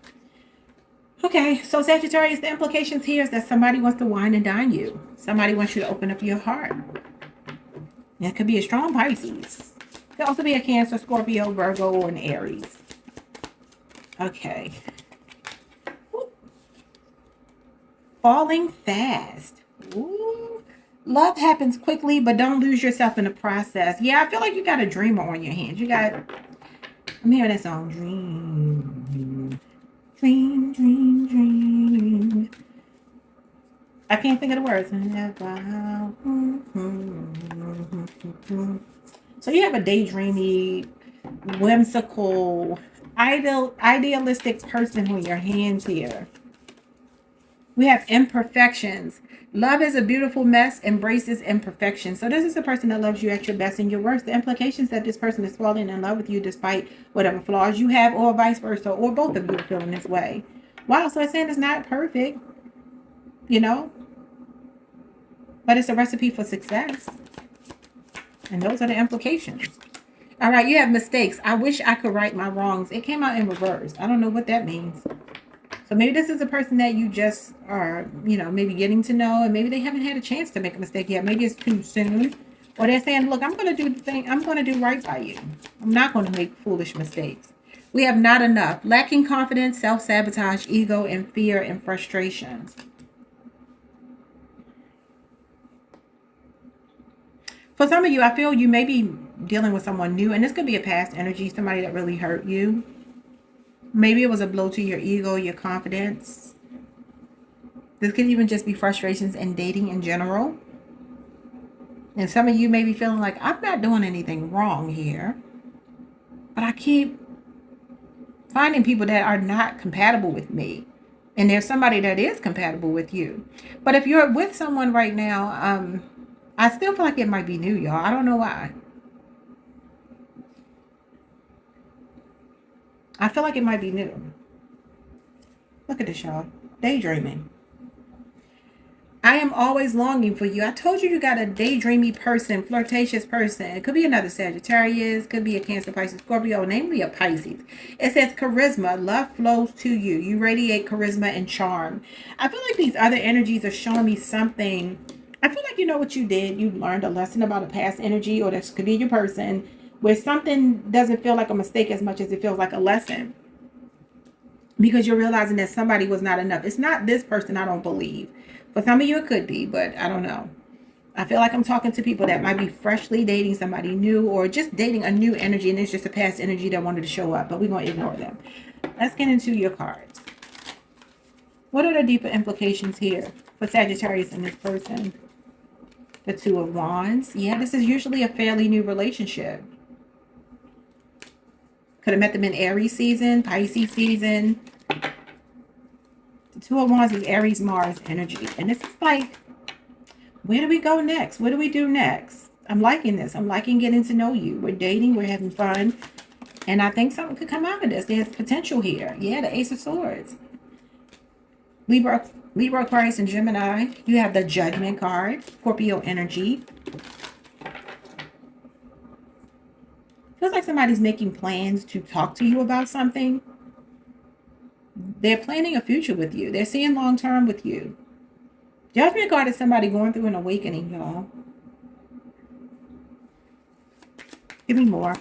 Okay, so Sagittarius, the implications here is that somebody wants to wine and dine you. Somebody wants you to open up your heart. It could be a strong Pisces. It could also be a Cancer, Scorpio, Virgo, or an Aries. Okay. Ooh. Falling fast. Ooh. Love happens quickly, but don't lose yourself in the process. Yeah, I feel like you got a dreamer on your hands. You got, I'm hearing that song. Dream. Dream, dream, dream. I can't think of the words. So you have a daydreamy, whimsical, idealistic person on your hands here. We have imperfections. Love is a beautiful mess, embraces imperfection. So this is a person that loves you at your best and your worst. The implications that this person is falling in love with you despite whatever flaws you have, or vice versa, or both of you are feeling this way. Wow, so it's saying it's not perfect, you know, but it's a recipe for success. And those are the implications. All right, you have mistakes. I wish I could right my wrongs. It came out in reverse. I don't know what that means. So maybe this is a person that you just are, you know, maybe getting to know, and maybe they haven't had a chance to make a mistake yet. Maybe it's too soon. Or they're saying, look, I'm going to do the thing. I'm going to do right by you. I'm not going to make foolish mistakes. We have not enough. Lacking confidence, self-sabotage, ego, and fear and frustrations. For some of you, I feel you may be dealing with someone new, and this could be a past energy, somebody that really hurt you. Maybe it was a blow to your ego, your confidence. This could even just be frustrations in dating in general. And some of you may be feeling like, I'm not doing anything wrong here, but I keep finding people that are not compatible with me. And there's somebody that is compatible with you. But if you're with someone right now, I still feel like it might be new, y'all. I don't know why. I feel like it might be new. Look at this, y'all. Daydreaming. I am always longing for you. I told you you got a daydreamy person, flirtatious person. It could be another Sagittarius, could be a Cancer, Pisces, Scorpio, namely a Pisces. It says charisma, love flows to you. You radiate charisma and charm. I feel like these other energies are showing me something. I feel like you know what you did. You learned a lesson about a past energy, or this could be your person, where something doesn't feel like a mistake as much as it feels like a lesson. Because you're realizing that somebody was not enough. It's not this person, I don't believe. For some of you, it could be, but I don't know. I feel like I'm talking to people that might be freshly dating somebody new, or just dating a new energy, and it's just a past energy that wanted to show up, but we're going to ignore them. Let's get into your cards. What are the deeper implications here for Sagittarius and this person? The Two of Wands. Yeah, this is usually a fairly new relationship. Could have met them in Aries season, Pisces season. The Two of Wands is Aries, Mars energy. And this is like, where do we go next? What do we do next? I'm liking this. I'm liking getting to know you. We're dating. We're having fun. And I think something could come out of this. There's potential here. Yeah, the Ace of Swords. Libra, Aquarius, and Gemini. You have the Judgment card. Scorpio energy. Feels like somebody's making plans to talk to you about something. They're planning a future with you. They're seeing long term with you. Judgment card is somebody going through an awakening, y'all. Give me more.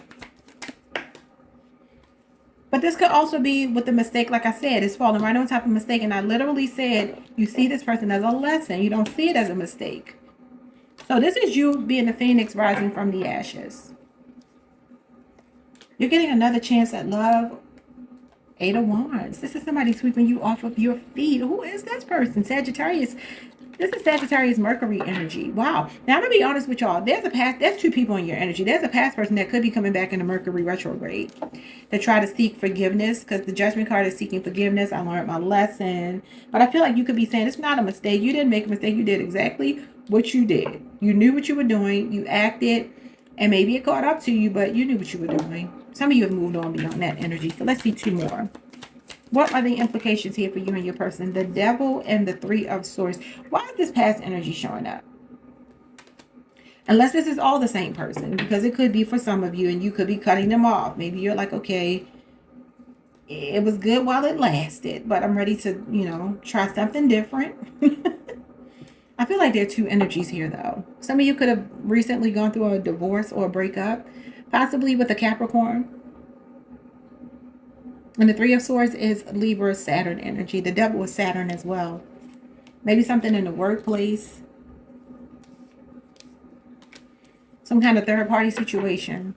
But this could also be with the mistake, like I said, it's falling right on top of a mistake. And I literally said, you see this person as a lesson. You don't see it as a mistake. So this is you being the phoenix rising from the ashes. You're getting another chance at love. Eight of Wands. This is somebody sweeping you off of your feet. Who is this person? Sagittarius. This is Sagittarius Mercury energy. Wow. Now I'm gonna be honest with y'all. There's two people in your energy. There's a past person that could be coming back into Mercury retrograde to try to seek forgiveness, because the Judgment card is seeking forgiveness. I learned my lesson. But I feel like you could be saying it's not a mistake. You didn't make a mistake. You did exactly what you did. You knew what you were doing. You acted, and maybe it caught up to you, but you knew what you were doing. Some of you have moved on beyond that energy. So let's see two more. What are the implications here for you and your person? The Devil and the Three of Swords. Why is this past energy showing up? Unless this is all the same person, because it could be for some of you and you could be cutting them off. Maybe you're like, okay, it was good while it lasted, but I'm ready to, you know, try something different. I feel like there are two energies here, though. Some of you could have recently gone through a divorce or a breakup, possibly with a Capricorn. And the Three of Swords is Libra, Saturn energy. The Devil is Saturn as well. Maybe something in the workplace. Some kind of third-party situation.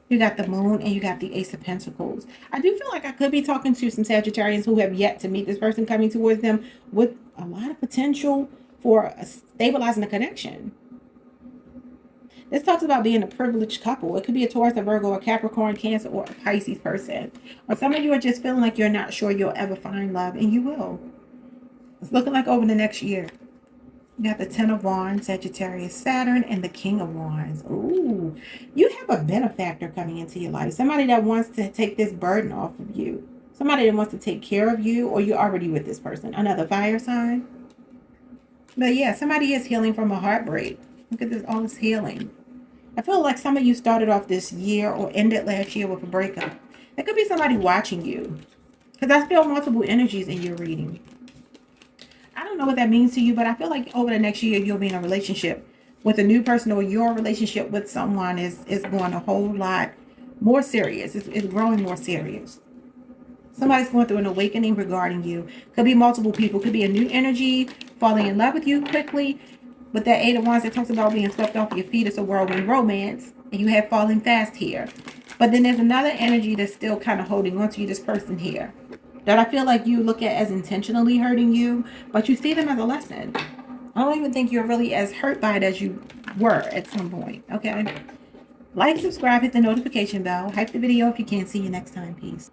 You got the Moon and you got the Ace of Pentacles. I do feel like I could be talking to some Sagittarians who have yet to meet this person coming towards them with a lot of potential for stabilizing the connection. This talks about being a privileged couple. It could be a Taurus, a Virgo, a Capricorn, Cancer, or a Pisces person. Or some of you are just feeling like you're not sure you'll ever find love, and you will. It's looking like over the next year. You got the Ten of Wands, Sagittarius, Saturn, and the King of Wands. Ooh, you have a benefactor coming into your life. Somebody that wants to take this burden off of you. Somebody that wants to take care of you, or you're already with this person. Another fire sign. But yeah, somebody is healing from a heartbreak. Look at this, all this healing. I feel like some of you started off this year or ended last year with a breakup. It could be somebody watching you. Because I feel multiple energies in your reading. I don't know what that means to you, but I feel like over the next year, you'll be in a relationship with a new person, or your relationship with someone is going a whole lot more serious. It's growing more serious. Somebody's going through an awakening regarding you. Could be multiple people. Could be a new energy falling in love with you quickly. But that Eight of Wands that talks about being swept off your feet, it's a whirlwind romance. And you have falling fast here. But then there's another energy that's still kind of holding on to you, this person here, that I feel like you look at as intentionally hurting you, but you see them as a lesson. I don't even think you're really as hurt by it as you were at some point, okay? Like, subscribe, hit the notification bell. Hype the video if you can. See you next time. Peace.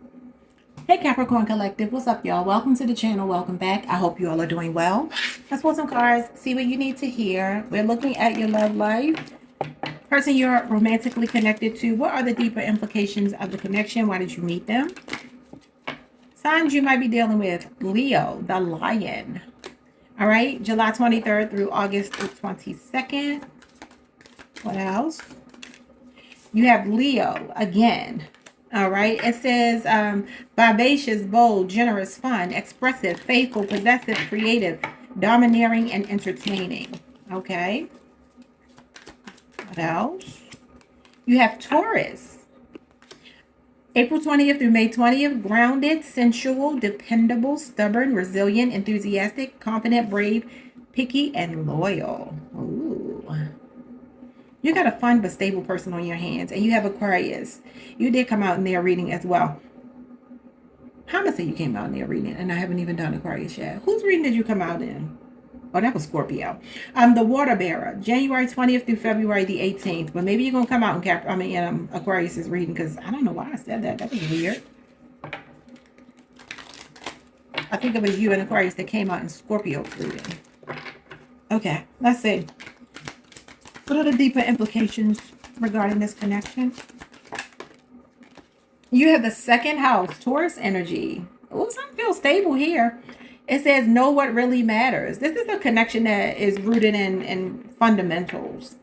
Hey Capricorn Collective, what's up y'all? Welcome to the channel. Welcome back. I hope you all are doing well. Let's pull some cards, see what you need to hear. We're looking at your love life. Person you're romantically connected to. What are the deeper implications of the connection? Why did you meet them? Signs you might be dealing with. Leo, the lion. All right, July 23rd through August 22nd. What else? You have Leo again. All right, it says vivacious, bold, generous, fun, expressive, faithful, possessive, creative, domineering, and entertaining. Okay. What else? You have Taurus. April 20th through May 20th, grounded, sensual, dependable, stubborn, resilient, enthusiastic, confident, brave, picky, and loyal. Ooh. You got a fun but stable person on your hands. And you have Aquarius. You did come out in their reading as well. How much say you came out in their reading? And I haven't even done Aquarius yet. Whose reading did you come out in? Oh, that was Scorpio. The water bearer, January 20th through February the 18th. But maybe you're going to come out in Aquarius's reading, because I don't know why I said that. That was weird. I think it was you and Aquarius that came out in Scorpio's reading. Okay, let's see. What are the deeper implications regarding this connection? You have the second house, Taurus energy. Oh, something feels stable here. It says, know what really matters. This is a connection that is rooted in fundamentals,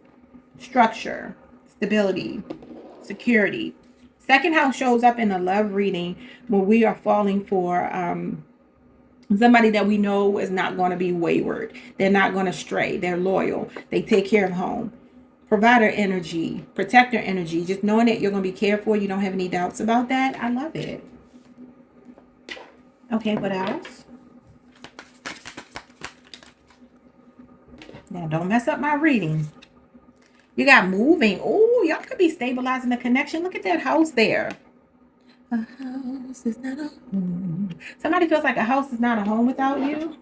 structure, stability, security. Second house shows up in a love reading when we are falling for somebody that we know is not going to be wayward. They're not going to stray. They're loyal. They take care of home. Provider energy, protector energy, just knowing that you're going to be cared for. You don't have any doubts about that. I love it. Okay, what else? Now, don't mess up my reading. You got moving. Oh, y'all could be stabilizing the connection. Look at that house there. A house is not a home. Somebody feels like a house is not a home without you.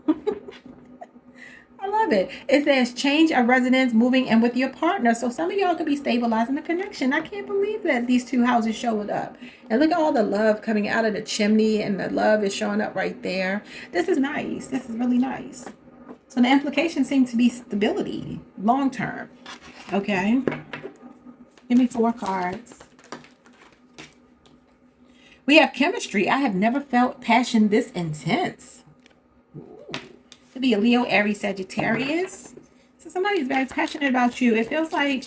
I love it. It says change of residence, moving in with your partner. So some of y'all could be stabilizing the connection. I can't believe that these two houses showed up. And look at all the love coming out of the chimney, and the love is showing up right there. This is nice. This is really nice. So the implication seems to be stability, long term. Okay. Give me 4 cards. We have chemistry. I have never felt passion this intense. Ooh. Could be a Leo, Aries, Sagittarius. So somebody's very passionate about you. It feels like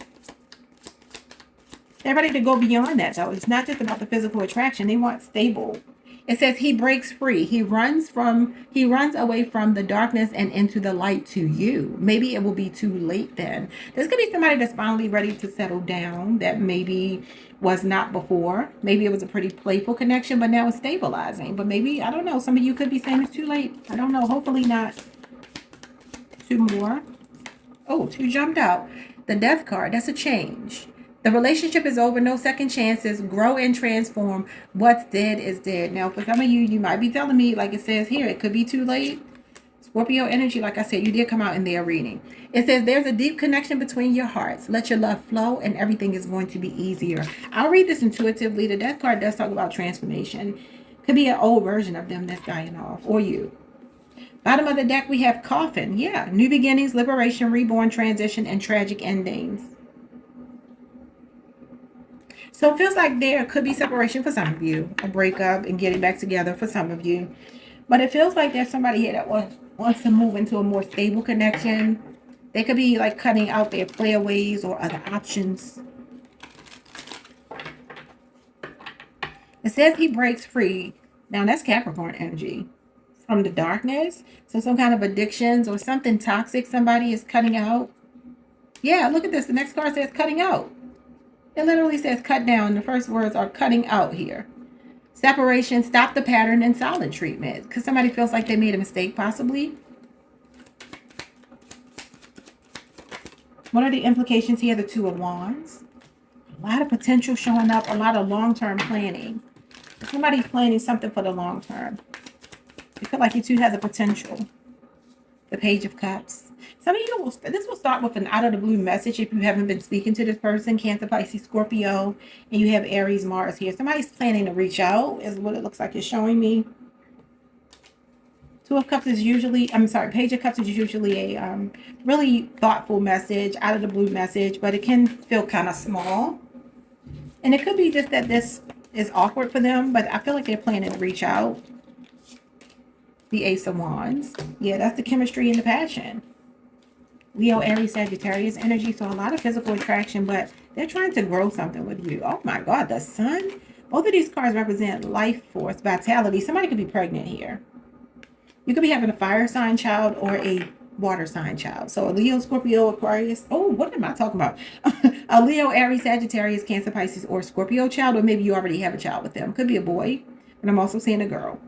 they're ready to go beyond that, though. It's not just about the physical attraction. They want stable. It says he breaks free. He runs away from the darkness and into the light to you. Maybe it will be too late then. This could be somebody that's finally ready to settle down, that maybe was not before. Maybe it was a pretty playful connection, but now it's stabilizing. But maybe, I don't know, some of you could be saying it's too late. I don't know. Hopefully not. 2 more. Oh, 2 jumped out. The death card. That's a change. The relationship is over. No second chances. Grow and transform. What's dead is dead. Now, for some of you, you might be telling me, like it says here, it could be too late. Scorpio energy, like I said, you did come out in their reading. It says there's a deep connection between your hearts. Let your love flow and everything is going to be easier. I'll read this intuitively. The death card does talk about transformation. Could be an old version of them that's dying off, or you. Bottom of the deck, we have coffin. Yeah, new beginnings, liberation, reborn, transition, and tragic endings. So it feels like there could be separation for some of you, a breakup and getting back together for some of you. But it feels like there's somebody here that wants to move into a more stable connection. They could be like cutting out their playaways or other options. It says he breaks free. Now that's Capricorn energy from the darkness. So some kind of addictions or something toxic somebody is cutting out. Yeah, look at this. The next card says cutting out. It literally says cut down. The first words are cutting out here. Separation, stop the pattern, and silent treatment. Because somebody feels like they made a mistake, possibly. What are the implications here? The Two of Wands. A lot of potential showing up. A lot of long-term planning. Somebody's planning something for the long term. You feel like you two have the potential. The Page of Cups. Some of you, this will start with an out of the blue message if you haven't been speaking to this person. Cancer, Pisces, Scorpio, and you have Aries, Mars here. Somebody's planning to reach out is what it looks like it's showing me. Two of Cups is usually, Page of Cups is usually a really thoughtful message, out of the blue message, but it can feel kind of small. And it could be just that this is awkward for them, but I feel like they're planning to reach out. The Ace of Wands. Yeah, that's the chemistry and the passion. Leo, Aries, Sagittarius energy. So a lot of physical attraction, but they're trying to grow something with you. Oh my God, the Sun. Both of these cards represent life force, vitality. Somebody could be pregnant here. You could be having a fire sign child or a water sign child. So a Leo, Scorpio, Aquarius. Oh, what am I talking about? A Leo, Aries, Sagittarius, Cancer, Pisces, or Scorpio child, or maybe you already have a child with them. Could be a boy, but I'm also seeing a girl.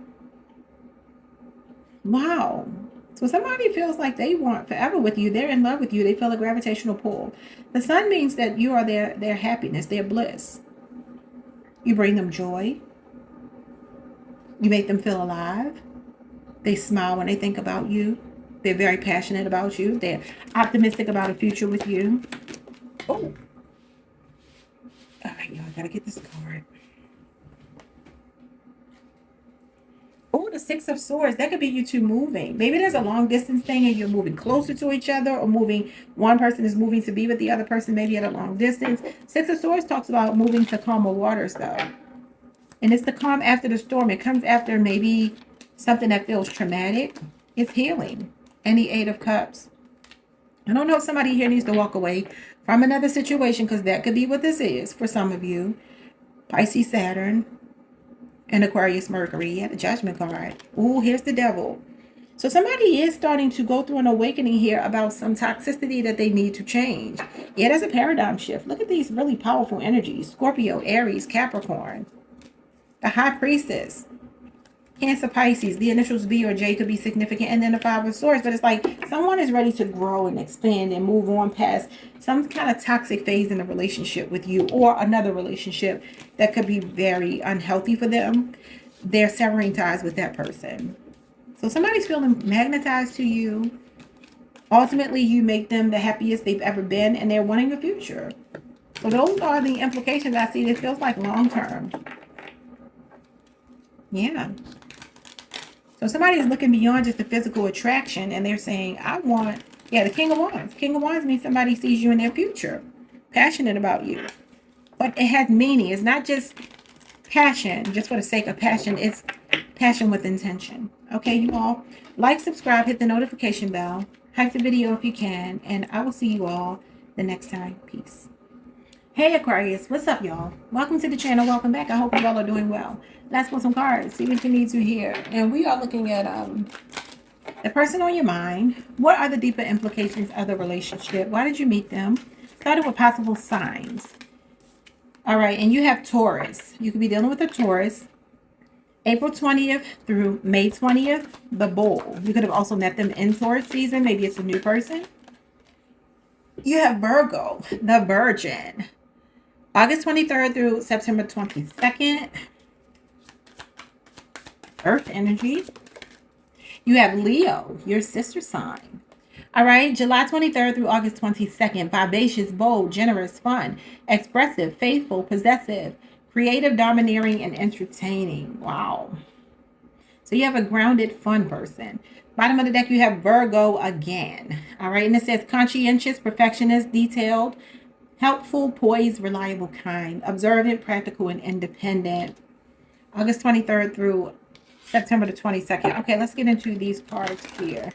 Wow. So somebody feels like they want forever with you. They're in love with you. They feel a gravitational pull. The Sun means that you are their happiness, their bliss. You bring them joy. You make them feel alive. They smile when they think about you. They're very passionate about you. They're optimistic about a future with you. Oh. All right, y'all. Gotta get this card. Oh, the Six of Swords. That could be you two moving. Maybe there's a long distance thing and you're moving closer to each other, or one person is moving to be with the other person, maybe at a long distance. Six of Swords talks about moving to calmer waters, though. And it's the calm after the storm. It comes after maybe something that feels traumatic. It's healing. And the Eight of Cups. I don't know if somebody here needs to walk away from another situation, because that could be what this is for some of you. Pisces, Saturn, and Aquarius, Mercury. Yeah, the Judgment card. Ooh, here's the Devil. So somebody is starting to go through an awakening here about some toxicity that they need to change. Yeah, there's a paradigm shift. Look at these really powerful energies. Scorpio, Aries, Capricorn. The High Priestess. Cancer, Pisces. The initials B or J could be significant. And then the Five of Swords. But it's like someone is ready to grow and expand and move on past some kind of toxic phase in a relationship with you, or another relationship that could be very unhealthy for them. They're severing ties with that person. So somebody's feeling magnetized to you. Ultimately, you make them the happiest they've ever been, and they're wanting a future. So those are the implications I see. It feels like long term. Yeah. So somebody is looking beyond just the physical attraction, and they're saying, I want, the King of Wands. King of Wands means somebody sees you in their future, passionate about you. But it has meaning. It's not just passion, just for the sake of passion. It's passion with intention. Okay, you all, like, subscribe, hit the notification bell, hype the video if you can, and I will see you all the next time. Peace. Hey Aquarius, what's up, y'all? Welcome to the channel. Welcome back. I hope you all are doing well. Let's pull some cards, see what you need to hear. And we are looking at the person on your mind. What are the deeper implications of the relationship? Why did you meet them? Started with possible signs. All right, and you have Taurus. You could be dealing with a Taurus. April 20th through May 20th, the Bull. You could have also met them in Taurus season. Maybe it's a new person. You have Virgo, the Virgin. August 23rd through September 22nd. Earth energy. You have Leo, your sister sign. All right, July 23rd through August 22nd. Vivacious, bold, generous, fun, expressive, faithful, possessive, creative, domineering, and entertaining. Wow. So you have a grounded, fun person. Bottom of the deck, you have Virgo again. All right. And it says conscientious, perfectionist, detailed, helpful, poised, reliable, kind, observant, practical, and independent. August 23rd through September the 22nd. Okay, let's get into these cards here.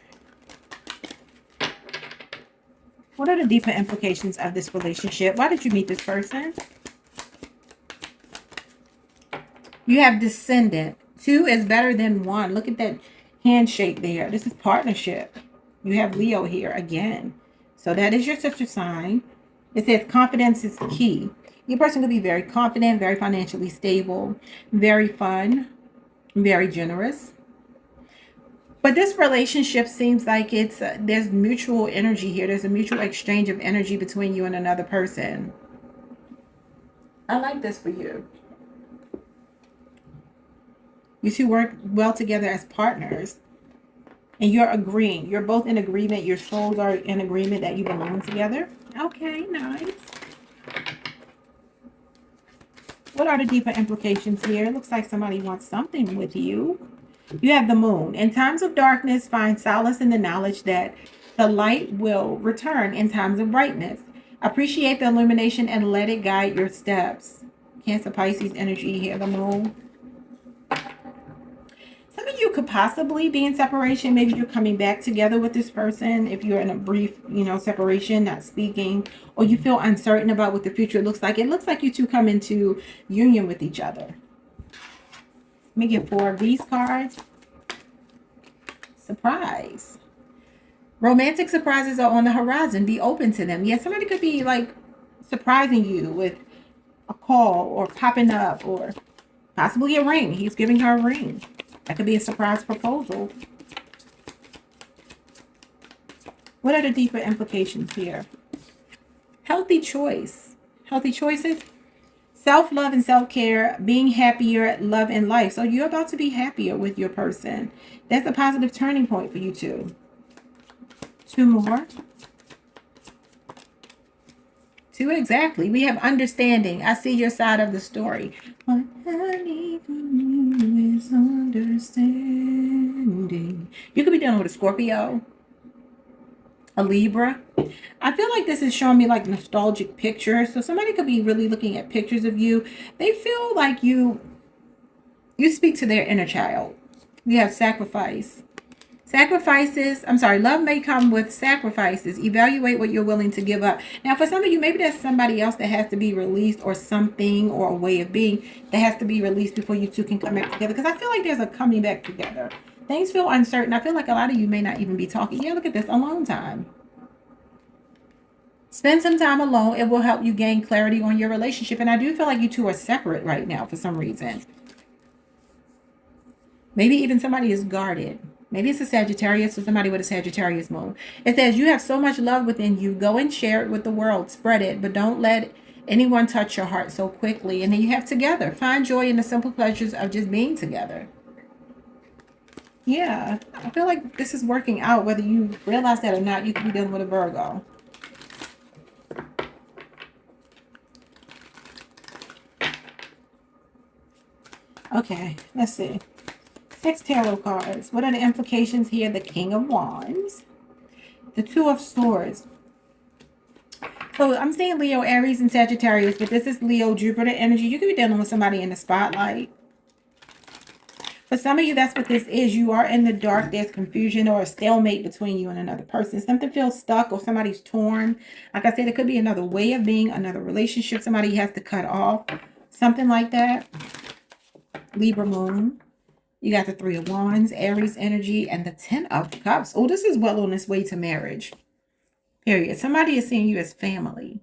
What are the deeper implications of this relationship? Why did you meet this person? You have descendant. 2 is better than 1. Look at that handshake there. This is partnership. You have Leo here again. So that is your sister sign. It says confidence is key. Your person could be very confident, very financially stable, very fun, very generous. But this relationship seems like it's there's mutual energy here. There's a mutual exchange of energy between you and another person. I like this for you. You two work well together as partners. And you're agreeing. You're both in agreement. Your souls are in agreement that you belong together. Okay, nice. What are the deeper implications here? It looks like somebody wants something with you. You have the moon. In times of darkness, find solace in the knowledge that the light will return in times of brightness. Appreciate the illumination and let it guide your steps. Cancer, Pisces energy here, the moon. Some of you could possibly be in separation. Maybe you're coming back together with this person. If you're in a brief, separation, not speaking, or you feel uncertain about what the future looks like. It looks like you two come into union with each other. Let me get 4 of these cards. Surprise. Romantic surprises are on the horizon. Be open to them. Yeah, somebody could be like surprising you with a call or popping up or possibly a ring. He's giving her a ring. That could be a surprise proposal. What are the deeper implications here? Healthy choice. Healthy choices. Self-love and self-care, being happier, love in life. So you're about to be happier with your person. That's a positive turning point for you two. 2 more. 2 exactly. We have understanding. I see your side of the story. What I need from you is understanding. You could be dealing with a Scorpio, a Libra. I feel like this is showing me like nostalgic pictures. So somebody could be really looking at pictures of you. They feel like you speak to their inner child. You have sacrifice. Love may come with sacrifices. Evaluate what you're willing to give up. Now, for some of you, maybe there's somebody else that has to be released or something or a way of being that has to be released before you two can come back together. Because I feel like there's a coming back together. Things feel uncertain. I feel like a lot of you may not even be talking. Yeah, look at this. Alone time. Spend some time alone. It will help you gain clarity on your relationship. And I do feel like you two are separate right now for some reason. Maybe even somebody is guarded. Maybe it's a Sagittarius or somebody with a Sagittarius moon. It says you have so much love within you. Go and share it with the world. Spread it. But don't let anyone touch your heart so quickly. And then you have together. Find joy in the simple pleasures of just being together. Yeah. I feel like this is working out. Whether you realize that or not, you could be dealing with a Virgo. Okay. Let's see. 6 tarot cards. What are the implications here? The King of Wands. The 2 of Swords. So I'm seeing Leo, Aries, and Sagittarius, but this is Leo, Jupiter energy. You could be dealing with somebody in the spotlight. For some of you, that's what this is. You are in the dark. There's confusion or a stalemate between you and another person. Something feels stuck or somebody's torn. Like I said, it could be another way of being, another relationship somebody has to cut off. Something like that. Libra moon. You got the 3 of Wands, Aries energy, and the 10 of Cups. Oh, this is well on its way to marriage. Period. Somebody is seeing you as family.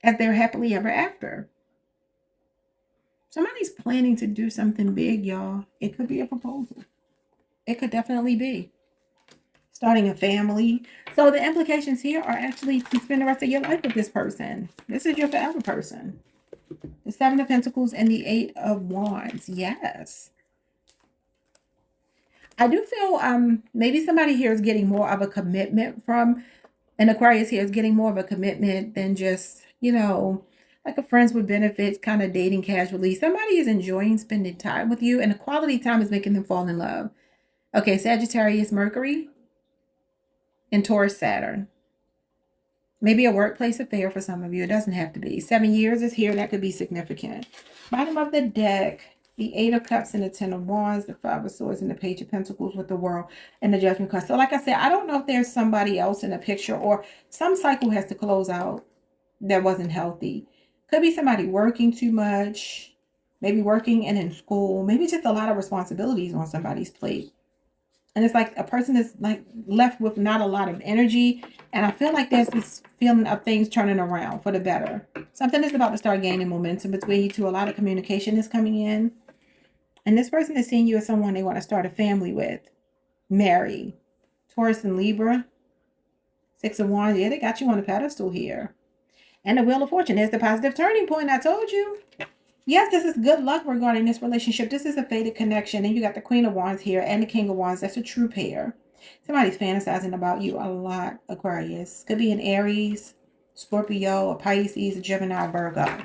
As they're happily ever after. Somebody's planning to do something big, y'all. It could be a proposal. It could definitely be. Starting a family. So the implications here are actually to spend the rest of your life with this person. This is your forever person. The 7 of Pentacles and the 8 of Wands. Yes. I do feel maybe somebody here is getting more of a commitment from an Aquarius here is getting more of a commitment than just, like a friends with benefits, kind of dating casually. Somebody is enjoying spending time with you, and the quality time is making them fall in love. Okay, Sagittarius, Mercury, and Taurus, Saturn. Maybe a workplace affair for some of you. It doesn't have to be. 7 years is here. That could be significant. Bottom of the deck, the Eight of Cups and the Ten of Wands, the Five of Swords and the Page of Pentacles with the World and the Judgment card. So like I said, I don't know if there's somebody else in the picture or some cycle has to close out that wasn't healthy. Could be somebody working too much, maybe working and in school, maybe just a lot of responsibilities on somebody's plate. And it's like a person is like left with not a lot of energy. And I feel like there's this feeling of things turning around for the better. Something is about to start gaining momentum between you two. A lot of communication is coming in. And this person is seeing you as someone they want to start a family with. Marry. Taurus and Libra. Six of Wands. Yeah, they got you on a pedestal here. And the Wheel of Fortune. There's the positive turning point. I told you. Yes, this is good luck regarding this relationship. This is a fated connection. And you got the Queen of Wands here and the King of Wands. That's a true pair. Somebody's fantasizing about you a lot, Aquarius. Could be an Aries, Scorpio, a Pisces, a Gemini, Virgo.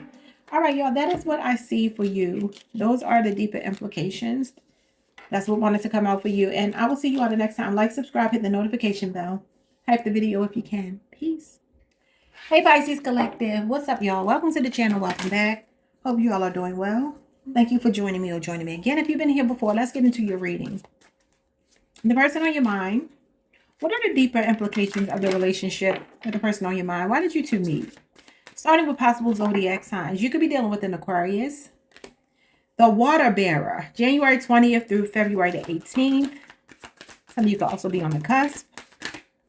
All right, y'all. That is what I see for you. Those are the deeper implications. That's what wanted to come out for you. And I will see you all the next time. Like, subscribe, hit the notification bell. Hype the video if you can. Peace. Hey, Pisces Collective. What's up, y'all? Welcome to the channel. Welcome back. Hope you all are doing well. Thank you for joining me or joining me again. If you've been here before, let's get into your reading. The person on your mind. What are the deeper implications of the relationship with the person on your mind? Why did you two meet? Starting with possible zodiac signs. You could be dealing with an Aquarius. The water bearer. January 20th through February the 18th. Some of you could also be on the cusp.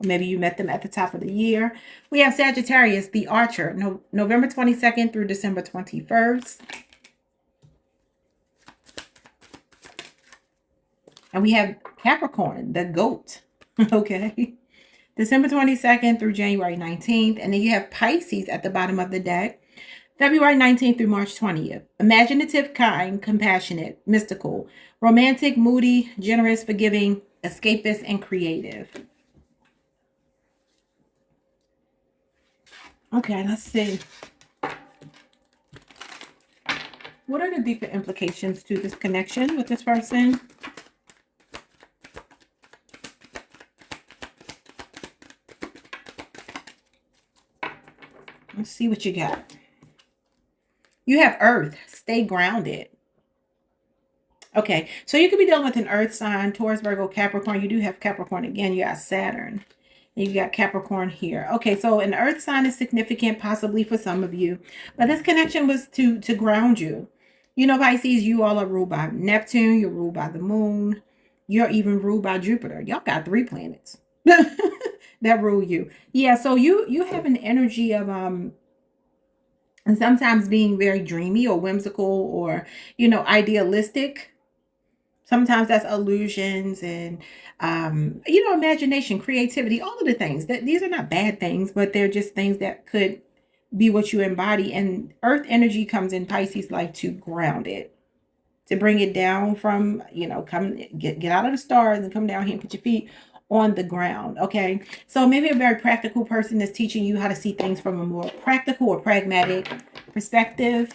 Or maybe you met them at the top of the year. We have Sagittarius, the archer, November 22nd through December 21st. And we have Capricorn, the goat, okay? December 22nd through January 19th. And then you have Pisces at the bottom of the deck, February 19th through March 20th. Imaginative, kind, compassionate, mystical, romantic, moody, generous, forgiving, escapist, and creative. Okay, let's see. What are the deeper implications to this connection with this person? Let's see what you got. You have Earth. Stay grounded. Okay, so you could be dealing with an Earth sign, Taurus, Virgo, Capricorn. You do have Capricorn again. You got Saturn. You got Capricorn here. Okay, so an earth sign is significant possibly for some of you. But this connection was to ground you. You know, Pisces, you all are ruled by Neptune. You're ruled by the moon. You're even ruled by Jupiter. Y'all got 3 planets that rule you. Yeah, so you have an energy of and sometimes being very dreamy or whimsical or, you know, idealistic. Sometimes that's illusions and, you know, imagination, creativity, all of the things. These are not bad things, but they're just things that could be what you embody. And earth energy comes in Pisces life to ground it, to bring it down from, you know, get out of the stars and come down here and put your feet on the ground. Okay, so maybe a very practical person is teaching you how to see things from a more practical or pragmatic perspective.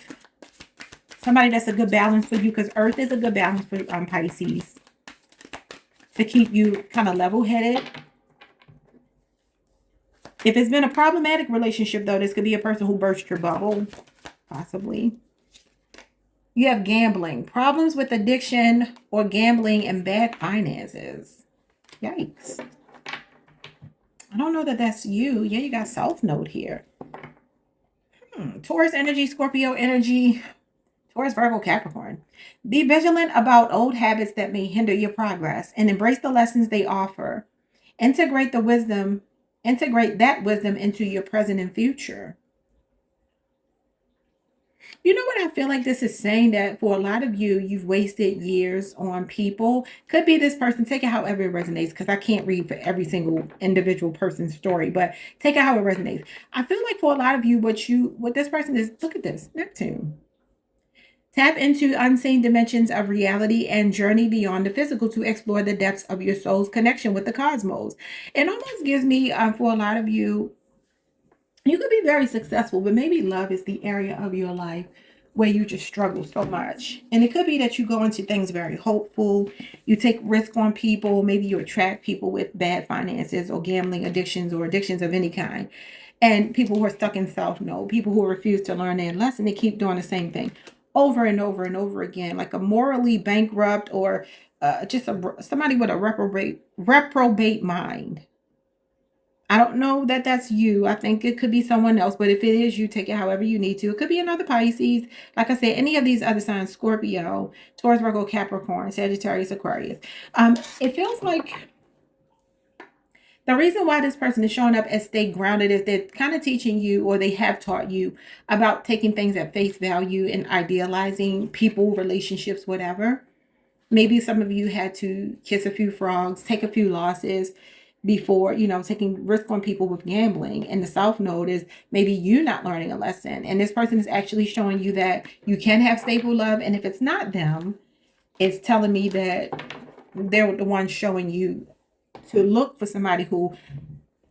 Somebody that's a good balance for you, because Earth is a good balance for Pisces, to keep you kind of level-headed. If it's been a problematic relationship, though, this could be a person who burst your bubble, possibly. You have gambling, problems with addiction or gambling and bad finances. Yikes. I don't know that that's you. Yeah, you got South Node here. Taurus energy, Scorpio energy. Taurus, Virgo, Capricorn. Be vigilant about old habits that may hinder your progress and embrace the lessons they offer. Integrate that wisdom into your present and future. You know what I feel like this is saying? That for a lot of you, you've wasted years on people. Could be this person. Take it however it resonates, because I can't read for every single individual person's story, but take it how it resonates. I feel like for a lot of you, what this person is, look at this, Neptune. Tap into unseen dimensions of reality and journey beyond the physical to explore the depths of your soul's connection with the cosmos. It almost gives me, for a lot of you, you could be very successful, but maybe love is the area of your life where you just struggle so much. And it could be that you go into things very hopeful. You take risk on people. Maybe you attract people with bad finances or gambling addictions or addictions of any kind. And people who are stuck in self-know, people who refuse to learn their lesson, they keep doing the same thing over and over and over again, like a morally bankrupt or just somebody with a reprobate mind. I don't know that that's you. I think it could be someone else, but if it is you, take it however you need to. It could be another Pisces. Like I said, any of these other signs, Scorpio, Taurus, Virgo, Capricorn, Sagittarius, Aquarius. It feels like the reason why this person is showing up as stay grounded is they're kind of teaching you, or they have taught you about taking things at face value and idealizing people, relationships, whatever. Maybe some of you had to kiss a few frogs, take a few losses before, taking risk on people with gambling. And the south node is maybe you not learning a lesson. And this person is actually showing you that you can have stable love. And if it's not them, it's telling me that they're the ones showing you to look for somebody who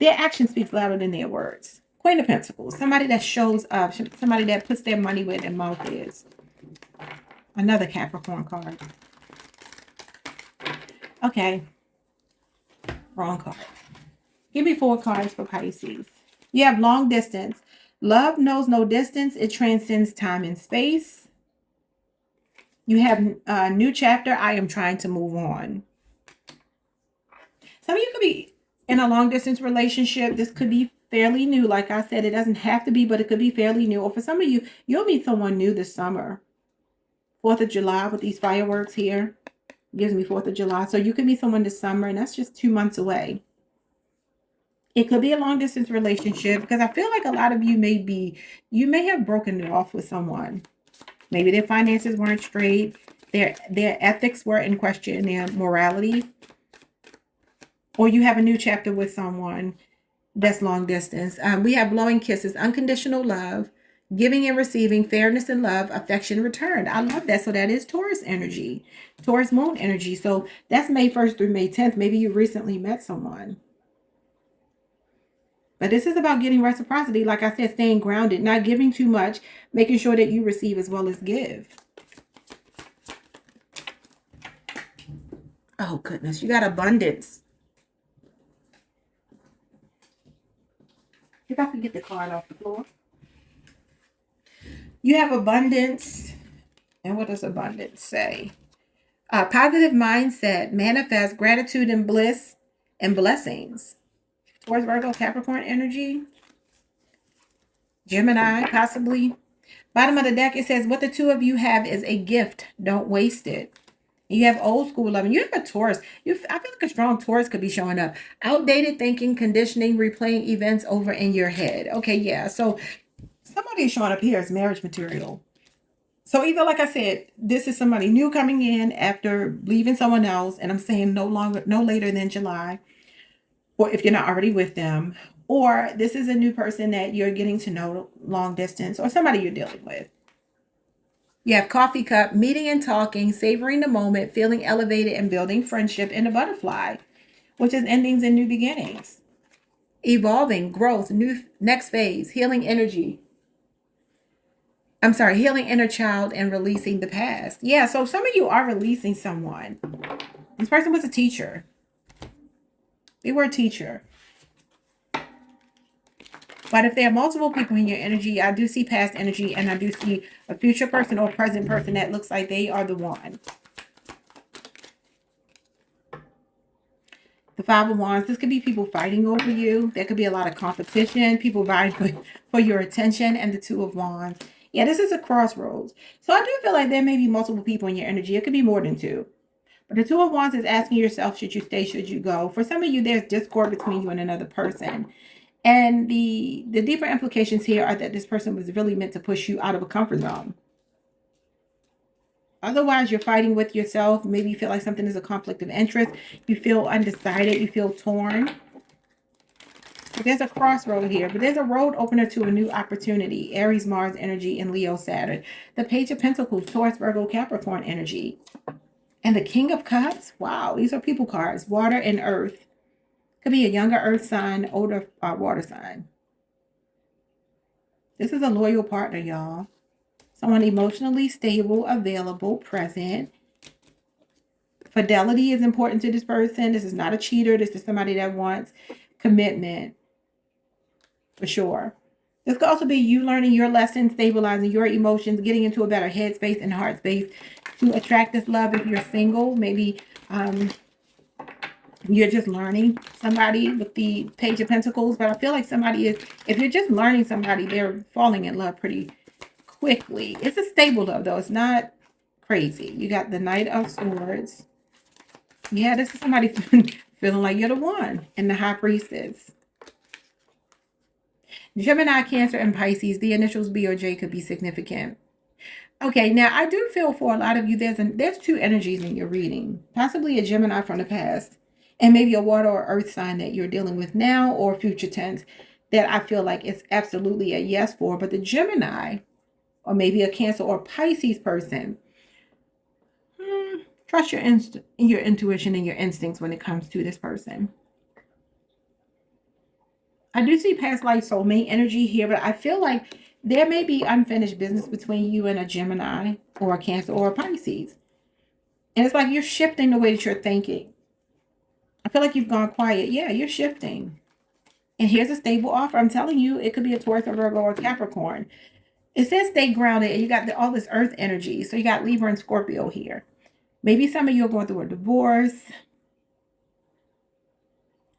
their action speaks louder than their words. Queen of Pentacles, somebody that shows up, somebody that puts their money where their mouth is. Another Capricorn card. Okay. Wrong card. Give me 4 cards for Pisces. You have long distance. Love knows no distance. It transcends time and space. You have a new chapter. I am trying to move on. Some of you could be in a long distance relationship. This could be fairly new. Like I said, it doesn't have to be, but it could be fairly new. Or for some of you, you'll meet someone new this summer. 4th of July with these fireworks here. Gives me 4th of July. So you could meet someone this summer, and that's just 2 months away. It could be a long distance relationship, because I feel like a lot of you may have broken it off with someone. Maybe their finances weren't straight. Their ethics were in question, their morality. Or you have a new chapter with someone that's long distance. We have blowing kisses, unconditional love, giving and receiving, fairness and love, affection returned. I love that. So that is Taurus energy, Taurus moon energy. So that's May 1st through May 10th. Maybe you recently met someone. But this is about getting reciprocity. Like I said, staying grounded, not giving too much, making sure that you receive as well as give. Oh, goodness. You got abundance. If I can get the card off the floor. You have abundance. And what does abundance say? Positive mindset, manifest gratitude and bliss and blessings. Taurus, Virgo, Capricorn energy. Gemini, possibly. Bottom of the deck, it says, what the two of you have is a gift. Don't waste it. You have old school loving. You have a Taurus. I feel like a strong Taurus could be showing up. Outdated thinking, conditioning, replaying events over in your head. Okay, yeah. So somebody is showing up here as marriage material. So either, like I said, this is somebody new coming in after leaving someone else, and I'm saying no later than July, or if you're not already with them, or this is a new person that you're getting to know long distance, or somebody you're dealing with. You have coffee cup, meeting and talking, savoring the moment, feeling elevated, and building friendship, and a butterfly, which is endings and new beginnings. Evolving, growth, next phase, healing energy. Healing inner child and releasing the past. Yeah, so some of you are releasing someone. This person was a teacher. They were a teacher. But if there are multiple people in your energy, I do see past energy, and I do see a future person or present person that looks like they are the one. The Five of Wands, this could be people fighting over you. There could be a lot of competition, people vying for your attention, and the Two of Wands. Yeah, this is a crossroads. So I do feel like there may be multiple people in your energy. It could be more than 2. But the Two of Wands is asking yourself, should you stay, should you go? For some of you, there's discord between you and another person. And the deeper implications here are that this person was really meant to push you out of a comfort zone. Otherwise, you're fighting with yourself. Maybe you feel like something is a conflict of interest. You feel undecided. You feel torn. But there's a crossroad here. But there's a road opener to a new opportunity. Aries, Mars energy, and Leo, Saturn. The Page of Pentacles, Taurus, Virgo, Capricorn energy. And the King of Cups. Wow, these are people cards. Water and earth. Could be a younger earth sign, older water sign. This is a loyal partner, y'all. Someone emotionally stable, available, present. Fidelity is important to this person. This is not a cheater. This is somebody that wants commitment, for sure. This could also be you learning your lessons, stabilizing your emotions, getting into a better headspace and heart space to attract this love. If you're single, maybe you're just learning somebody with the Page of Pentacles. But I feel like somebody is, if you're just learning somebody, they're falling in love pretty quickly. It's a stable love, though. It's not crazy. You got the Knight of Swords. Yeah, this is somebody feeling like you're the one. And the High Priestess. Gemini, Cancer, and Pisces. The initials B or J could be significant. Okay, now I do feel for a lot of you, there's two energies in your reading. Possibly a Gemini from the past. And maybe a water or earth sign that you're dealing with now or future tense that I feel like it's absolutely a yes for. But the Gemini, or maybe a Cancer or Pisces person, trust your intuition and your instincts when it comes to this person. I do see past life soulmate energy here, but I feel like there may be unfinished business between you and a Gemini or a Cancer or a Pisces. And it's like you're shifting the way that you're thinking. I feel like you've gone quiet. Yeah, you're shifting. And here's a stable offer. I'm telling you, it could be a Taurus, or Virgo, or Capricorn. It says stay grounded, and you got all this earth energy. So you got Libra and Scorpio here. Maybe some of you are going through a divorce,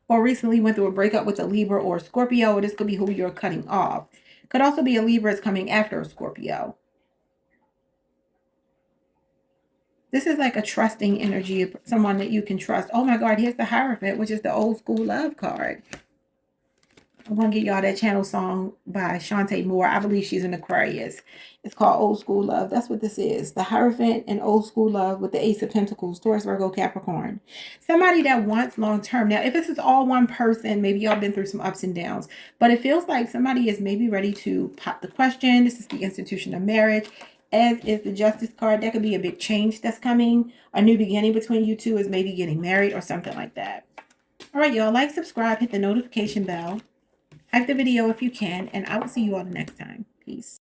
or recently went through a breakup with a Libra or Scorpio. Or this could be who you're cutting off. Could also be a Libra is coming after a Scorpio. This is like a trusting energy of someone that you can trust. Oh my God, here's the Hierophant, which is the old school love card. I'm going to get y'all that channel song by Shantae Moore. I believe she's an Aquarius. It's called Old School Love. That's what this is. The Hierophant and Old School Love with the Ace of Pentacles, Taurus, Virgo, Capricorn. Somebody that wants long term. Now, if this is all one person, maybe y'all been through some ups and downs. But it feels like somebody is maybe ready to pop the question. This is the institution of marriage. As is the Justice card. That could be a big change that's coming. A new beginning between you two is maybe getting married or something like that. All right, y'all. Like, subscribe, hit the notification bell. Like the video if you can, and I will see you all the next time. Peace.